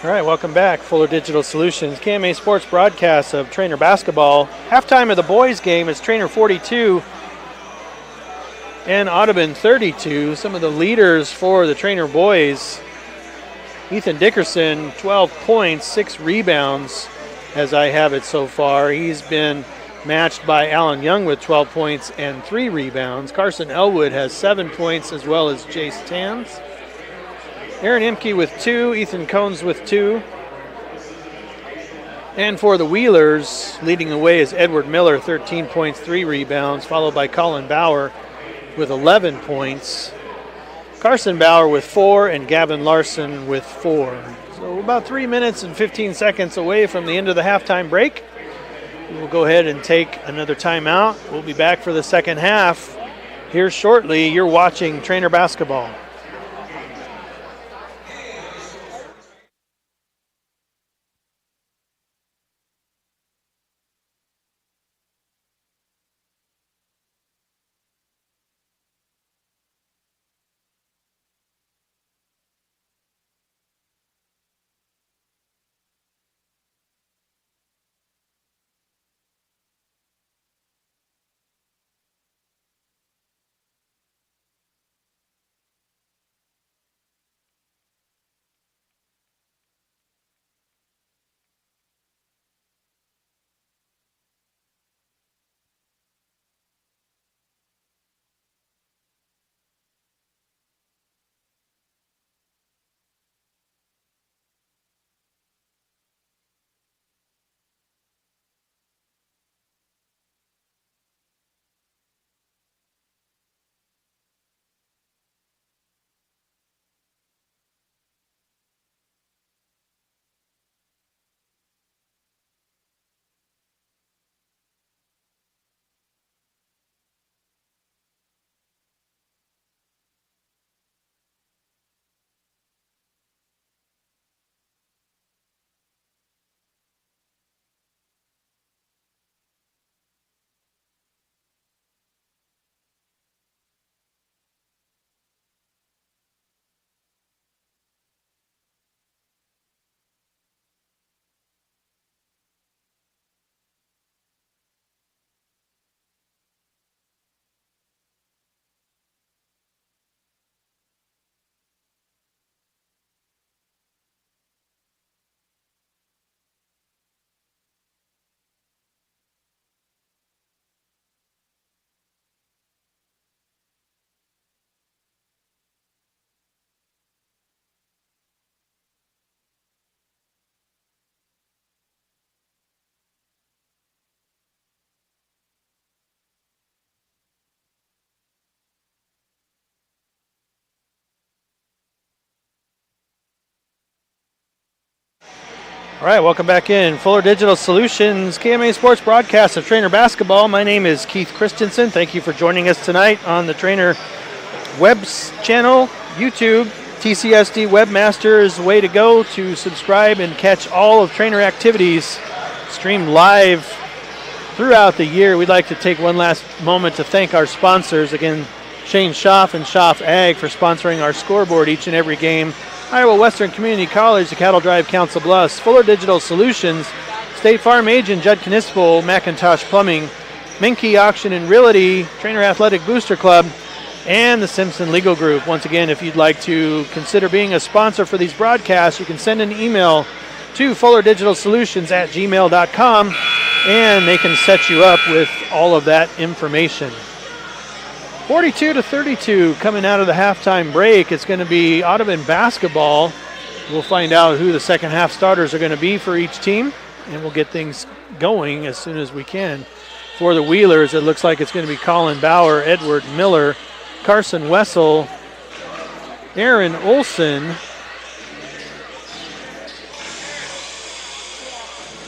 All right, welcome back. Fuller Digital Solutions, KMA Sports broadcast of Treynor basketball. Halftime of the boys game is Treynor 42 and Audubon 32. Some of the leaders for the Treynor boys: Ethan Dickerson, 12 points, 6 rebounds, as I have it so far. He's been matched by Alan Young with 12 points and 3 rebounds. Carson Elwood has 7 points, as well as Jace Tams. Aaron Imke with 2, Ethan Cones with 2. And for the Wheelers, leading the way is Edward Miller, 13 points, 3 rebounds, followed by Colin Bauer with 11 points. Carson Bauer with 4 and Gavin Larson with 4. So about 3 minutes and 15 seconds away from the end of the halftime break. We'll go ahead and take another timeout. We'll be back for the second half here shortly. You're watching Treynor basketball. All right, welcome back in. Fuller Digital Solutions, KMA Sports broadcast of Treynor basketball. My name is Keith Christensen. Thank you for joining us tonight on the Treynor Webs channel, YouTube. TCSD Webmaster is the way to go to subscribe and catch all of Treynor activities streamed live throughout the year. We'd like to take one last moment to thank our sponsors. Again, Shane Schaff and Schaff Ag for sponsoring our scoreboard each and every game. Iowa Western Community College, the Cattle Drive Council Bluffs, Fuller Digital Solutions, State Farm agent Judd Knispel, McIntosh Plumbing, Minke Auction and Realty, Treynor Athletic Booster Club, and the Simpson Legal Group. Once again, if you'd like to consider being a sponsor for these broadcasts, you can send an email to fullerdigitalsolutions@gmail.com, and they can set you up with all of that information. 42-32 coming out of the halftime break. It's going to be Audubon basketball. We'll find out who the second half starters are going to be for each team, and we'll get things going as soon as we can. For the Wheelers, it looks like it's going to be Colin Bauer, Edward Miller, Carson Wessel, Aaron Olson,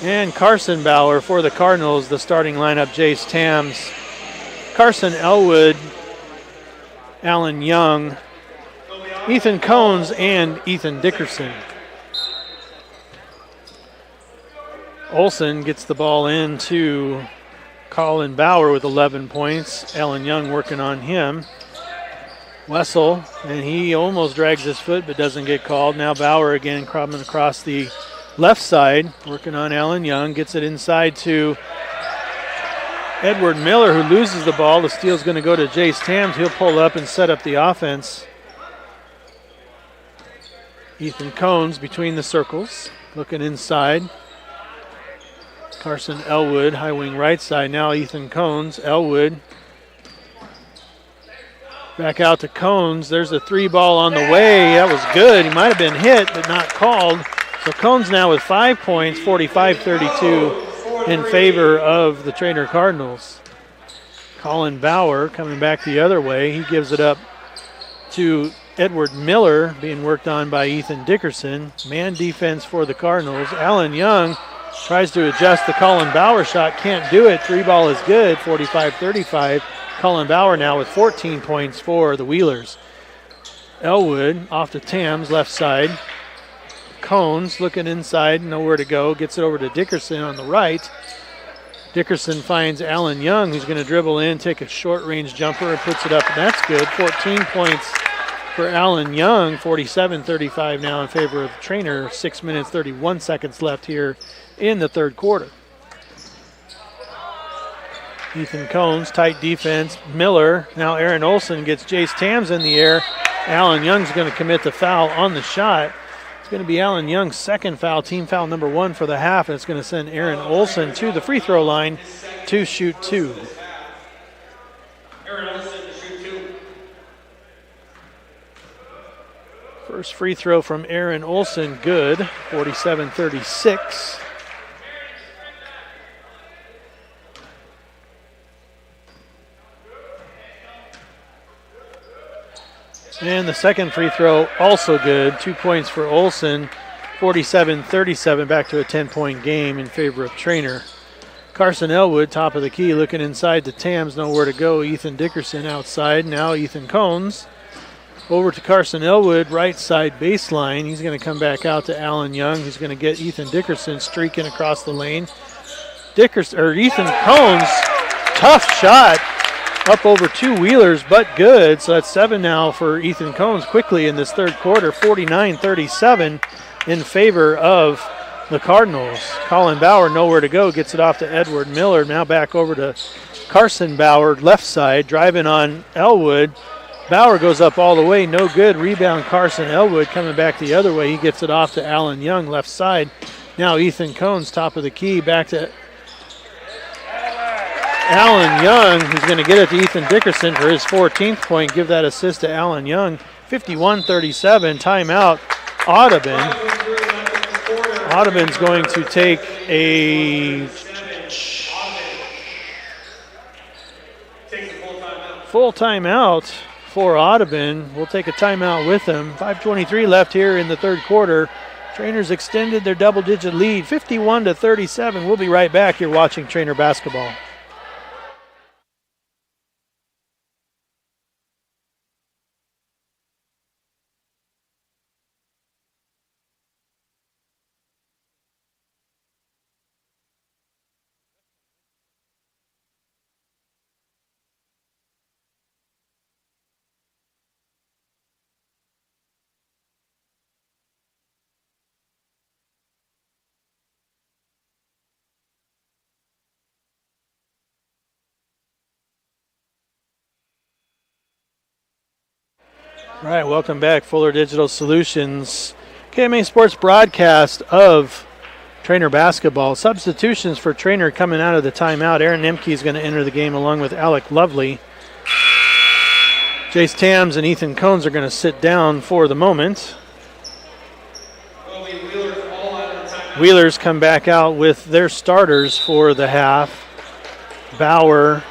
and Carson Bauer. For the Cardinals, the starting lineup: Jace Tams, Carson Elwood, Alan Young, Ethan Cones, and Ethan Dickerson. Olson gets the ball in to Colin Bauer with 11 points. Alan Young working on him. Wessel, and he almost drags his foot but doesn't get called. Now Bauer again coming across the left side, working on Alan Young, gets it inside to Edward Miller, who loses the ball. The steal's going to go to Jace Tams. He'll pull up and set up the offense. Ethan Cones between the circles, looking inside. Carson Elwood, high wing right side. Now Ethan Cones, Elwood. Back out to Cones. There's a 3-ball on the way. That was good. He might have been hit, but not called. So Cones now with 5 points, 45-32 in favor of the Treynor Cardinals. Colin Bauer coming back the other way. He gives it up to Edward Miller, being worked on by Ethan Dickerson. Man defense for the Cardinals. Alan Young tries to adjust the Colin Bauer shot. Can't do it. 3-ball is good, 45-35. Colin Bauer now with 14 points for the Wheelers. Elwood off to Tams, left side. Cones looking inside, nowhere to go. Gets it over to Dickerson on the right. Dickerson finds Alan Young, who's going to dribble in, take a short-range jumper, and puts it up, and that's good. 14 points for Alan Young, 47-35 now in favor of Treynor. 6 minutes, 31 seconds left here in the third quarter. Ethan Cones, tight defense. Miller, now Aaron Olson gets Jace Tams in the air. Alan Young's going to commit the foul on the shot. It's going to be Alan Young's second foul, team foul number 1 for the half, and it's going to send Aaron Olson to the free throw line to shoot 2. Aaron Olson to shoot 2. First free throw from Aaron Olson, good, 47-36. And the second free throw also good. 2 points for Olson. 47-37, back to a 10-point game in favor of Treynor. Carson Elwood, top of the key, looking inside to Tams, nowhere to go. Ethan Dickerson outside. Now Ethan Cones. Over to Carson Elwood, right side baseline. He's going to come back out to Alan Young, who's going to get Ethan Dickerson streaking across the lane. Ethan Cones, tough shot. Up over 2 Wheelers, but good. So that's 7 now for Ethan Cones quickly in this third quarter. 49-37 in favor of the Cardinals. Colin Bauer nowhere to go. Gets it off to Edward Miller. Now back over to Carson Bauer, left side, driving on Elwood. Bauer goes up all the way. No good. Rebound Carson Elwood coming back the other way. He gets it off to Alan Young, left side. Now Ethan Cones, top of the key, back to Alan Young, who's going to get it to Ethan Dickerson for his 14th point. Give that assist to Alan Young. 51-37, timeout, Audubon. Audubon's going to take a full timeout for Audubon. We'll take a timeout with him. 5:23 left here in the third quarter. Treynor's extended their double-digit lead, 51-37. We'll be right back. You're watching Treynor basketball. All right, welcome back. Fuller Digital Solutions, KMA Sports broadcast of Treynor basketball. Substitutions for Treynor coming out of the timeout. Aaron Nemke is going to enter the game along with Alec Lovely. Jace Tams and Ethan Cones are going to sit down for the moment. Wheelers come back out with their starters for the half. Bauer,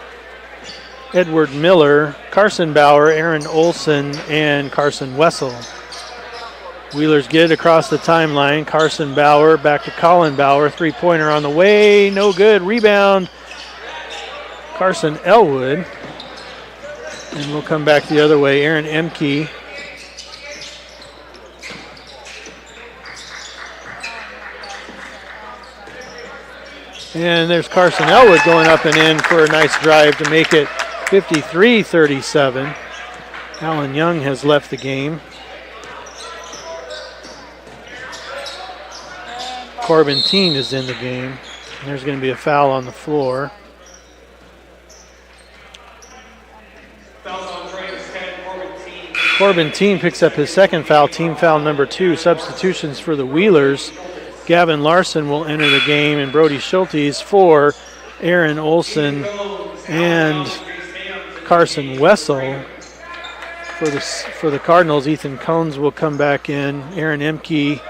Edward Miller, Carson Bauer, Aaron Olson, and Carson Wessel. Wheelers get it across the timeline. Carson Bauer back to Colin Bauer. Three-pointer on the way. No good. Rebound. Carson Elwood. And we'll come back the other way. Aaron Emke. And there's Carson Elwood going up and in for a nice drive to make it 53-37. Alan Young has left the game. Corbin Teen is in the game. And there's going to be a foul on the floor. Corbin Teen picks up his second foul, team foul number 2. Substitutions for the Wheelers. Gavin Larson will enter the game, and Brody Schultes for Aaron Olson and Carson Wessel. For the Cardinals, Ethan Cones will come back in. Aaron Emke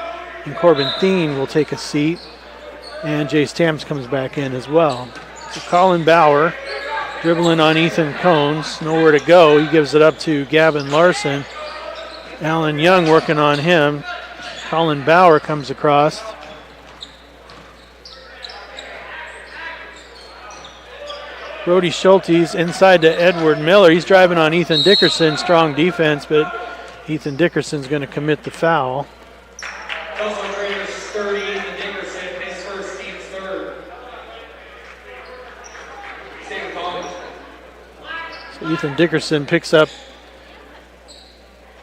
and Corbin Thien will take a seat. And Jace Tams comes back in as well. So Colin Bauer dribbling on Ethan Cones. Nowhere to go. He gives it up to Gavin Larson. Alan Young working on him. Colin Bauer comes across. Brody Schultes inside to Edward Miller. He's driving on Ethan Dickerson. Strong defense, but Ethan Dickerson's going to commit the foul. So Ethan Dickerson picks up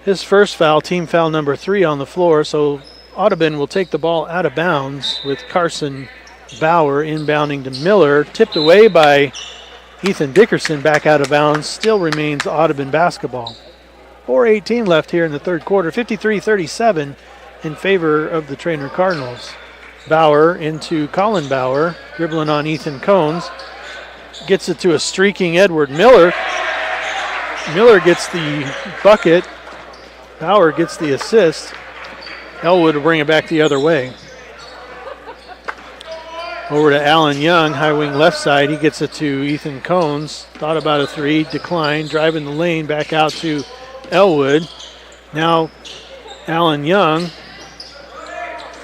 his first foul, team foul number 3 on the floor. So Audubon will take the ball out of bounds with Carson Bauer inbounding to Miller. Tipped away by Ethan Dickerson, back out of bounds. Still remains Audubon basketball. 4:18 left here in the third quarter. 53-37 in favor of the Treynor Cardinals. Bauer into Colin Bauer, dribbling on Ethan Cones. Gets it to a streaking Edward Miller. Miller gets the bucket. Bauer gets the assist. Elwood will bring it back the other way. Over to Alan Young, high wing left side. He gets it to Ethan Cones. Thought about a 3, declined. Driving the lane back out to Elwood. Now Alan Young,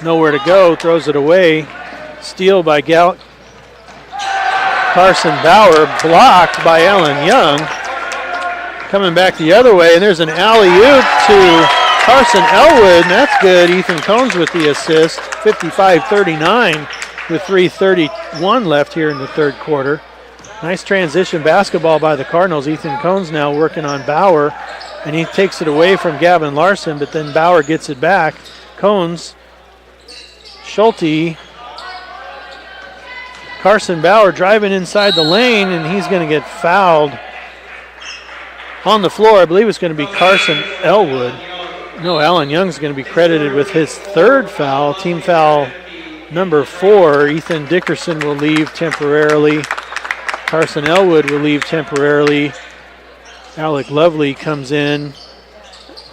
nowhere to go, throws it away. Steal by Carson Bauer, blocked by Alan Young. Coming back the other way, and there's an alley-oop to Carson Elwood, and that's good. Ethan Cones with the assist, 55-39. With 3:31 left here in the third quarter. Nice transition basketball by the Cardinals. Ethan Cones now working on Bauer, and he takes it away from Gavin Larson, but then Bauer gets it back. Cones, Schulte, Carson Bauer driving inside the lane, and he's going to get fouled on the floor. I believe it's going to be Carson Elwood. No, Alan Young's going to be credited with his third foul, team foul number 4. Ethan Dickerson will leave temporarily. Carson Elwood will leave temporarily. Alec Lovely comes in,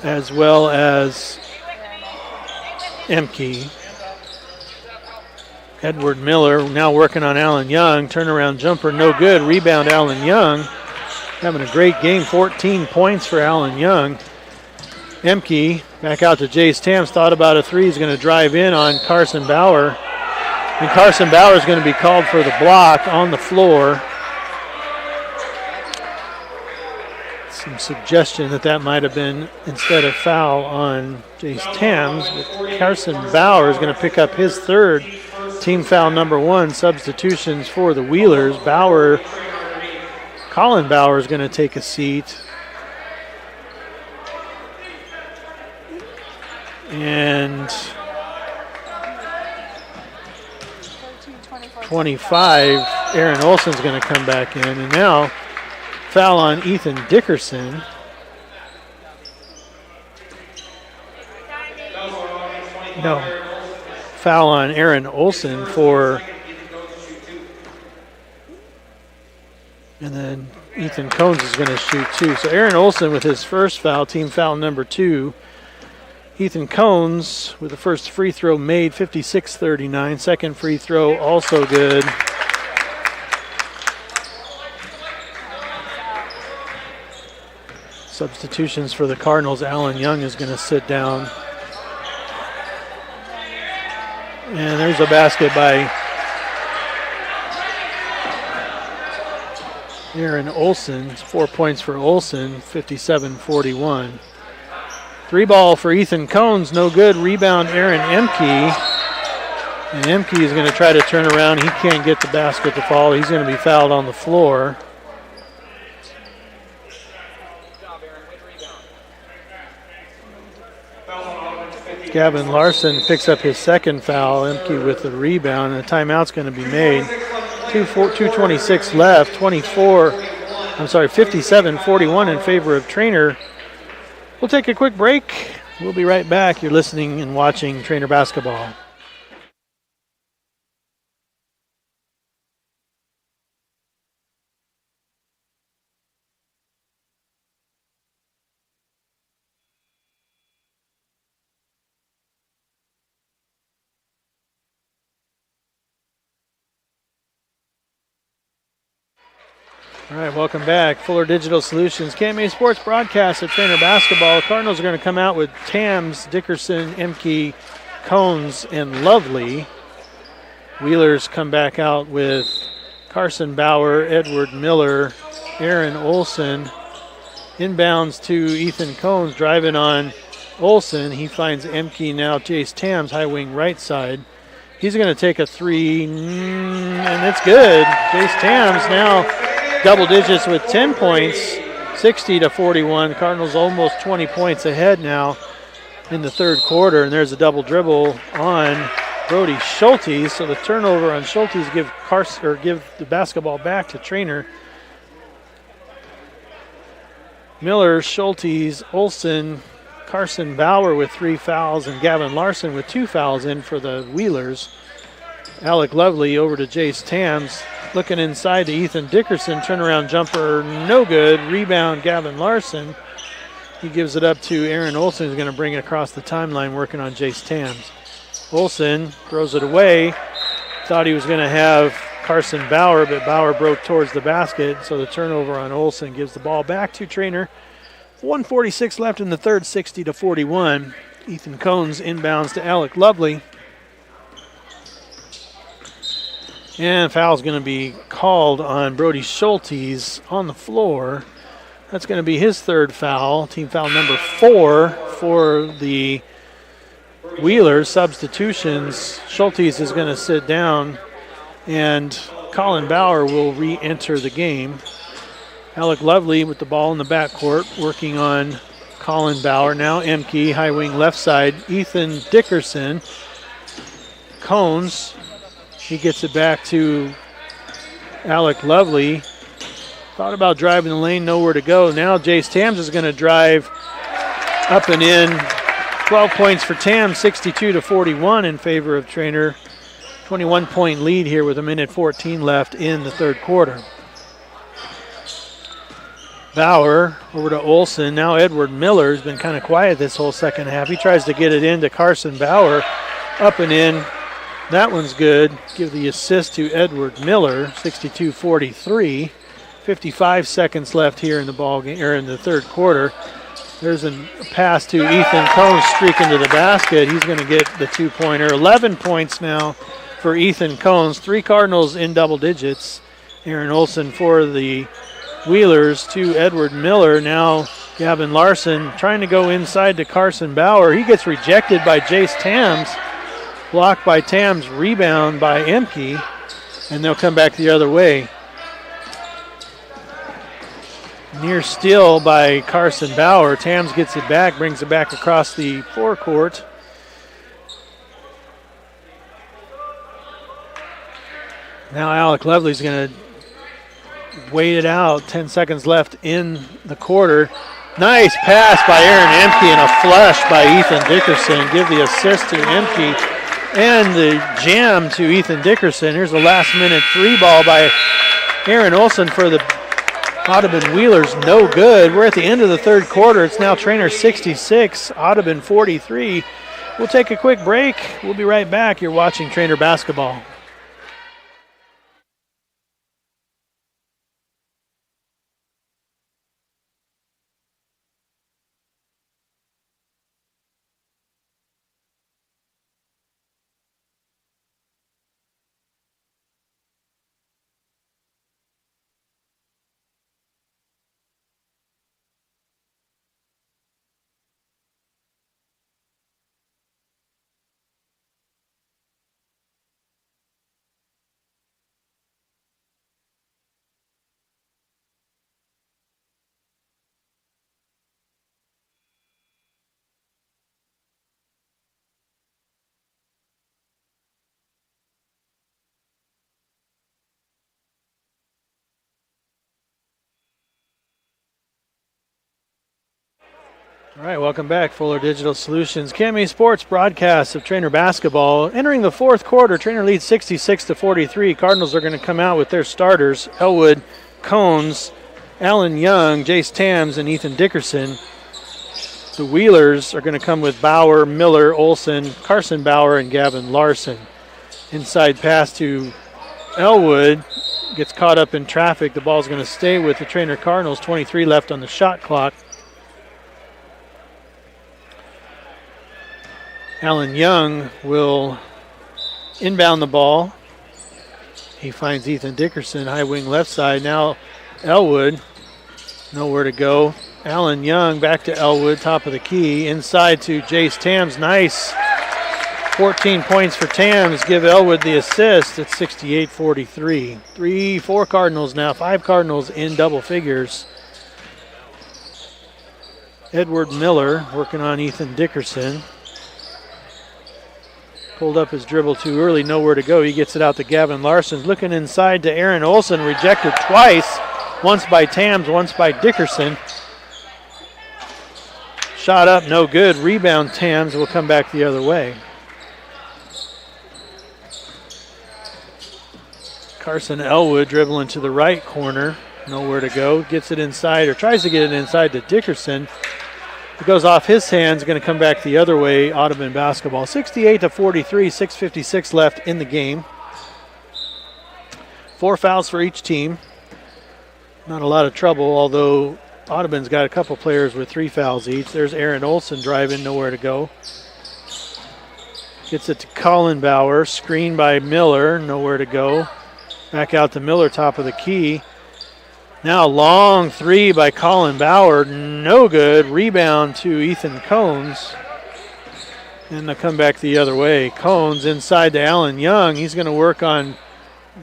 as well as Emke. Edward Miller now working on Alan Young. Turnaround jumper, no good. Rebound, Alan Young. Having a great game, 14 points for Alan Young. Emke back out to Jace Tams. Thought about a 3. He's going to drive in on Carson Bauer. And Carson Bauer is going to be called for the block on the floor. Some suggestion that might have been instead of foul on Jace Tams. But Carson Bauer is going to pick up his third, team foul number 1. Substitutions for the Wheelers. Colin Bauer is going to take a seat. And 25, Aaron Olson's going to come back in. And now, foul on Ethan Dickerson. No, foul on Aaron Olson for, and then Ethan Cones is going to shoot 2. So Aaron Olson with his first foul, team foul number 2. Ethan Cones with the first free throw made, 56-39. Second free throw also good. Substitutions for the Cardinals. Alan Young is going to sit down. And there's a basket by Aaron Olson. It's 4 points for Olson, 57-41. 3 ball for Ethan Cones, no good. Rebound, Aaron Emke. And Emke is going to try to turn around. He can't get the basket to fall. He's going to be fouled on the floor. Gavin Larson picks up his second foul. Emke with the rebound, and a timeout's going to be made. 2:26 left. 57-41 in favor of Treynor. We'll take a quick break. We'll be right back. You're listening and watching Treynor basketball. All right, welcome back. Fuller Digital Solutions, KMA Sports broadcast at Treynor basketball. Cardinals are going to come out with Tams, Dickerson, Emke, Cones, and Lovely. Wheelers come back out with Carson Bauer, Edward Miller, Aaron Olson. Inbounds to Ethan Cones, driving on Olson. He finds Emke now. Jace Tams, high wing right side. He's going to take a three, and it's good. Jace Tams now double digits with 10 points, 60-41. Cardinals almost 20 points ahead now in the third quarter, and there's a double dribble on Brody Schulte. So the turnover on Schulte give the basketball back to Treynor. Miller, Schulte, Olson, Carson Bauer with 3 fouls, and Gavin Larson with 2 fouls in for the Wheelers. Alec Lovely over to Jace Tams. Looking inside to Ethan Dickerson. Turnaround jumper, no good. Rebound, Gavin Larson. He gives it up to Aaron Olson, who's going to bring it across the timeline, working on Jace Tams. Olson throws it away. Thought he was going to have Carson Bauer, but Bauer broke towards the basket, so the turnover on Olson gives the ball back to Treynor. 1:46 left in the third, 60-41. Ethan Cones inbounds to Alec Lovely. And foul's going to be called on Brody Schultes on the floor. That's going to be his third foul, team foul number 4 for the Wheelers. Substitutions, Schultes is going to sit down, and Colin Bauer will re-enter the game. Alec Lovely with the ball in the backcourt, working on Colin Bauer. Now Emke, high wing left side. Ethan Dickerson. Cones. He gets it back to Alec Lovely. Thought about driving the lane, nowhere to go. Now Jace Tams is going to drive up and in. 12 points for Tams, 62-41 in favor of Treynor. 21-point lead here with 1:14 left in the third quarter. Bauer over to Olson. Now Edward Miller has been kind of quiet this whole second half. He tries to get it into Carson Bauer. Up and in. That one's good. Give the assist to Edward Miller, 62-43. 55 seconds left here in the ball game, or in the third quarter. There's a pass to Ethan Cones, streaking to the basket. He's going to get the 2-pointer. 11 points now for Ethan Cones. 3 Cardinals in double digits. Aaron Olson for the Wheelers to Edward Miller. Now Gavin Larson trying to go inside to Carson Bauer. He gets rejected by Jace Tams. Blocked by Tams, rebound by Emke, and they'll come back the other way. Near steal by Carson Bauer. Tams gets it back, brings it back across the forecourt. Now Alec Lovely's going to wait it out. 10 seconds left in the quarter. Nice pass by Aaron Emke and a flush by Ethan Dickerson. Give the assist to Emke. And the jam to Ethan Dickerson. Here's a last-minute 3-ball by Aaron Olson for the Audubon Wheelers. No good. We're at the end of the third quarter. It's now Treynor 66, Audubon 43. We'll take a quick break. We'll be right back. You're watching Treynor basketball. All right, welcome back. Fuller Digital Solutions, KMA Sports broadcast of Treynor basketball. Entering the fourth quarter, Treynor leads 66-43. Cardinals are going to come out with their starters: Elwood, Cones, Alan Young, Jace Tams, and Ethan Dickerson. The Wheelers are going to come with Bauer, Miller, Olson, Carson Bauer, and Gavin Larson. Inside pass to Elwood. Gets caught up in traffic. The ball's going to stay with the Treynor Cardinals. 23 left on the shot clock. Alan Young will inbound the ball. He finds Ethan Dickerson, high wing left side. Now Elwood, nowhere to go. Alan Young back to Elwood, top of the key. Inside to Jace Tams. Nice. 14 points for Tams. Give Elwood the assist at 68-43. 4 Cardinals now. 5 Cardinals in double figures. Edward Miller working on Ethan Dickerson. Pulled up his dribble too early, nowhere to go. He gets it out to Gavin Larson. Looking inside to Aaron Olson, rejected twice. Once by Tams, once by Dickerson. Shot up, no good. Rebound, Tams will come back the other way. Carson Elwood dribbling to the right corner, nowhere to go. Gets it inside, or tries to get it inside to Dickerson. It goes off his hands, going to come back the other way. Audubon basketball. 68-43, 6:56 left in the game. 4 fouls for each team. Not a lot of trouble, although Audubon's got a couple players with 3 fouls each. There's Aaron Olson driving, nowhere to go. Gets it to Colin Bauer, screened by Miller, nowhere to go. Back out to Miller, top of the key. Now long 3 by Colin Bauer, no good. Rebound to Ethan Cones. And they'll come back the other way. Cones inside to Alan Young. He's going to work on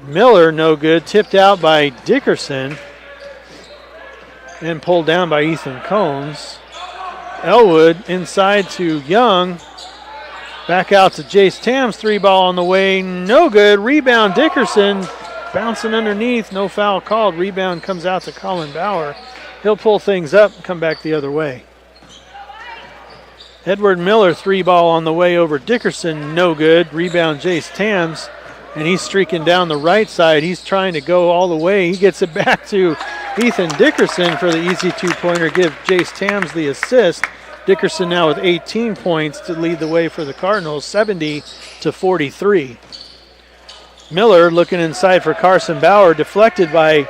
Miller, no good. Tipped out by Dickerson. And pulled down by Ethan Cones. Elwood inside to Young. Back out to Jace Tams. 3 ball on the way, no good. Rebound Dickerson. Bouncing underneath, no foul called. Rebound comes out to Colin Bauer. He'll pull things up and come back the other way. Edward Miller, 3 ball on the way over Dickerson, no good. Rebound Jace Tams, and he's streaking down the right side. He's trying to go all the way. He gets it back to Ethan Dickerson for the easy 2-pointer. Give Jace Tams the assist. Dickerson now with 18 points to lead the way for the Cardinals, 70-43. Miller looking inside for Carson Bauer, deflected by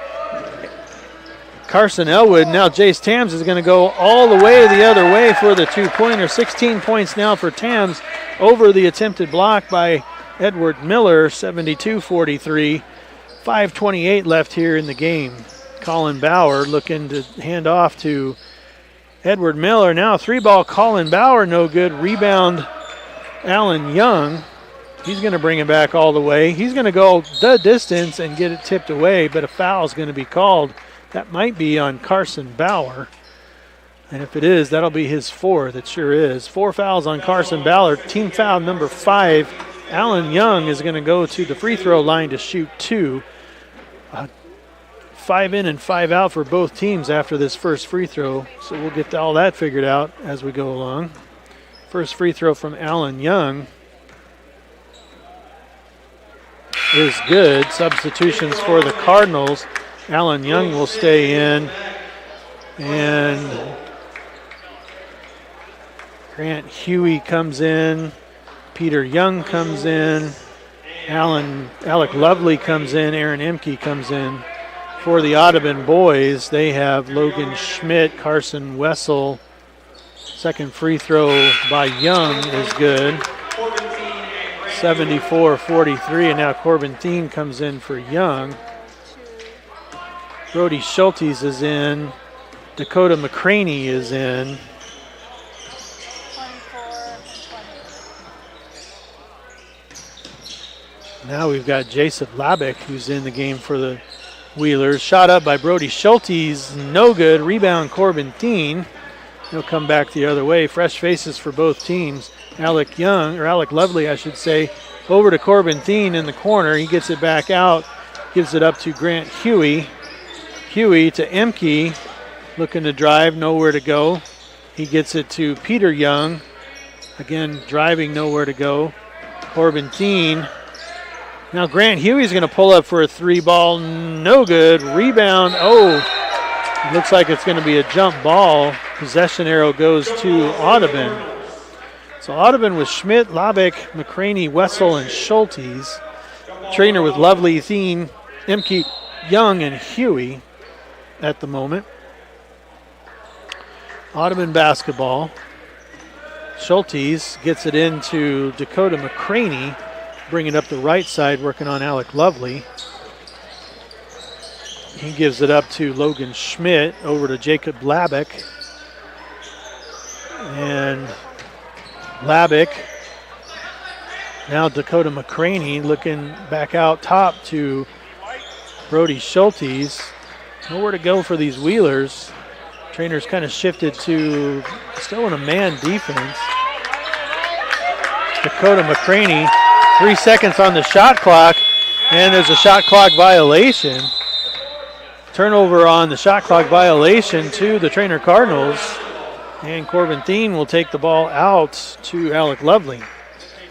Carson Elwood. Now Jace Tams is going to go all the way the other way for the 2-pointer. 16 points now for Tams over the attempted block by Edward Miller, 72-43. 5:28 left here in the game. Colin Bauer looking to hand off to Edward Miller. Now 3-ball Colin Bauer, no good. Rebound Alan Young. He's going to bring it back all the way. He's going to go the distance and get it tipped away, but a foul is going to be called. That might be on Carson Bauer. And if it is, that'll be his 4th. It sure is. 4 fouls on Carson Bauer. Team foul number 5. Alan Young is going to go to the free throw line to shoot 2. 5 in and 5 out for both teams after this first free throw. So we'll get all that figured out as we go along. First free throw from Alan Young is good. Substitutions for the Cardinals. Alan Young will stay in. And Grant Huey comes in. Peter Young comes in. Alec Lovely comes in. Aaron Emke comes in. For the Audubon boys, they have Logan Schmidt, Carson Wessel. Second free throw by Young is good. 74-43, and now Corbin Thien comes in for Young. Brody Schultes is in. Dakota McCraney is in. Now we've got Jason Labick, who's in the game for the Wheelers. Shot up by Brody Schultes, no good. Rebound Corbin Thien. He'll come back the other way. Fresh faces for both teams. Alec Lovely, I should say, over to Corbin Thien in the corner. He gets it back out, gives it up to Grant Huey. Huey to Emke, looking to drive, nowhere to go. He gets it to Peter Young. Again, driving, nowhere to go. Corbin Thien. Now Grant Huey's going to pull up for a 3-ball. No good. Rebound. Oh, looks like it's going to be a jump ball. Possession arrow goes to Audubon. So Audubon with Schmidt, Labick, McCraney, Wessel, and Schultes. Treynor with Lovely, Thien, Emke, Young, and Huey at the moment. Audubon basketball. Schultes gets it into Dakota McCraney, bringing it up the right side, working on Alec Lovely. He gives it up to Logan Schmidt, over to Jacob Labick. And Labick, now Dakota McCraney looking back out top to Brody Schultes. Nowhere to go for these Wheelers. Treynor's kind of shifted to still in a man defense. Dakota McCraney, 3 seconds on the shot clock, and there's a shot clock violation. Turnover on the shot clock violation to the Treynor Cardinals. And Corbin Thien will take the ball out to Alec Lovely.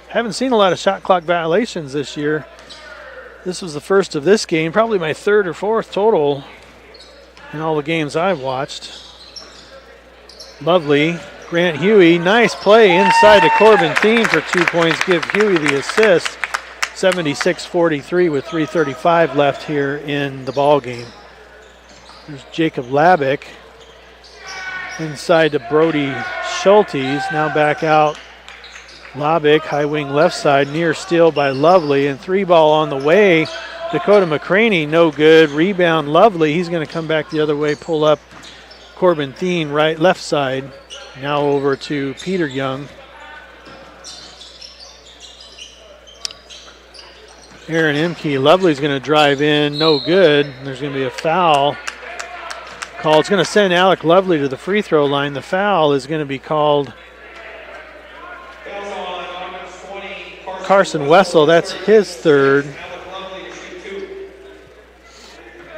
Haven't seen a lot of shot clock violations this year. This was the first of this game, probably my third or fourth total in all the games I've watched. Lovely. Grant Huey, nice play inside to Corbin Thien for 2 points. Give Huey the assist. 76-43 with 3:35 left here in the ball game. There's Jacob Labick. Inside to Brody Schultes. Now back out. Labick, high wing left side, near steal by Lovely. And 3-ball on the way. Dakota McCraney, no good. Rebound Lovely. He's going to come back the other way, pull up Corbin Thien, right, left side. Now over to Peter Young. Aaron Emke, Lovely's going to drive in, no good. There's going to be a foul call. It's going to send Alec Lovely to the free throw line. The foul is going to be called Carson Wessel. That's his third.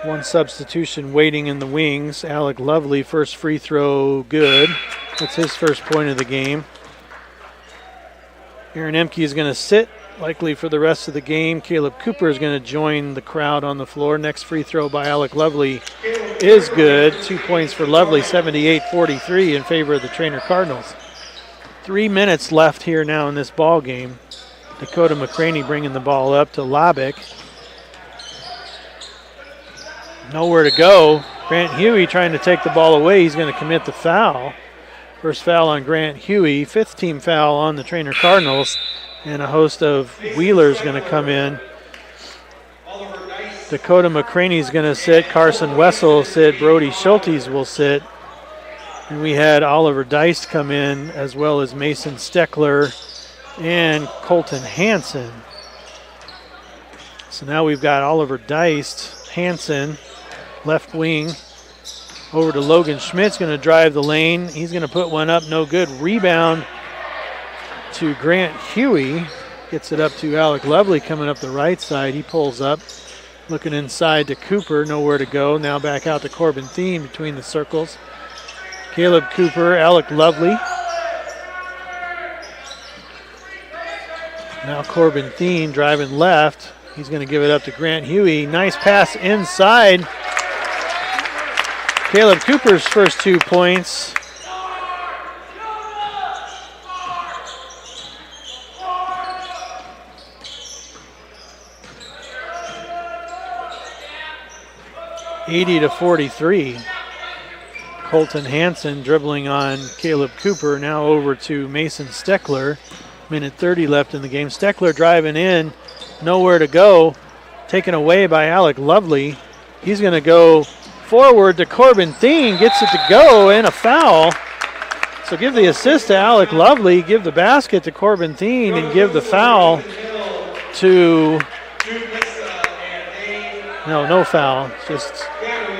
One substitution waiting in the wings. Alec Lovely, first free throw, good. That's his first point of the game. Aaron Emke is going to sit, likely for the rest of the game. Caleb Cooper is going to join the crowd on the floor. Next free throw by Alec Lovely is good. 2 points for Lovely, 78-43 in favor of the Treynor Cardinals. 3 minutes left here now in this ball game. Dakota McCraney bringing the ball up to Labick. Nowhere to go. Grant Huey trying to take the ball away. He's going to commit the foul. First foul on Grant Huey. 5th team foul on the Treynor Cardinals. And a host of Wheelers going to come in. Dakota McCraney's going to sit. Carson Wessel will sit. Brody Schultes will sit. And we had Oliver Deist come in, as well as Mason Steckler and Colton Hansen. So now we've got Oliver Deist, Hansen, left wing, over to Logan Schmidt's going to drive the lane. He's going to put one up, no good. Rebound to Grant Huey. Gets it up to Alec Lovely coming up the right side. He pulls up, looking inside to Cooper, nowhere to go. Now back out to Corbin Thien between the circles. Caleb Cooper, Alec Lovely. Now Corbin Thien driving left. He's going to give it up to Grant Huey. Nice pass inside. Caleb Cooper's first 2 points. (80-43). Colton Hansen dribbling on Caleb Cooper. Now over to Mason Steckler. Minute 30 left in the game. Steckler driving in. Nowhere to go. Taken away by Alec Lovely. He's going to go forward to Corbin Thien. Gets it to go, and a foul. So give the assist to Alec Lovely. Give the basket to Corbin Thien, and give the foul to... No foul.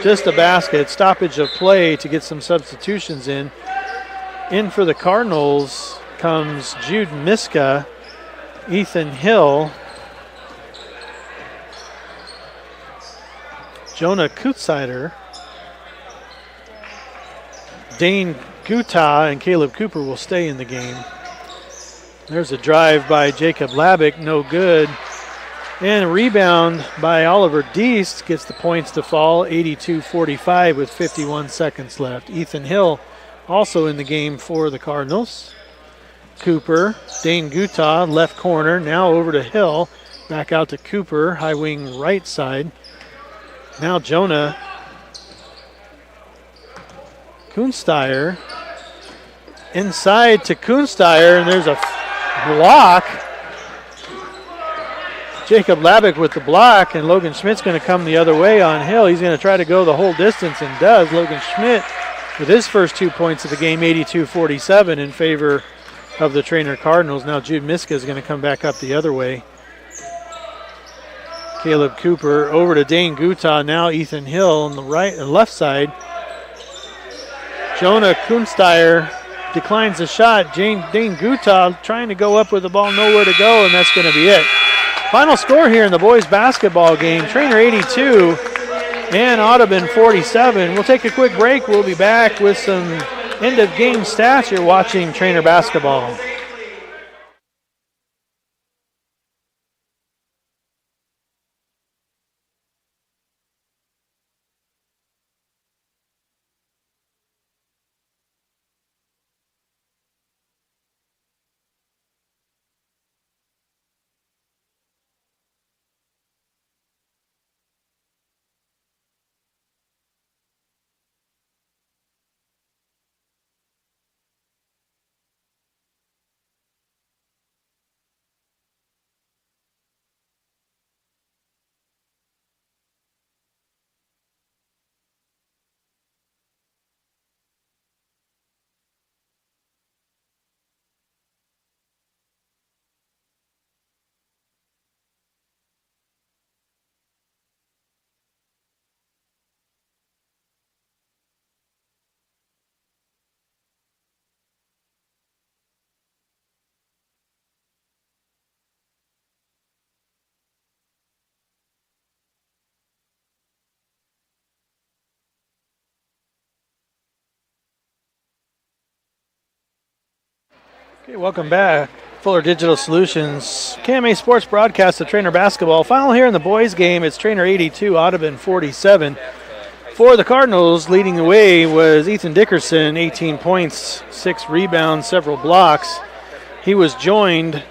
Just a basket. Stoppage of play to get some substitutions in. In for the Cardinals comes Jude Miska, Ethan Hill, Jonah Kutsider, Dane Gutah and Caleb Cooper will stay in the game. There's a drive by Jacob Labick, no good. And a rebound by Oliver Deist gets the points to fall, 82-45 with 51 seconds left. Ethan Hill also in the game for the Cardinals. Cooper, Dane Gutah, left corner, now over to Hill. Back out to Cooper, high wing right side. Now Jonah. Kunsteyer. Inside to Kunsteyer, and there's a block. Jacob Labick with the block, and Logan Schmidt's going to come the other way on Hill. He's going to try to go the whole distance and does. Logan Schmidt with his first 2 points of the game, 82-47 in favor of the Treynor Cardinals. Now Jude Miska is going to come back up the other way. Caleb Cooper over to Dane Gutah. Now Ethan Hill on the right and left side. Jonah Kunsteyer declines the shot. Dane Gutah trying to go up with the ball, nowhere to go, and that's going to be it. Final score here in the boys basketball game, Treynor 82 and Audubon 47. We'll take a quick break. We'll be back with some end of game stats. You're watching Treynor basketball. Okay, welcome back. Fuller Digital Solutions, KMA Sports broadcast of Treynor basketball. Final here in the boys game, it's Treynor 82, Audubon 47. For the Cardinals, leading the way was Ethan Dickerson, 18 points, 6 rebounds, several blocks. He was joined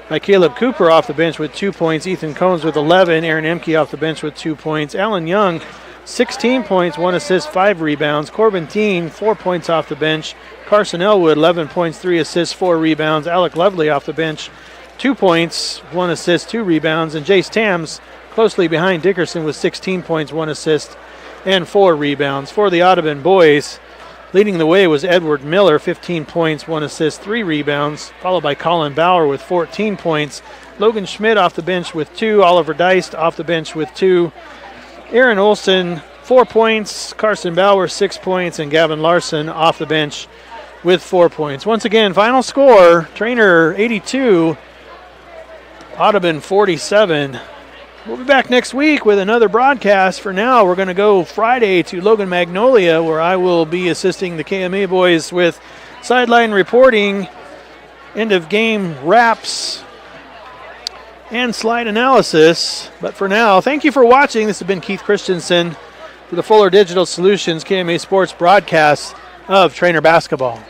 by Caleb Cooper off the bench with 2 points, Ethan Combs with 11, Aaron Emke off the bench with 2 points, Alan Young, 16 points, 1 assist, 5 rebounds, Corbin Teen, 4 points off the bench, Carson Elwood, 11 points, 3 assists, 4 rebounds. Alec Lovely off the bench, 2 points, 1 assist, 2 rebounds. And Jace Tams closely behind Dickerson with 16 points, 1 assist, and 4 rebounds. For the Audubon boys, leading the way was Edward Miller, 15 points, 1 assist, 3 rebounds, followed by Colin Bauer with 14 points. Logan Schmidt off the bench with 2. Oliver Deist off the bench with 2. Aaron Olson, 4 points. Carson Bauer, 6 points. And Gavin Larson off the bench with 4 points. Once again, final score, Treynor 82, Audubon 47. We'll be back next week with another broadcast. For now, we're going to go Friday to Logan Magnolia, where I will be assisting the KMA boys with sideline reporting, end of game wraps, and slide analysis. But for now, thank you for watching. This has been Keith Christensen for the Fuller Digital Solutions KMA Sports broadcast of Treynor basketball.